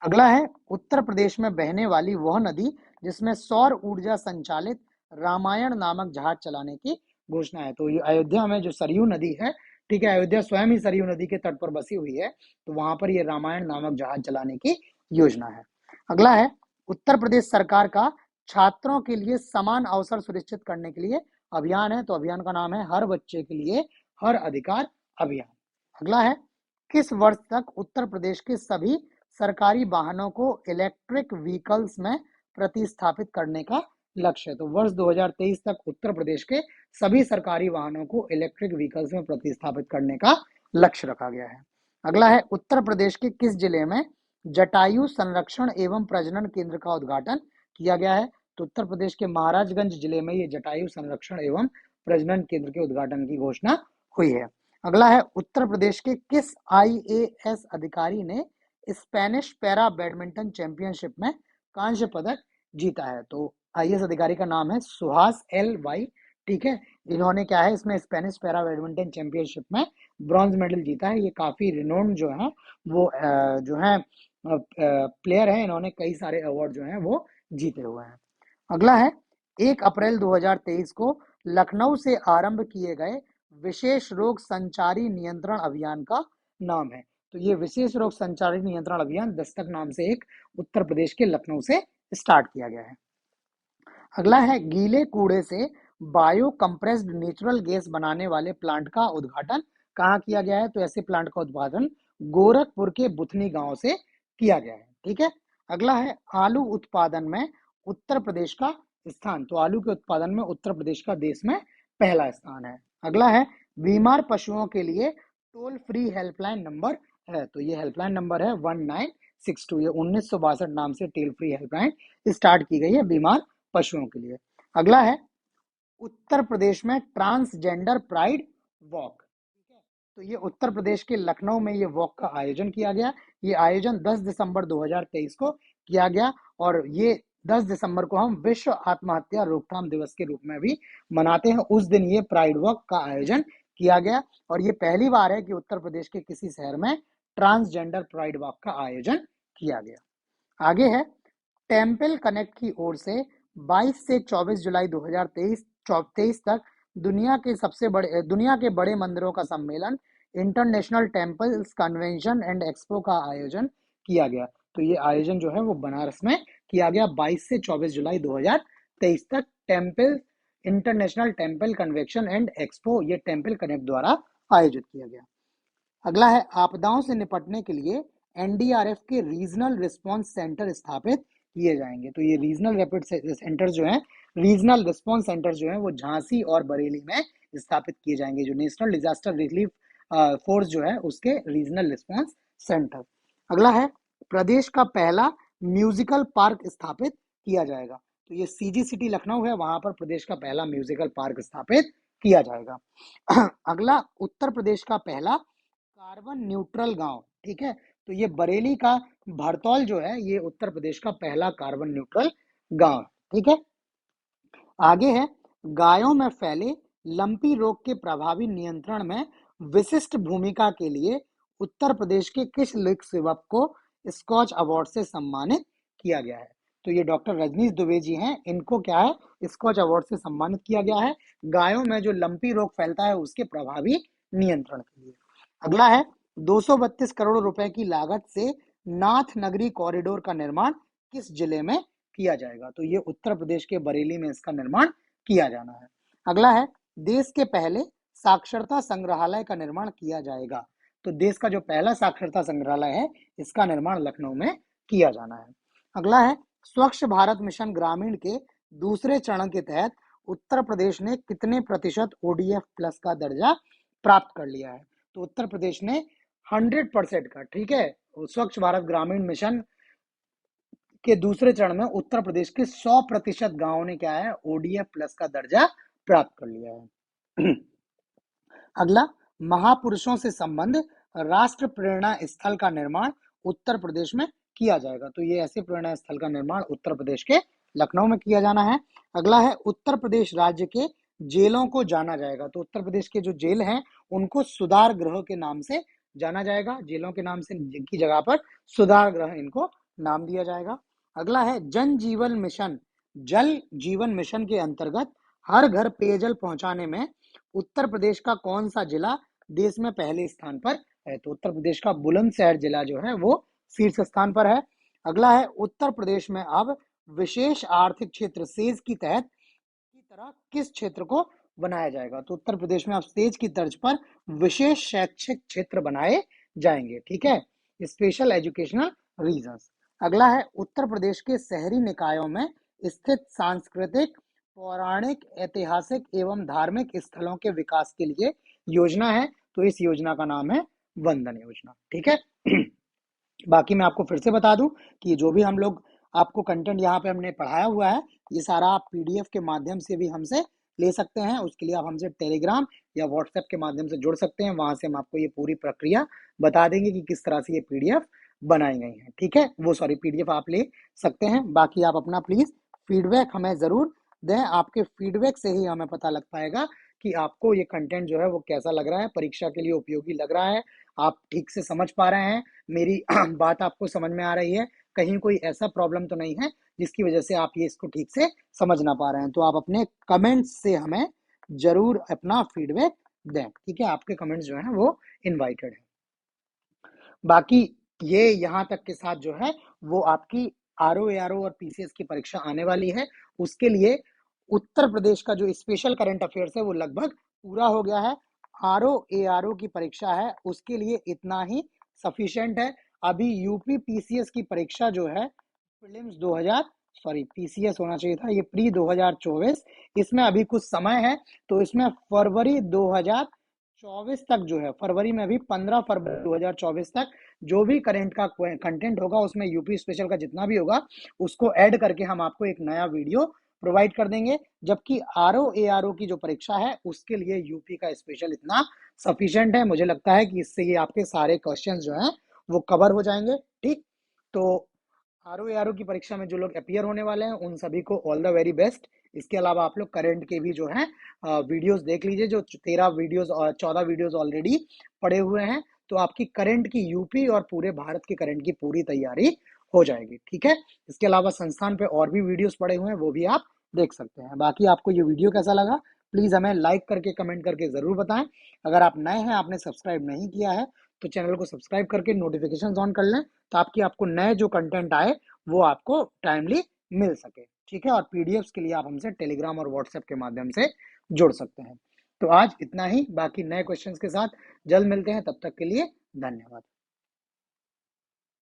अगला है उत्तर प्रदेश में बहने वाली वह नदी जिसमें सौर ऊर्जा संचालित रामायण नामक जहाज चलाने की घोषणा है। तो ये अयोध्या में जो सरयू नदी है, ठीक है, अयोध्या स्वयं ही सरयू नदी के तट पर बसी हुई है, तो वहां पर ये रामायण नामक जहाज चलाने की योजना है। अगला है उत्तर प्रदेश सरकार का छात्रों के लिए समान अवसर सुनिश्चित करने के लिए अभियान है। तो अभियान का नाम है हर बच्चे के लिए हर अधिकार अभियान। अगला है किस वर्ष तक उत्तर प्रदेश के सभी सरकारी वाहनों को इलेक्ट्रिक व्हीकल्स में प्रतिस्थापित करने का लक्ष्य है। तो वर्ष 2023 तक उत्तर प्रदेश के सभी सरकारी वाहनों को इलेक्ट्रिक व्हीकल्स में प्रतिस्थापित करने का लक्ष्य रखा गया है। अगला है उत्तर प्रदेश के किस जिले में जटायु संरक्षण एवं प्रजनन केंद्र का उद्घाटन किया गया है। तो उत्तर प्रदेश के महाराजगंज जिले में ये जटायु संरक्षण एवं प्रजनन केंद्र के उद्घाटन की घोषणा हुई है। अगला है उत्तर प्रदेश के किस IAS अधिकारी ने स्पेनिश पैरा बैडमिंटन चैंपियनशिप में कांस्य पदक जीता है। तो IAS अधिकारी का नाम है सुहास LY। ठीक है, इन्होंने क्या है इसमें स्पेनिश पैरा बैडमिंटन चैंपियनशिप में ब्रॉन्ज मेडल जीता है। ये काफी रिनोन जो है वो जो है प्लेयर है, इन्होंने कई सारे अवार्ड जो हैं वो जीते हुए हैं। अगला है 1 अप्रैल 2023 को लखनऊ से आरंभ किए गए विशेष रोग संचारी नियंत्रण अभियान का नाम है। तो ये विशेष रोग संचारी नियंत्रण अभियान दस्तक नाम से एक उत्तर प्रदेश के लखनऊ से स्टार्ट किया गया है। अगला है गीले कूड़े से बायो कंप्रेस्ड नेचुरल गैस बनाने वाले प्लांट का उद्घाटन कहाँ किया गया है? तो ऐसे प्लांट का उद्घाटन गोरखपुर के बुथनी गांव से किया गया है। ठीक है, अगला है आलू उत्पादन में उत्तर प्रदेश का स्थान। तो आलू के उत्पादन में उत्तर प्रदेश का देश में पहला स्थान है। अगला है बीमार पशुओं के लिए टोल फ्री हेल्पलाइन नंबर है। तो ये हेल्पलाइन नंबर है 1962। ये 1962 नाम से टोल फ्री हेल्पलाइन स्टार्ट की गई है बीमार पशुओं के लिए। अगला है उत्तर प्रदेश में ट्रांसजेंडर प्राइड वॉक। ठीक है, तो ये उत्तर प्रदेश के लखनऊ में ये वॉक का आयोजन किया गया। ये आयोजन 10 दिसंबर 2023 को किया गया और ये 10 दिसंबर को हम विश्व आत्महत्या रोकथाम दिवस के रूप में भी मनाते हैं। उस दिन ये प्राइड वॉक का आयोजन किया गया और ये पहली बार है कि उत्तर प्रदेश के किसी शहर में ट्रांसजेंडर प्राइड वॉक का आयोजन किया गया। आगे है टेम्पल कनेक्ट की ओर से 22 से 24 जुलाई 2023 तक दुनिया के बड़े मंदिरों का सम्मेलन international temples convention and expo का आयोजन किया गया। तो ये आयोजन जो है वो बनारस में किया गया 22 से 24 जुलाई 2023 तक। Temple international temple convention and expo ये टेम्पल कनेक्ट द्वारा आयोजित किया गया। अगला है आपदाओं से निपटने के लिए एनडीआरएफ के रीजनल रिस्पांस सेंटर स्थापित किए जाएंगे। तो ये रीजनल रैपिड सेंटर जो है, रीजनल रिस्पांस सेंटर जो है वो झांसी और बरेली में स्थापित किए जाएंगे। जो नेशनल डिजास्टर रिलीफ फोर्स जो है उसके रीजनल रिस्पांस सेंटर। अगला है प्रदेश का पहला म्यूजिकल पार्क स्थापित किया जाएगा। तो ये सीजी सिटी लखनऊ है, वहां पर प्रदेश का पहला म्यूजिकल पार्क स्थापित किया जाएगा। अगला उत्तर प्रदेश का पहला कार्बन न्यूट्रल गांव। ठीक है, तो ये बरेली का भरतौल जो है ये उत्तर प्रदेश का पहला कार्बन न्यूट्रल गांव। ठीक है, आगे है गायों में फैले लंपी रोग के प्रभावी नियंत्रण में विशिष्ट भूमिका के लिए उत्तर प्रदेश के किस लोक सेवक को स्कॉच अवार्ड से सम्मानित किया गया है? तो ये डॉक्टर रजनीश दुबे जी हैं, इनको क्या है स्कॉच अवार्ड से सम्मानित किया गया है गायों में जो लंपी रोग फैलता है उसके प्रभावी नियंत्रण के लिए। अगला है 232 करोड़ रुपए की लागत से नाथ नगरी कॉरिडोर का निर्माण किस जिले में किया जाएगा? तो ये उत्तर प्रदेश के बरेली में इसका निर्माण किया जाना है। अगला है देश के पहले साक्षरता संग्रहालय का निर्माण किया जाएगा। तो देश का जो पहला साक्षरता संग्रहालय है इसका निर्माण लखनऊ में किया जाना है। अगला है स्वच्छ भारत मिशन ग्रामीण के दूसरे चरण के तहत उत्तर प्रदेश ने कितने प्रतिशत ओडीएफ प्लस का दर्जा प्राप्त कर लिया है? तो उत्तर प्रदेश ने 100% का, ठीक है, स्वच्छ भारत ग्रामीण मिशन के दूसरे चरण में उत्तर प्रदेश के 100% गांवों ने क्या है ओडीएफ प्लस का दर्जा प्राप्त कर लिया है। अगला महापुरुषों से संबंध राष्ट्र प्रेरणा स्थल का निर्माण उत्तर प्रदेश में किया जाएगा। तो ये ऐसे प्रेरणा स्थल का निर्माण उत्तर प्रदेश के लखनऊ में किया जाना है। अगला है उत्तर प्रदेश राज्य के जेलों को जाना जाएगा। तो उत्तर प्रदेश के जो जेल हैं उनको सुधार गृह के नाम से जाना जाएगा। जेलों के नाम से की जगह पर सुधार गृह इनको नाम दिया जाएगा। अगला है जन जीवन मिशन, जल जीवन मिशन के अंतर्गत हर घर पेयजल पहुंचाने में उत्तर प्रदेश का कौन सा जिला देश में पहले स्थान पर है? तो उत्तर प्रदेश का बुलंदशहर जिला जो है वो शीर्ष स्थान पर है। अगला है उत्तर प्रदेश में अब विशेष आर्थिक क्षेत्र सेज की तहत की तरह किस क्षेत्र को बनाया जाएगा? तो उत्तर प्रदेश में अब सेज की तर्ज पर विशेष शैक्षिक क्षेत्र बनाए जाएंगे। ठीक है, स्पेशल एजुकेशनल रीजन्स। अगला है उत्तर प्रदेश के शहरी निकायों में स्थित सांस्कृतिक, पौराणिक, ऐतिहासिक एवं धार्मिक स्थलों के विकास के लिए योजना है। तो इस योजना का नाम है वंदन योजना। ठीक है, बाकी मैं आपको फिर से बता दूं कि जो भी हम लोग आपको कंटेंट यहाँ पे हमने पढ़ाया हुआ है ये सारा आप पीडीएफ के माध्यम से भी हमसे ले सकते हैं। उसके लिए आप हमसे टेलीग्राम या व्हाट्सएप के माध्यम से जुड़ सकते हैं। वहां से हम आपको ये पूरी प्रक्रिया बता देंगे कि किस तरह से ये पीडीएफ बनाई गई है। ठीक है, वो सॉरी पीडीएफ आप ले सकते हैं। बाकी आप अपना प्लीज फीडबैक हमें जरूर दें। आपके फीडबैक से ही हमें पता लग पाएगा कि आपको ये कंटेंट जो है वो कैसा लग रहा है, परीक्षा के लिए उपयोगी लग रहा है, आप ठीक से समझ पा रहे हैं, मेरी बात आपको समझ में आ रही है, कहीं कोई ऐसा प्रॉब्लम तो नहीं है जिसकी वजह से आप ये इसको ठीक से समझ ना पा रहे हैं। तो आप अपने कमेंट्स से हमें जरूर अपना फीडबैक दें। ठीक है, आपके कमेंट्स जो हैं वो इनवाइटेड है। बाकी ये यहाँ तक के साथ जो है वो आपकी आरओ एआरओ और पीसीएस की परीक्षा आने वाली है। उसके लिए उत्तर प्रदेश का जो स्पेशल करंट अफेयर्स है वो लगभग पूरा हो गया है। आरओ एआरओ की परीक्षा है उसके लिए इतना ही सफिशिएंट है। अभी यूपी पीसीएस की परीक्षा जो है प्रीलिम्स 2000 सॉरी पीसीएस होना चाहिए था, ये प्री 2024, इसमें अभी कुछ समय है। तो इसमें फरवरी 2024 तक जो है, फरवरी में अभी 15 फरवरी 2024 तक जो भी करंट का कंटेंट होगा उसमें यूपी स्पेशल का जितना भी होगा उसको ऐड करके हम आपको एक नया वीडियो प्रोवाइड कर देंगे। जबकि आरओ एआरओ की जो परीक्षा है उसके लिए यूपी का स्पेशल इतना सफिशिएंट है। मुझे लगता है कि इससे ये आपके सारे क्वेश्चंस जो हैं वो कवर हो जाएंगे। ठीक, तो आरओ एआरओ की परीक्षा में जो लोग अपियर होने वाले हैं उन सभी को ऑल द वेरी बेस्ट। इसके अलावा आप लोग करंट के भी जो है वीडियोस देख लीजिए, जो 13 वीडियोस और 14 वीडियोस ऑलरेडी पड़े हुए हैं। तो आपकी करंट की यूपी और पूरे भारत के करंट की पूरी तैयारी हो जाएगी। ठीक है, इसके अलावा संस्थान पे और भी वीडियोस पड़े हुए हैं, वो भी आप देख सकते हैं। बाकी आपको ये वीडियो कैसा लगा प्लीज हमें लाइक करके कमेंट करके जरूर बताएं। अगर आप नए हैं, आपने सब्सक्राइब नहीं किया है, तो चैनल को सब्सक्राइब करके नोटिफिकेशन ऑन कर लें, ताकि आपको नए जो कंटेंट आए वो आपको टाइमली मिल सके। ठीक है, और पीडीएफ्स के लिए आप हमसे टेलीग्राम और व्हाट्सएप के माध्यम से जुड़ सकते हैं। तो आज इतना ही, बाकी नए क्वेश्चंस के साथ जल्द मिलते हैं, तब तक के लिए धन्यवाद।